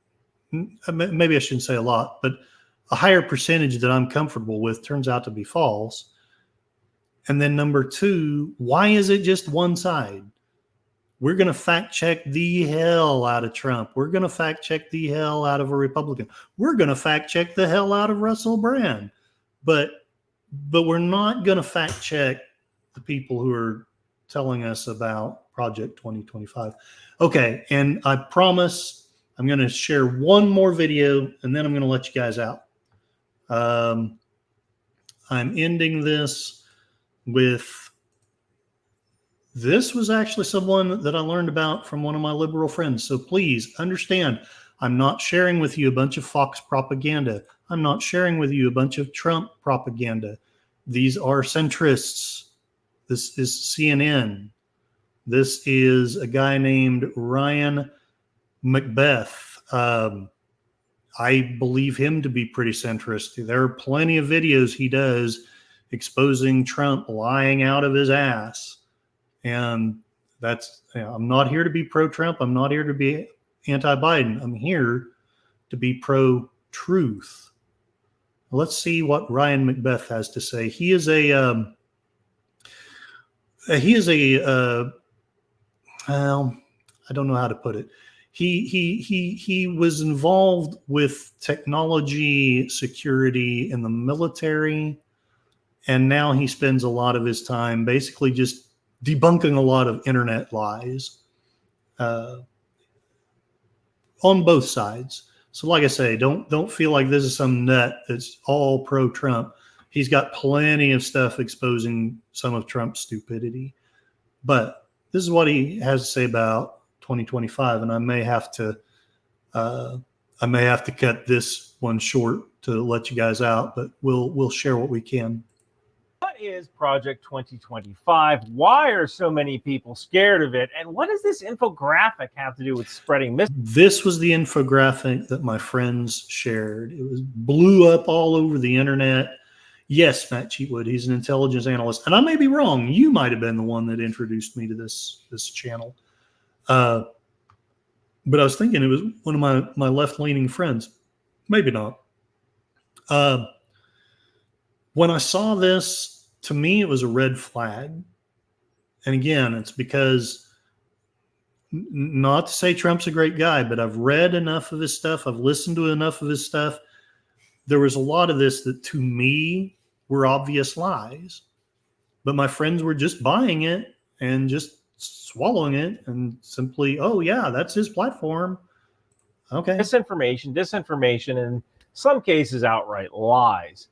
maybe I shouldn't say a lot, but a higher percentage that I'm comfortable with turns out to be false. And then number two, why is it just one side? We're going to fact check the hell out of Trump. We're going to fact check the hell out of a Republican. We're going to fact check the hell out of Russell Brand. But we're not going to fact check the people who are telling us about Project 2025. Okay, and I promise I'm going to share one more video, and then I'm going to let you guys out. I'm ending this with, this was actually someone that I learned about from one of my liberal friends. So please understand, I'm not sharing with you a bunch of Fox propaganda. I'm not sharing with you a bunch of Trump propaganda. These are centrists. This is CNN. This is a guy named Ryan Macbeth. I believe him to be pretty centrist. There are plenty of videos he does exposing Trump lying out of his ass. And that's, I'm not here to be pro-Trump. I'm not here to be anti-Biden. I'm here to be pro-truth. Let's see what Ryan Macbeth has to say. He is a well, I don't know how to put it. He was involved with technology security in the military, and now he spends a lot of his time basically just debunking a lot of internet lies on both sides. So like I say, don't feel like this is some nut that's all pro-Trump. He's got plenty of stuff exposing some of Trump's stupidity. But this is what he has to say about 2025, and I may have to cut this one short to let you guys out, but we'll share what we can. What is Project 2025? Why are so many people scared of it? And what does this infographic have to do with spreading mystery? This was the infographic that my friends shared. It was blew up all over the internet. Yes, Matt Cheatwood, he's an intelligence analyst. And I may be wrong. You might have been the one that introduced me to this channel. But I was thinking it was one of my left-leaning friends. Maybe not. When I saw this, to me, it was a red flag. And again, it's because, not to say Trump's a great guy, but I've read enough of his stuff. I've listened to enough of his stuff. There was a lot of this that to me were obvious lies, but my friends were just buying it and just swallowing it and simply, oh yeah, that's his platform. Okay. Disinformation, and in some cases outright lies.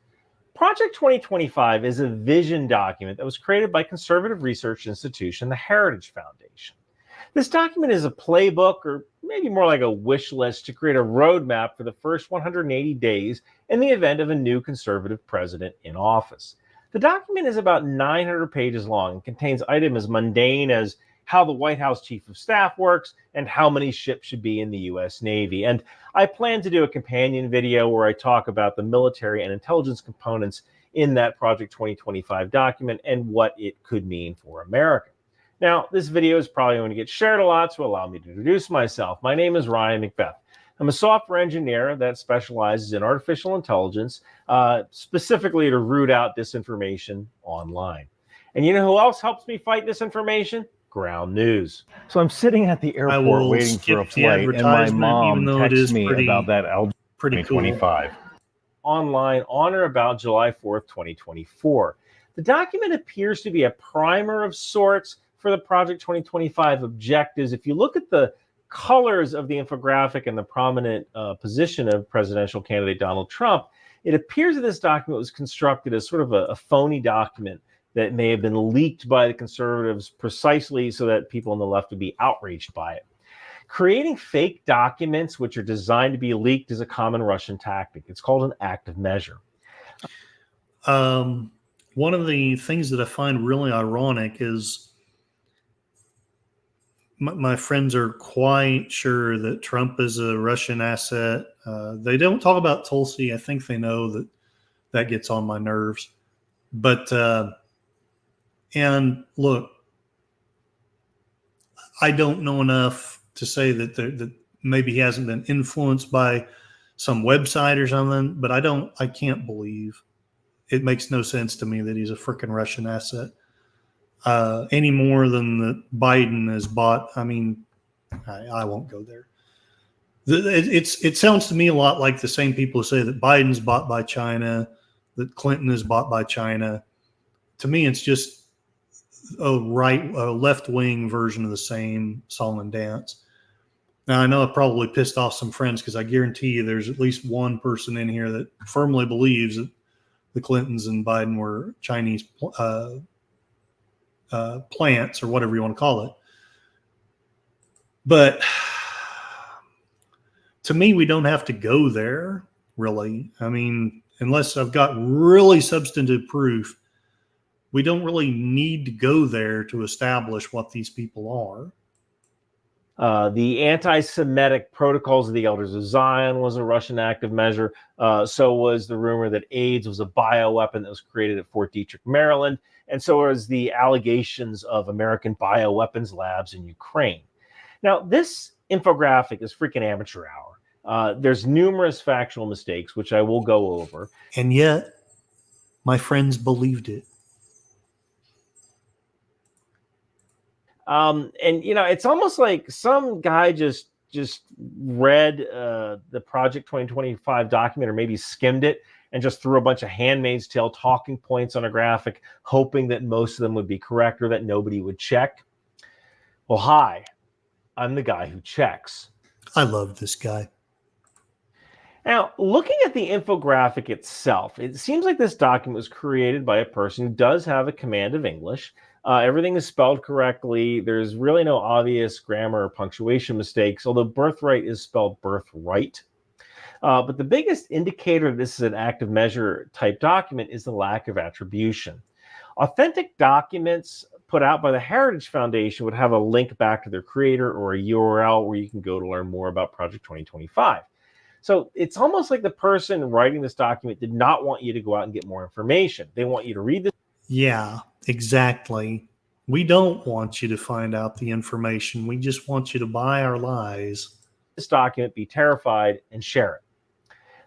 Project 2025 is a vision document that was created by conservative research institution, the Heritage Foundation. This document is a playbook, or maybe more like a wish list, to create a roadmap for the first 180 days in the event of a new conservative president in office. The document is about 900 pages long and contains items as mundane as how the White House Chief of Staff works and how many ships should be in the U.S. Navy. And I plan to do a companion video where I talk about the military and intelligence components in that Project 2025 document and what it could mean for America. Now, this video is probably going to get shared a lot, so allow me to introduce myself. My name is Ryan Macbeth. I'm a software engineer that specializes in artificial intelligence, specifically to root out disinformation online. And you know who else helps me fight disinformation? Ground News. So I'm sitting at the airport waiting for a flight, and my mom texts me about that LG 2025. Cool. Online on or about July 4th, 2024. The document appears to be a primer of sorts for the Project 2025 objectives. If you look at the colors of the infographic and the prominent position of presidential candidate Donald Trump, it appears that this document was constructed as sort of a phony document that may have been leaked by the conservatives precisely so that people on the left would be outraged by it. Creating fake documents which are designed to be leaked is a common Russian tactic. It's called an active measure. One of the things that I find really ironic is my friends are quite sure that Trump is a Russian asset. They don't talk about Tulsi. I think they know that that gets on my nerves. But, and look, I don't know enough to say that maybe he hasn't been influenced by some website or something, but I can't believe it makes no sense to me that he's a freaking Russian asset. Any more than that Biden has bought. I mean, I won't go there. It sounds to me a lot like the same people who say that Biden's bought by China, that Clinton is bought by China. To me, it's just a left-wing version of the same song and dance. Now, I know I probably pissed off some friends because I guarantee you there's at least one person in here that firmly believes that the Clintons and Biden were Chinese plants or whatever you want to call it. But to me, we don't have to go there, really. I mean, unless I've got really substantive proof, we don't really need to go there to establish what these people are. The anti-Semitic Protocols of the Elders of Zion was a Russian active measure. So was the rumor that AIDS was a bioweapon that was created at Fort Detrick, Maryland. And so was the allegations of American bioweapons labs in Ukraine. Now, this infographic is freaking amateur hour. There's numerous factual mistakes, which I will go over. And yet, my friends believed it. And, you know, it's almost like some guy just read the Project 2025 document, or maybe skimmed it and just threw a bunch of Handmaid's Tale talking points on a graphic, hoping that most of them would be correct or that nobody would check. Well, hi, I'm the guy who checks. I love this guy. Now, looking at the infographic itself, it seems like this document was created by a person who does have a command of English. Everything is spelled correctly. There's really no obvious grammar or punctuation mistakes, although birthright is spelled birthright. But the biggest indicator this is an active measure type document is the lack of attribution. Authentic documents put out by the Heritage Foundation would have a link back to their creator or a URL where you can go to learn more about Project 2025. So it's almost like the person writing this document did not want you to go out and get more information. They want you to read this. Yeah, exactly. We don't want you to find out the information. We just want you to buy our lies. This document, be terrified, and share it.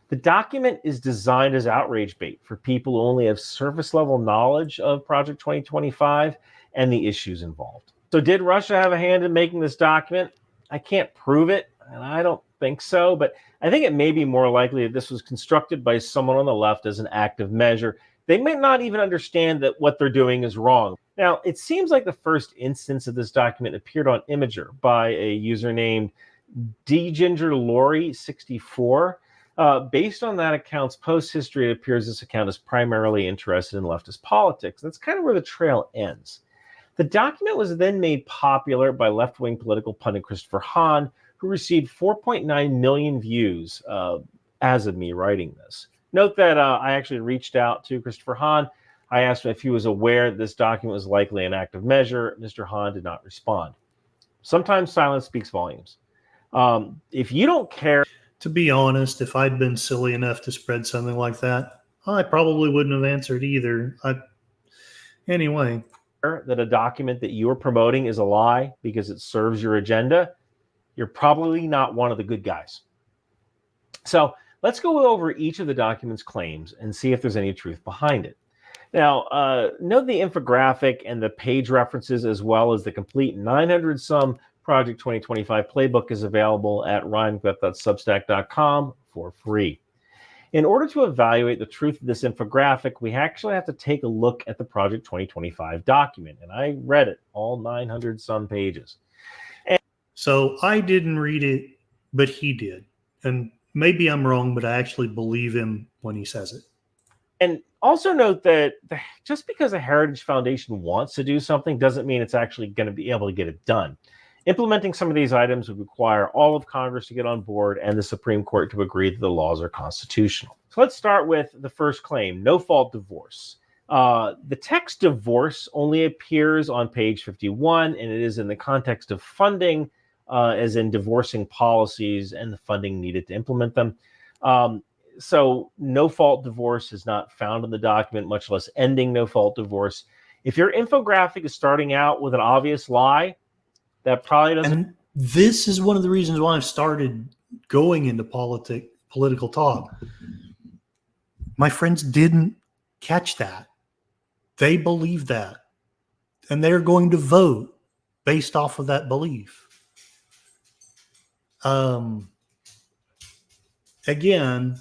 The document is designed as outrage bait for people who only have surface level knowledge of Project 2025 and the issues involved. So did Russia have a hand in making this document? I can't prove it, and I don't think so, but I think it may be more likely that this was constructed by someone on the left as an active measure. They may not even understand that what they're doing is wrong. Now, it seems like the first instance of this document appeared on Imager by a user named DGingerLori64. Based on that account's post history, it appears this account is primarily interested in leftist politics. That's kind of where the trail ends. The document was then made popular by left-wing political pundit Christopher Hahn, who received 4.9 million views as of me writing this. Note that I actually reached out to Christopher Hahn. I asked him if he was aware that this document was likely an active measure. Mr. Hahn did not respond. Sometimes silence speaks volumes. If you don't care... To be honest, if I'd been silly enough to spread something like that, I probably wouldn't have answered either. Anyway. That a document that you are promoting is a lie because it serves your agenda, you're probably not one of the good guys. So let's go over each of the document's claims and see if there's any truth behind it. Now, note the infographic and the page references, as well as the complete 900-some Project 2025 playbook is available at ryanqueth.substack.com for free. In order to evaluate the truth of this infographic, we actually have to take a look at the Project 2025 document. And I read it, all 900-some pages. So I didn't read it, but he did. And maybe I'm wrong, but I actually believe him when he says it. And also note that just because a Heritage Foundation wants to do something doesn't mean it's actually going to be able to get it done. Implementing some of these items would require all of Congress to get on board and the Supreme Court to agree that the laws are constitutional. So let's start with the first claim, no-fault divorce. The text divorce only appears on page 51, and it is in the context of funding, as in divorcing policies and the funding needed to implement them. So no-fault divorce is not found in the document, much less ending no-fault divorce. If your infographic is starting out with an obvious lie, that probably doesn't. And this is one of the reasons why I've started going into political talk. My friends didn't catch that. They believe that. And they're going to vote based off of that belief. Again,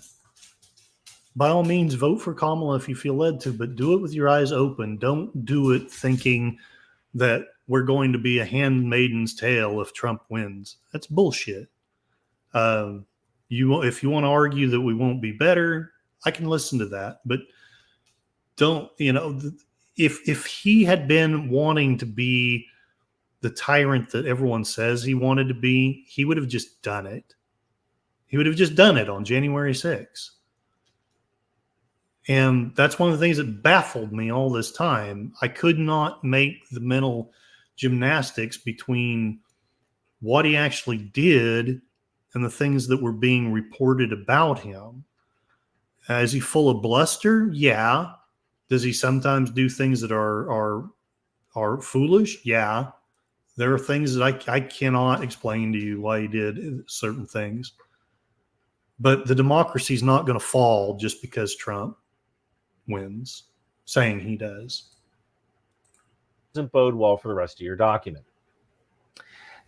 by all means, vote for Kamala if you feel led to, but do it with your eyes open. Don't do it thinking that we're going to be a handmaiden's tale if Trump wins. That's bullshit. If you want to argue that we won't be better, I can listen to that. But don't, if he had been wanting to be the tyrant that everyone says he wanted to be, he would have just done it. He would have just done it on January 6th. And that's one of the things that baffled me all this time. I could not make the mental gymnastics between what he actually did and the things that were being reported about him. Is he full of bluster? Yeah. Does he sometimes do things that are foolish? Yeah. There are things that I cannot explain to you why he did certain things. But the democracy is not going to fall just because Trump wins, saying he does. Doesn't bode well for the rest of your document.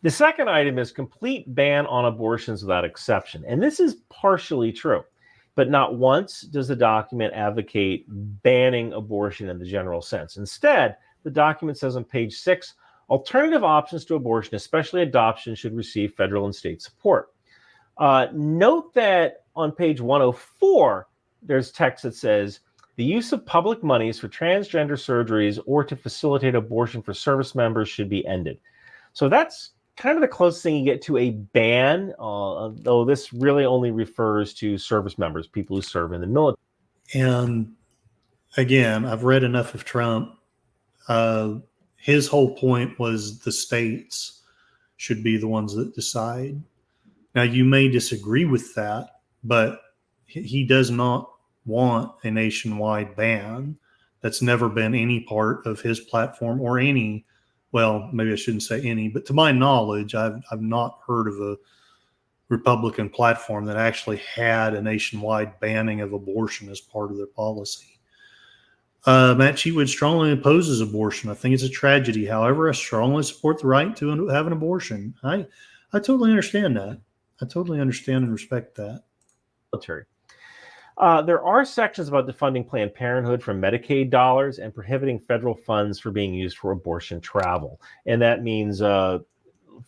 The second item is complete ban on abortions without exception. And this is partially true, but not once does the document advocate banning abortion in the general sense. Instead, the document says on page 6, alternative options to abortion, especially adoption, should receive federal and state support. Note that on page 104, there's text that says, the use of public monies for transgender surgeries or to facilitate abortion for service members should be ended. So that's kind of the closest thing you get to a ban, though this really only refers to service members, people who serve in the military. And again, I've read enough of Trump. His whole point was the states should be the ones that decide. Now, you may disagree with that, but he does not want a nationwide ban. That's never been any part of his platform or any, well, maybe I shouldn't say any, but to my knowledge, I've not heard of a Republican platform that actually had a nationwide banning of abortion as part of their policy. Matt Cheatwood strongly opposes abortion. I think it's a tragedy. However, I strongly support the right to have an abortion. I totally understand that. I totally understand and respect that. Military. There are sections about defunding Planned Parenthood from Medicaid dollars and prohibiting federal funds for being used for abortion travel. And that means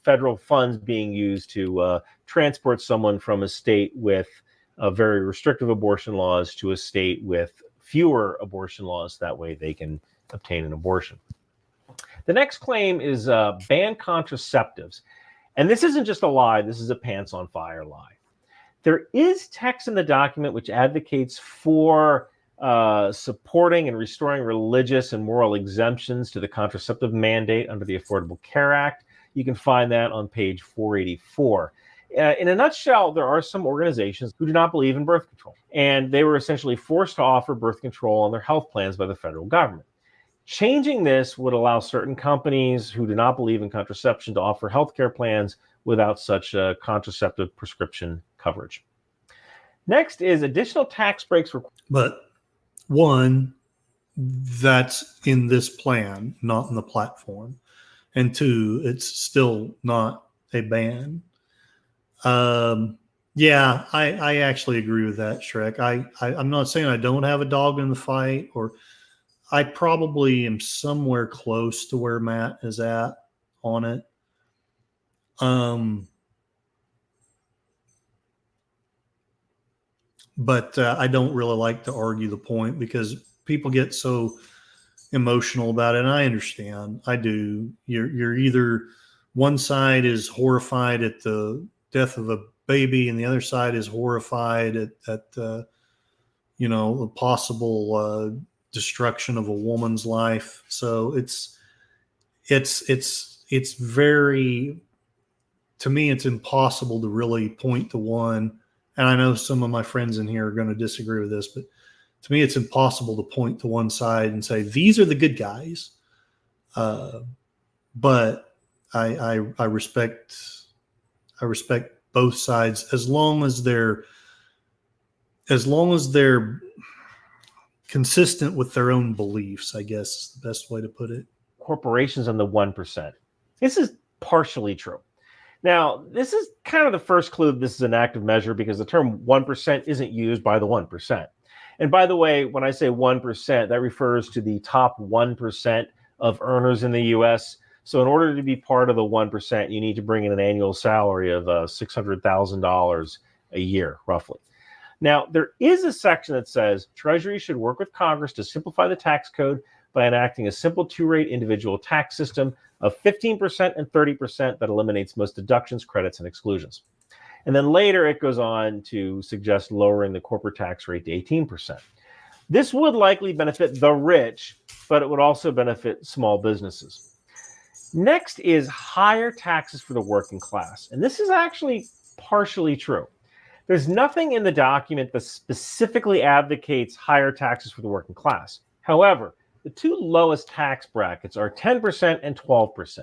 federal funds being used to transport someone from a state with very restrictive abortion laws to a state with fewer abortion laws. That way they can obtain an abortion. The next claim is ban contraceptives. And this isn't just a lie. This is a pants on fire lie. There is text in the document which advocates for supporting and restoring religious and moral exemptions to the contraceptive mandate under the Affordable Care Act. You can find that on page 484. In a nutshell, there are some organizations who do not believe in birth control, and they were essentially forced to offer birth control on their health plans by the federal government. Changing this would allow certain companies who do not believe in contraception to offer healthcare plans without such contraceptive prescription coverage. Next is additional tax breaks for. But one, that's in this plan, not in the platform. And two, it's still not a ban. Yeah, I actually agree with that, Shrek. I'm not saying I don't have a dog in the fight, or I probably am somewhere close to where Matt is at on it. But I don't really like to argue the point because people get so emotional about it, and I understand. I do. You're either one side is horrified at the death of a baby, and the other side is horrified at the possible destruction of a woman's life. So it's very, to me, it's impossible to really point to one. And I know some of my friends in here are going to disagree with this, but to me, it's impossible to point to one side and say, these are the good guys. But I respect both sides as long as they're consistent with their own beliefs, I guess is the best way to put it. Corporations on the 1%. This is partially true. Now, this is kind of the first clue that this is an active measure because the term 1% isn't used by the 1%. And by the way, when I say 1%, that refers to the top 1% of earners in the U.S. So in order to be part of the 1%, you need to bring in an annual salary of $600,000 a year, roughly. Now, there is a section that says Treasury should work with Congress to simplify the tax code by enacting a simple two-rate individual tax system of 15% and 30% that eliminates most deductions, credits, and exclusions. And then later it goes on to suggest lowering the corporate tax rate to 18%. This would likely benefit the rich, but it would also benefit small businesses. Next is higher taxes for the working class. And this is actually partially true. There's nothing in the document that specifically advocates higher taxes for the working class. However, the two lowest tax brackets are 10% and 12%.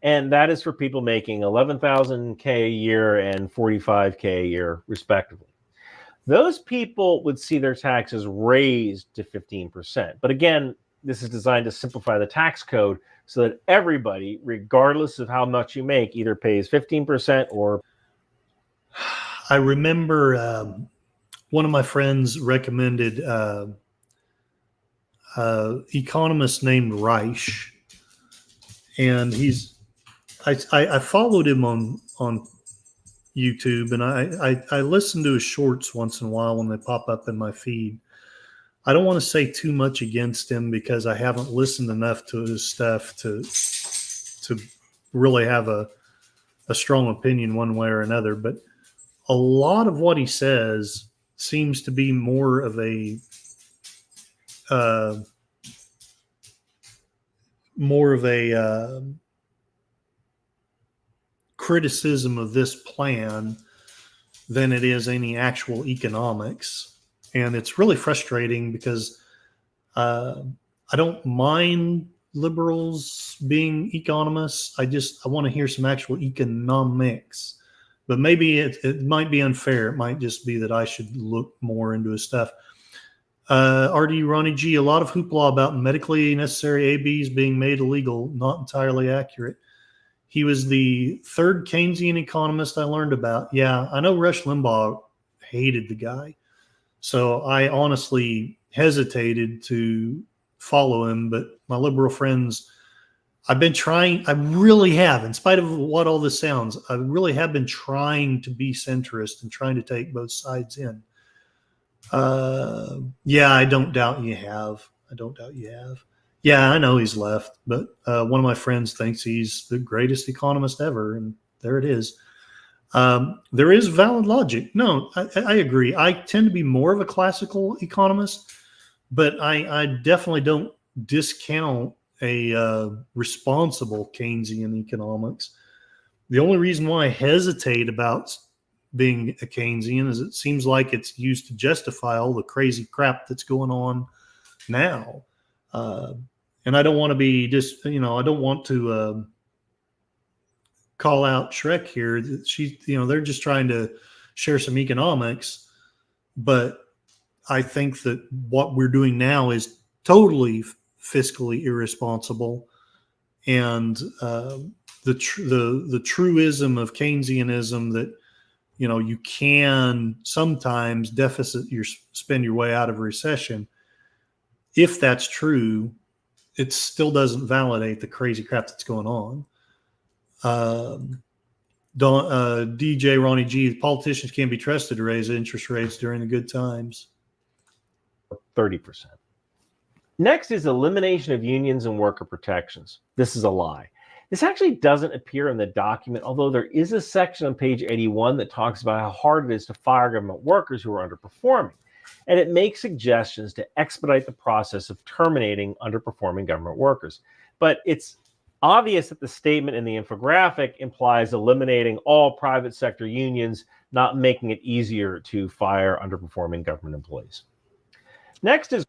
And that is for people making $11,000 a year and $45K a year, respectively. Those people would see their taxes raised to 15%. But again, this is designed to simplify the tax code so that everybody, regardless of how much you make, either pays 15% or. I remember one of my friends recommended economist named Reich, and I followed him on YouTube, and I listen to his shorts once in a while when they pop up in my feed. I don't want to say too much against him because I haven't listened enough to his stuff to really have a strong opinion one way or another. But a lot of what he says seems to be more of a criticism of this plan than it is any actual economics. And it's really frustrating because I don't mind liberals being economists. I want to hear some actual economics. But maybe it might be unfair. It might just be that I should look more into his stuff. RD Ronnie G, a lot of hoopla about medically necessary ABs being made illegal, not entirely accurate. He was the third Keynesian economist I learned about. Yeah, I know Rush Limbaugh hated the guy. So I honestly hesitated to follow him, but my liberal friends, I've been trying, I really have, in spite of what all this sounds, I really have been trying to be centrist and trying to take both sides in. Yeah, I don't doubt you have. Yeah, I know he's left, but one of my friends thinks he's the greatest economist ever, and there it is. There is valid logic. No, I agree. I tend to be more of a classical economist, but I definitely don't discount a responsible Keynesian economics. The only reason why I hesitate about being a Keynesian is it seems like it's used to justify all the crazy crap that's going on now. And I don't want to be just, I don't want to call out Shrek here. They're just trying to share some economics, but I think that what we're doing now is totally fiscally irresponsible. And the truism of Keynesianism that, you can sometimes spend your way out of a recession. If that's true, it still doesn't validate the crazy crap that's going on. DJ Ronnie G, politicians can't be trusted to raise interest rates during the good times. 30%. Next is elimination of unions and worker protections. This is a lie. This actually doesn't appear in the document, although there is a section on page 81 that talks about how hard it is to fire government workers who are underperforming. And it makes suggestions to expedite the process of terminating underperforming government workers. But it's obvious that the statement in the infographic implies eliminating all private sector unions, not making it easier to fire underperforming government employees. Next is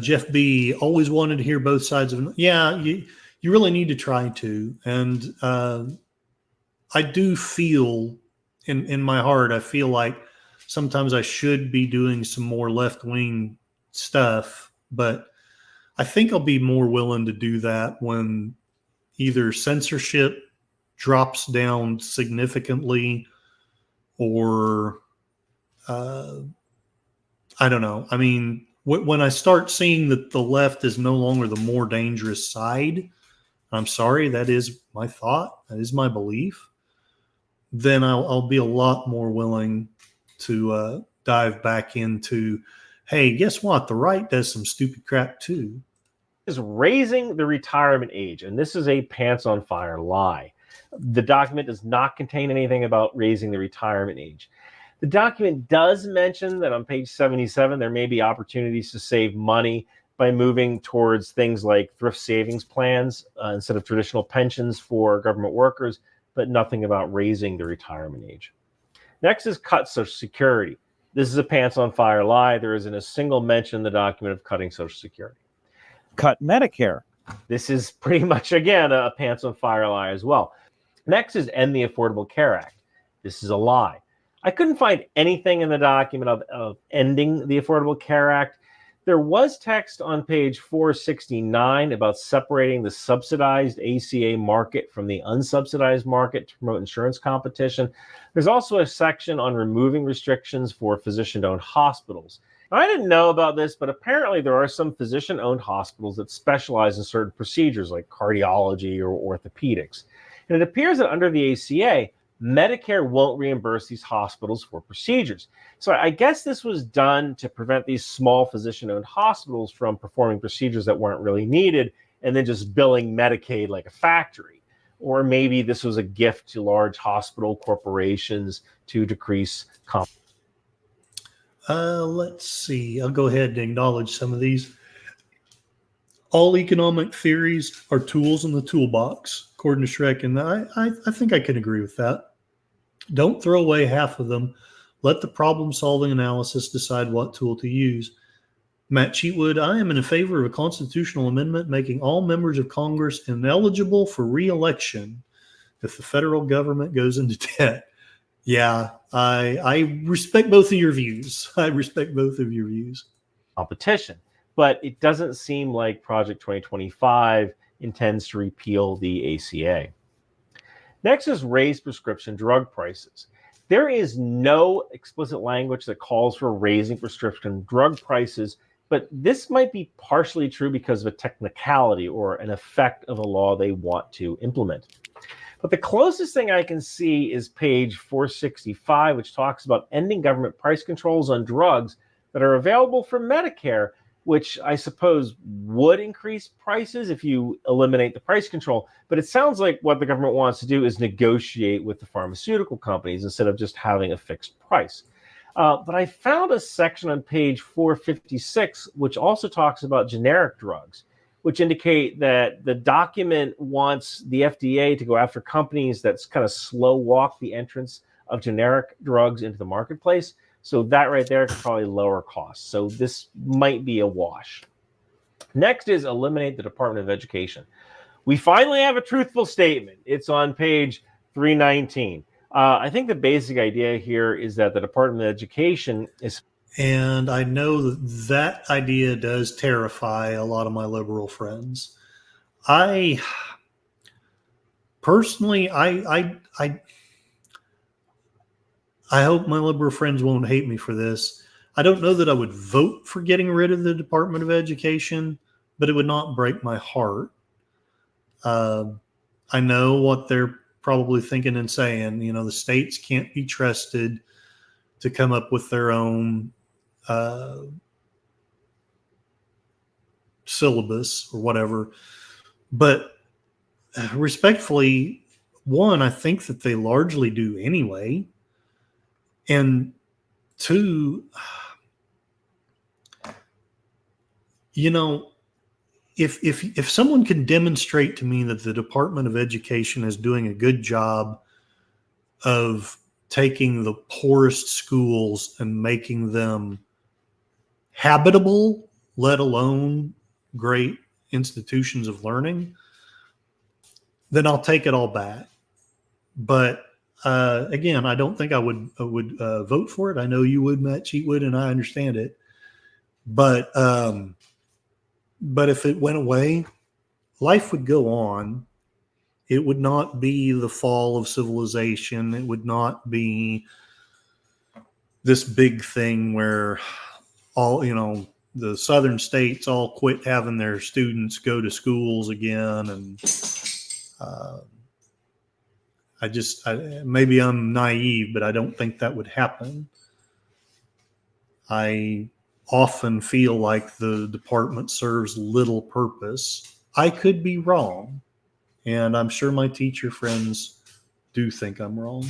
Jeff B. always wanted to hear both sides of it. Yeah, you really need to try to. And I do feel in my heart, I feel like sometimes I should be doing some more left-wing stuff, but I think I'll be more willing to do that when either censorship drops down significantly or I don't know. I mean, when I start seeing that the left is no longer the more dangerous side, I'm sorry, that is my thought, that is my belief, then I'll be a lot more willing to dive back into, hey, guess what? The right does some stupid crap too. Is raising the retirement age, and this is a pants on fire lie. The document does not contain anything about raising the retirement age. The document does mention that on page 77, there may be opportunities to save money by moving towards things like thrift savings plans instead of traditional pensions for government workers, but nothing about raising the retirement age. Next is cut Social Security. This is a pants on fire lie. There isn't a single mention in the document of cutting Social Security. Cut Medicare. This is pretty much, again, a pants on fire lie as well. Next is end the Affordable Care Act. This is a lie. I couldn't find anything in the document of ending the Affordable Care Act. There was text on page 469 about separating the subsidized ACA market from the unsubsidized market to promote insurance competition. There's also a section on removing restrictions for physician-owned hospitals. Now, I didn't know about this, but apparently there are some physician-owned hospitals that specialize in certain procedures like cardiology or orthopedics. And it appears that under the ACA, Medicare won't reimburse these hospitals for procedures. So I guess this was done to prevent these small physician-owned hospitals from performing procedures that weren't really needed and then just billing Medicaid like a factory. Or maybe this was a gift to large hospital corporations to decrease competition. Let's see. I'll go ahead and acknowledge some of these. All economic theories are tools in the toolbox, according to Shrek, and I think I can agree with that. Don't throw away half of them. Let the problem-solving analysis decide what tool to use. Matt Cheatwood, I am in favor of a constitutional amendment making all members of Congress ineligible for re-election if the federal government goes into debt. Yeah, I respect both of your views. Competition. But it doesn't seem like Project 2025 intends to repeal the ACA. Next is raise prescription drug prices. There is no explicit language that calls for raising prescription drug prices, but this might be partially true because of a technicality or an effect of a law they want to implement. But the closest thing I can see is page 465, which talks about ending government price controls on drugs that are available for Medicare, which I suppose would increase prices if you eliminate the price control. But it sounds like what the government wants to do is negotiate with the pharmaceutical companies instead of just having a fixed price. But I found a section on page 456, which also talks about generic drugs, which indicate that the document wants the FDA to go after companies that's kind of slow walk the entrance of generic drugs into the marketplace. So that right there could probably lower costs. So this might be a wash. Next is eliminate the Department of Education. We finally have a truthful statement. It's on page 319. I think the basic idea here is that the Department of Education is... And I know that idea does terrify a lot of my liberal friends. I personally, I hope my liberal friends won't hate me for this. I don't know that I would vote for getting rid of the Department of Education, but it would not break my heart. I know what they're probably thinking and saying. You know, the states can't be trusted to come up with their own syllabus or whatever. But respectfully, one, I think that they largely do anyway. And two, you know, if someone can demonstrate to me that the Department of Education is doing a good job of taking the poorest schools and making them habitable, let alone great institutions of learning, then I'll take it all back. But again, I don't think I would vote for it. I know you would, Matt Cheatwood, and I understand it. But if it went away, life would go on. It would not be the fall of civilization. It would not be this big thing where all, you know, the southern states all quit having their students go to schools again. And maybe I'm naive, but I don't think that would happen. I often feel like the department serves little purpose. I could be wrong, and I'm sure my teacher friends do think I'm wrong.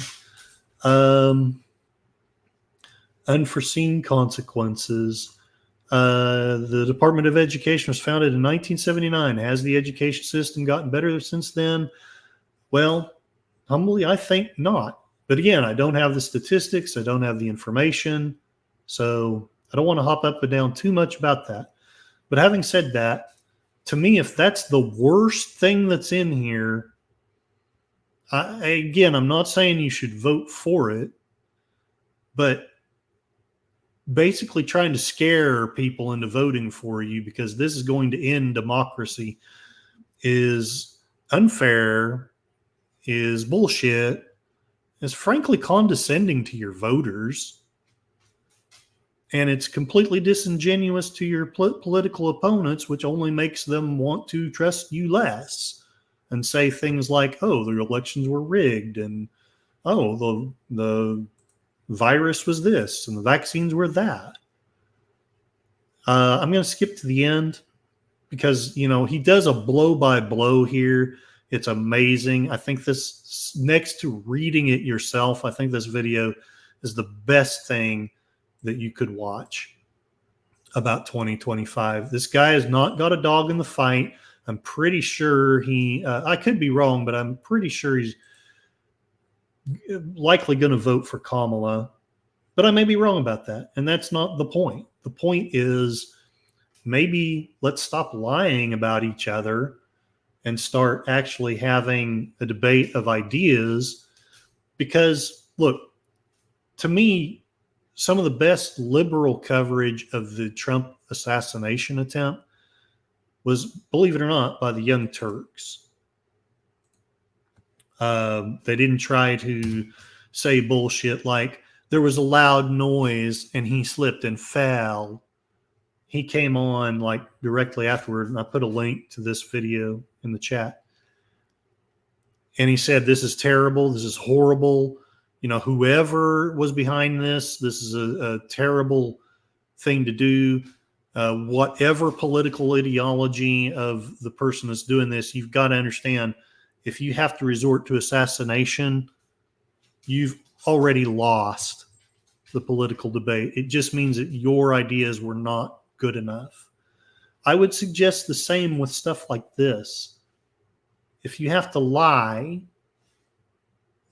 Unforeseen consequences. The Department of Education was founded in 1979. Has the education system gotten better since then? Well, humbly, I think not. But again, I don't have the statistics. I don't have the information. So I don't want to hop up and down too much about that. But having said that, to me, if that's the worst thing that's in here, again, I'm not saying you should vote for it, but basically trying to scare people into voting for you because this is going to end democracy is unfair, is bullshit, is frankly condescending to your voters, and it's completely disingenuous to your political opponents, which only makes them want to trust you less and say things like, oh, the elections were rigged, and oh, the virus was this, and the vaccines were that. I'm going to skip to the end because, you know, he does a blow-by-blow here. It's amazing. I think this, next to reading it yourself, I think this video is the best thing that you could watch about 2025. This guy has not got a dog in the fight. I'm pretty sure I could be wrong, but I'm pretty sure he's likely going to vote for Kamala, but I may be wrong about that. And that's not the point. The point is maybe let's stop lying about each other and start actually having a debate of ideas. Because look, to me, some of the best liberal coverage of the Trump assassination attempt was, believe it or not, by the Young Turks. They didn't try to say bullshit like there was a loud noise and he slipped and fell. He came on like directly afterward, and I put a link to this video in the chat. And he said, this is terrible. This is horrible. You know, whoever was behind this is a terrible thing to do. Whatever political ideology of the person that's doing this, you've got to understand, if you have to resort to assassination, you've already lost the political debate. It just means that your ideas were not good enough. I would suggest the same with stuff like this. If you have to lie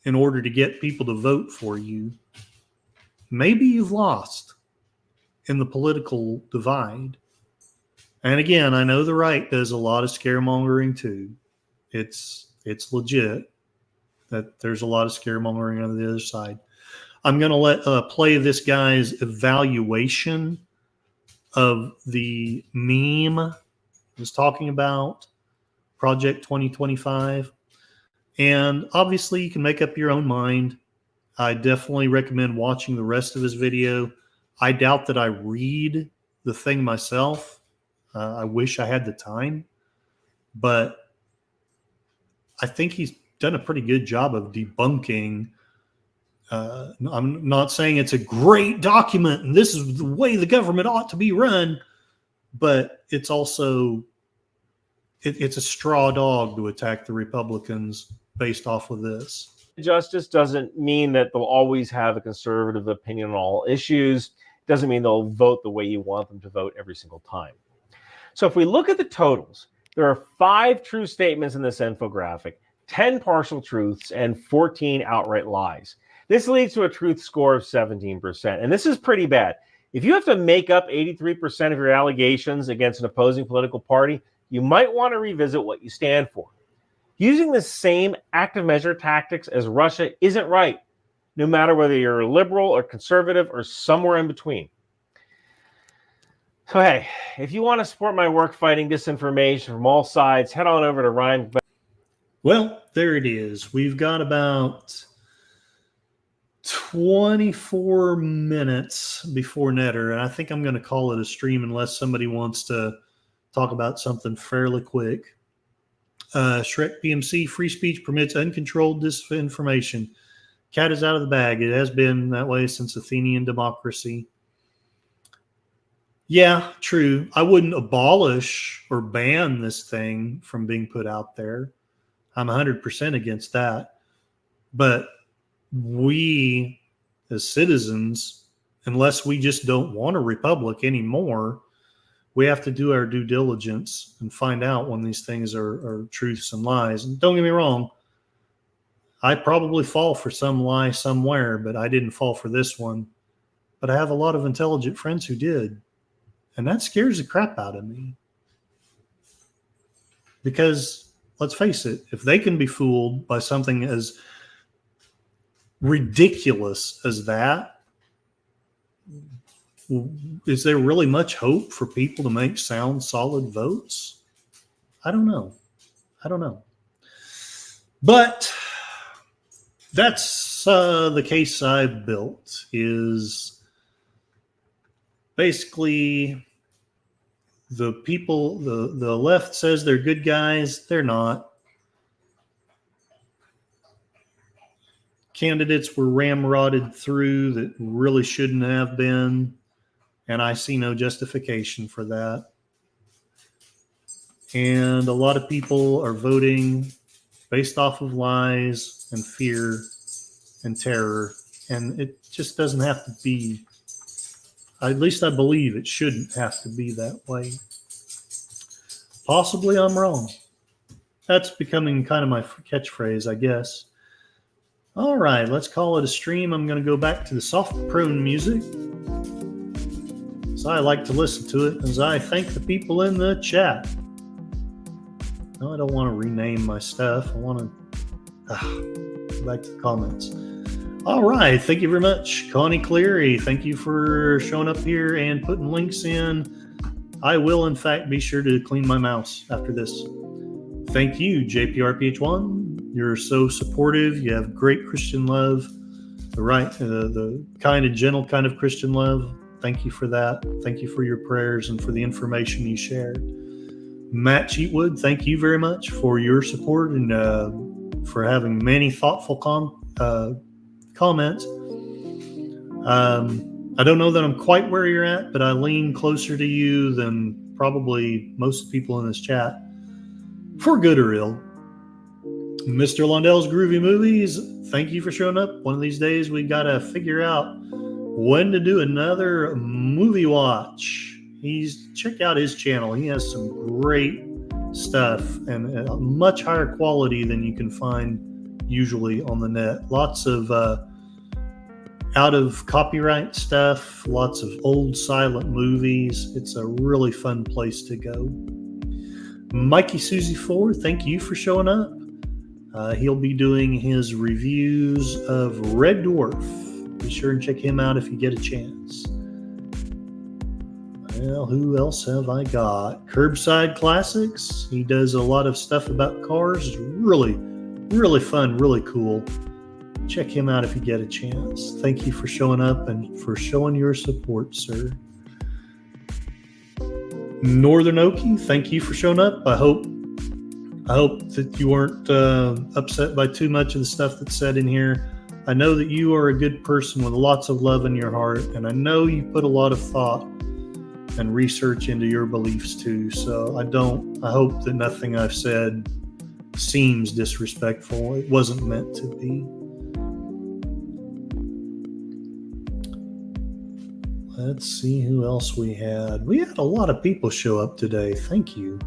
in order to get people to vote for you, maybe you've lost in the political divide. And again, I know the right does a lot of scaremongering too. It's legit that there's a lot of scaremongering on the other side. I'm going to play this guy's evaluation of the meme I was talking about, Project 2025. And obviously you can make up your own mind. I definitely recommend watching the rest of his video. I doubt that I read the thing myself. I wish I had the time, but I think he's done a pretty good job of debunking. I'm not saying it's a great document and this is the way the government ought to be run, but it's also, it's a straw dog to attack the Republicans based off of this. Justice doesn't mean that they'll always have a conservative opinion on all issues. It doesn't mean they'll vote the way you want them to vote every single time. So if we look at the totals, there are 5 true statements in this infographic, 10 partial truths, and 14 outright lies. This leads to a truth score of 17%. And this is pretty bad. If you have to make up 83% of your allegations against an opposing political party, you might want to revisit what you stand for. Using the same active measure tactics as Russia isn't right, no matter whether you're a liberal or conservative or somewhere in between. So, hey, if you want to support my work fighting disinformation from all sides, head on over to Ryan. Well, there it is. We've got about 24 minutes before Netter, and I think I'm going to call it a stream unless somebody wants to talk about something fairly quick. Shrek PMC, free speech permits uncontrolled disinformation. Cat is out of the bag. It has been that way since Athenian democracy. Yeah, true. I wouldn't abolish or ban this thing from being put out there. I'm 100% against that. But we as citizens, unless we just don't want a republic anymore, we have to do our due diligence and find out when these things are truths and lies. And don't get me wrong, I probably fall for some lie somewhere, but I didn't fall for this one. But I have a lot of intelligent friends who did. And that scares the crap out of me. Because let's face it, if they can be fooled by something as ridiculous as that, is there really much hope for people to make sound, solid votes? I don't know. But that's the case I've built, is basically the people, the left says they're good guys. They're not. Candidates were ramrodded through that really shouldn't have been, and I see no justification for that. And a lot of people are voting based off of lies and fear and terror, and it just doesn't have to be. At least I believe it shouldn't have to be that way. Possibly I'm wrong. That's becoming kind of my catchphrase, I guess. All right, let's call it a stream. I'm going to go back to the soft prone music, as I like to listen to it, as I thank the people in the chat. No, I don't want to rename my stuff. I want to go back to the comments. All right. Thank you very much, Connie Cleary. Thank you for showing up here and putting links in. I will, in fact, be sure to clean my mouse after this. Thank you, JPRPH1. You're so supportive. You have great Christian love, the kind and gentle kind of Christian love. Thank you for that. Thank you for your prayers and for the information you shared. Matt Cheatwood, thank you very much for your support and for having many thoughtful comments. I don't know that I'm quite where you're at, but I lean closer to you than probably most people in this chat, for good or ill. Mr. Lundell's Groovy Movies, thank you for showing up. One of these days we got to figure out when to do another movie watch. Check out his channel. He has some great stuff and a much higher quality than you can find usually on the net. Lots of out of copyright stuff, lots of old silent movies. It's a really fun place to go. Mikey Susie 4, thank you for showing up. He'll be doing his reviews of Red Dwarf. Be sure and check him out if you get a chance. Well, who else have I got? Curbside Classics. He does a lot of stuff about cars. It's really, really fun, really cool. Check him out if you get a chance. Thank you for showing up and for showing your support, sir. Northern Okie, thank you for showing up. I hope that you weren't upset by too much of the stuff that's said in here. I know that you are a good person with lots of love in your heart, and I know you put a lot of thought and research into your beliefs too. So I hope that nothing I've said seems disrespectful. It wasn't meant to be. Let's see who else we had. We had a lot of people show up today. Thank you.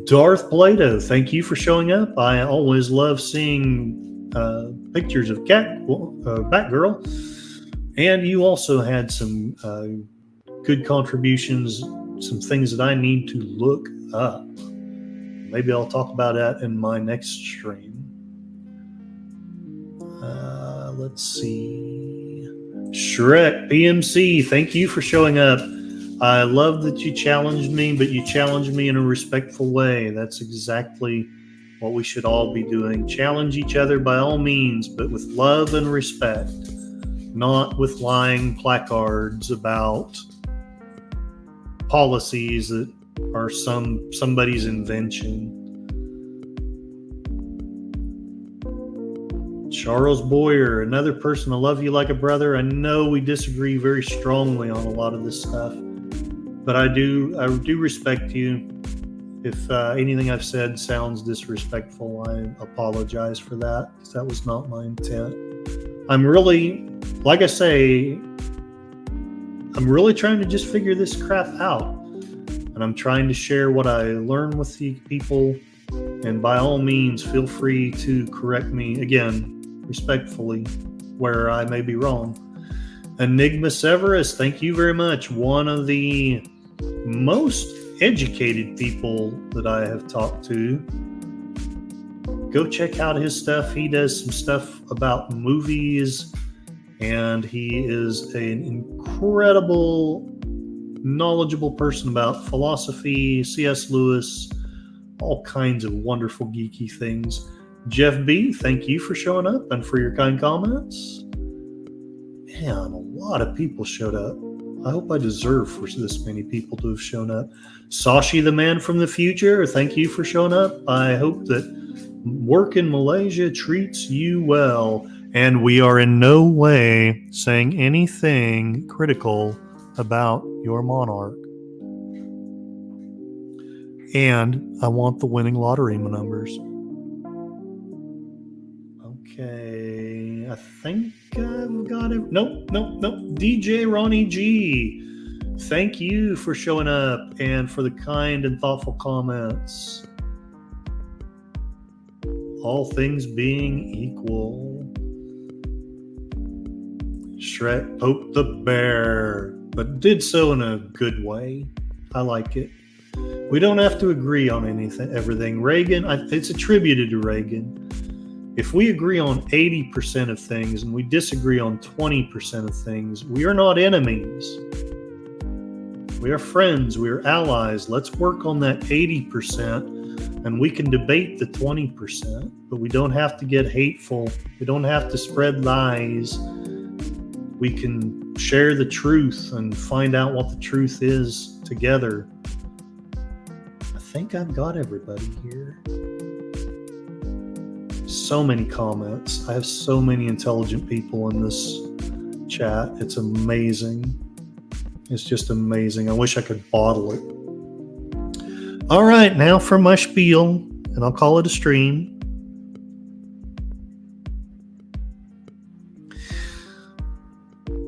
Darth Plato, thank you for showing up. I always love seeing pictures of Batgirl. And you also had some good contributions, some things that I need to look up. Maybe I'll talk about that in my next stream. Let's see. Shrek PMC, thank you for showing up. I love that you challenged me, but you challenged me in a respectful way. That's exactly what we should all be doing. Challenge each other by all means, but with love and respect, not with lying placards about policies that are somebody's invention. Charles Boyer, another person, I love you like a brother. I know we disagree very strongly on a lot of this stuff, but I do respect you. If anything I've said sounds disrespectful, I apologize for that, because that was not my intent. I'm really, like I say, I'm really trying to just figure this crap out. And I'm trying to share what I learn with you people. And by all means, feel free to correct me, again, respectfully, where I may be wrong. Enigma Severus, thank you very much. One of the most educated people that I have talked to. Go check out his stuff. He does some stuff about movies, and he is an incredible, knowledgeable person about philosophy, C.S. Lewis, all kinds of wonderful geeky things. Jeff B., thank you for showing up and for your kind comments. Man, a lot of people showed up. I hope I deserve for this many people to have shown up. Sashi, the man from the future, thank you for showing up. I hope that work in Malaysia treats you well. And we are in no way saying anything critical about your monarch. And I want the winning lottery numbers. Okay, I think I've got it. Nope. DJ Ronnie G, thank you for showing up and for the kind and thoughtful comments. All things being equal. Shrek poked the bear, but did so in a good way. I like it. We don't have to agree on everything. Reagan, it's attributed to Reagan. If we agree on 80% of things and we disagree on 20% of things, we are not enemies. We are friends. We are allies. Let's work on that 80% and we can debate the 20%, but we don't have to get hateful. We don't have to spread lies. We can share the truth and find out what the truth is together. I think I've got everybody here. So many comments. I have so many intelligent people in this chat. It's amazing. It's just amazing. I wish I could bottle it. All right, now for my spiel, and I'll call it a stream.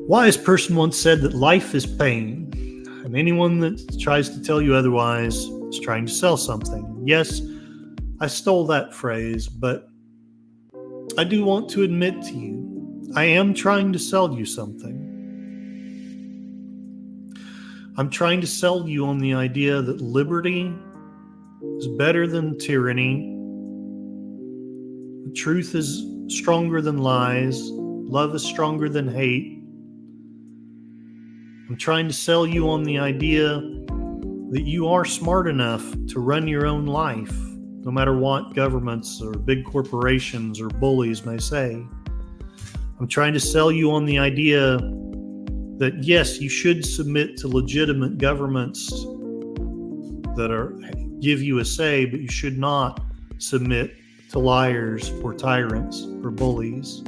Wise person once said that life is pain, and anyone that tries to tell you otherwise is trying to sell something. Yes, I stole that phrase, but I do want to admit to you, I am trying to sell you something. I'm trying to sell you on the idea that liberty is better than tyranny. The truth is stronger than lies. Love is stronger than hate. I'm trying to sell you on the idea that you are smart enough to run your own life, no matter what governments or big corporations or bullies may say. I'm trying to sell you on the idea that yes, you should submit to legitimate governments that give you a say, but you should not submit to liars or tyrants or bullies.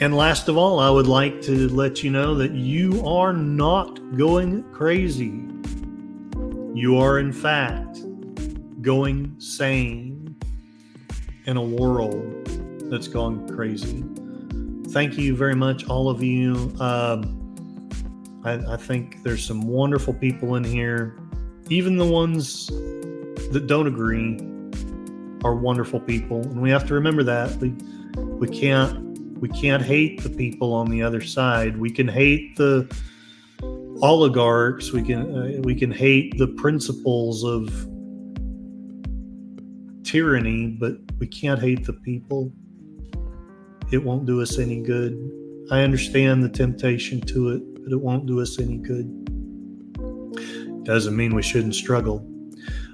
And last of all, I would like to let you know that you are not going crazy. You are, in fact, going sane in a world that's gone crazy. Thank you very much, all of you. I think there's some wonderful people in here. Even the ones that don't agree are wonderful people, and we have to remember that. We can't hate the people on the other side. We can hate the oligarchs. We can hate the principles of tyranny, but we can't hate the people. It won't do us any good. I understand the temptation to it, but it won't do us any good. Doesn't mean we shouldn't struggle.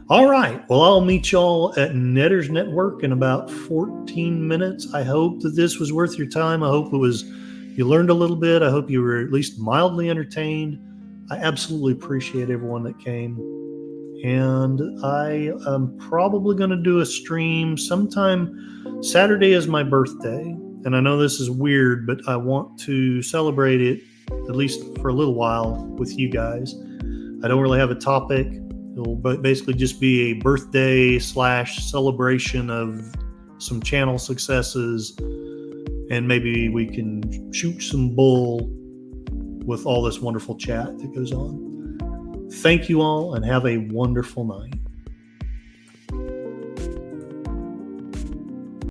All right. Well, I'll meet y'all at Netters Network in about 14 minutes. I hope that this was worth your time. I hope you learned a little bit. I hope you were at least mildly entertained. I absolutely appreciate everyone that came. And I am probably going to do a stream sometime. Saturday is my birthday. And I know this is weird, but I want to celebrate it, at least for a little while, with you guys. I don't really have a topic. It'll basically just be a birthday / celebration of some channel successes, and maybe we can shoot some bull with all this wonderful chat that goes on. Thank you all, and have a wonderful night.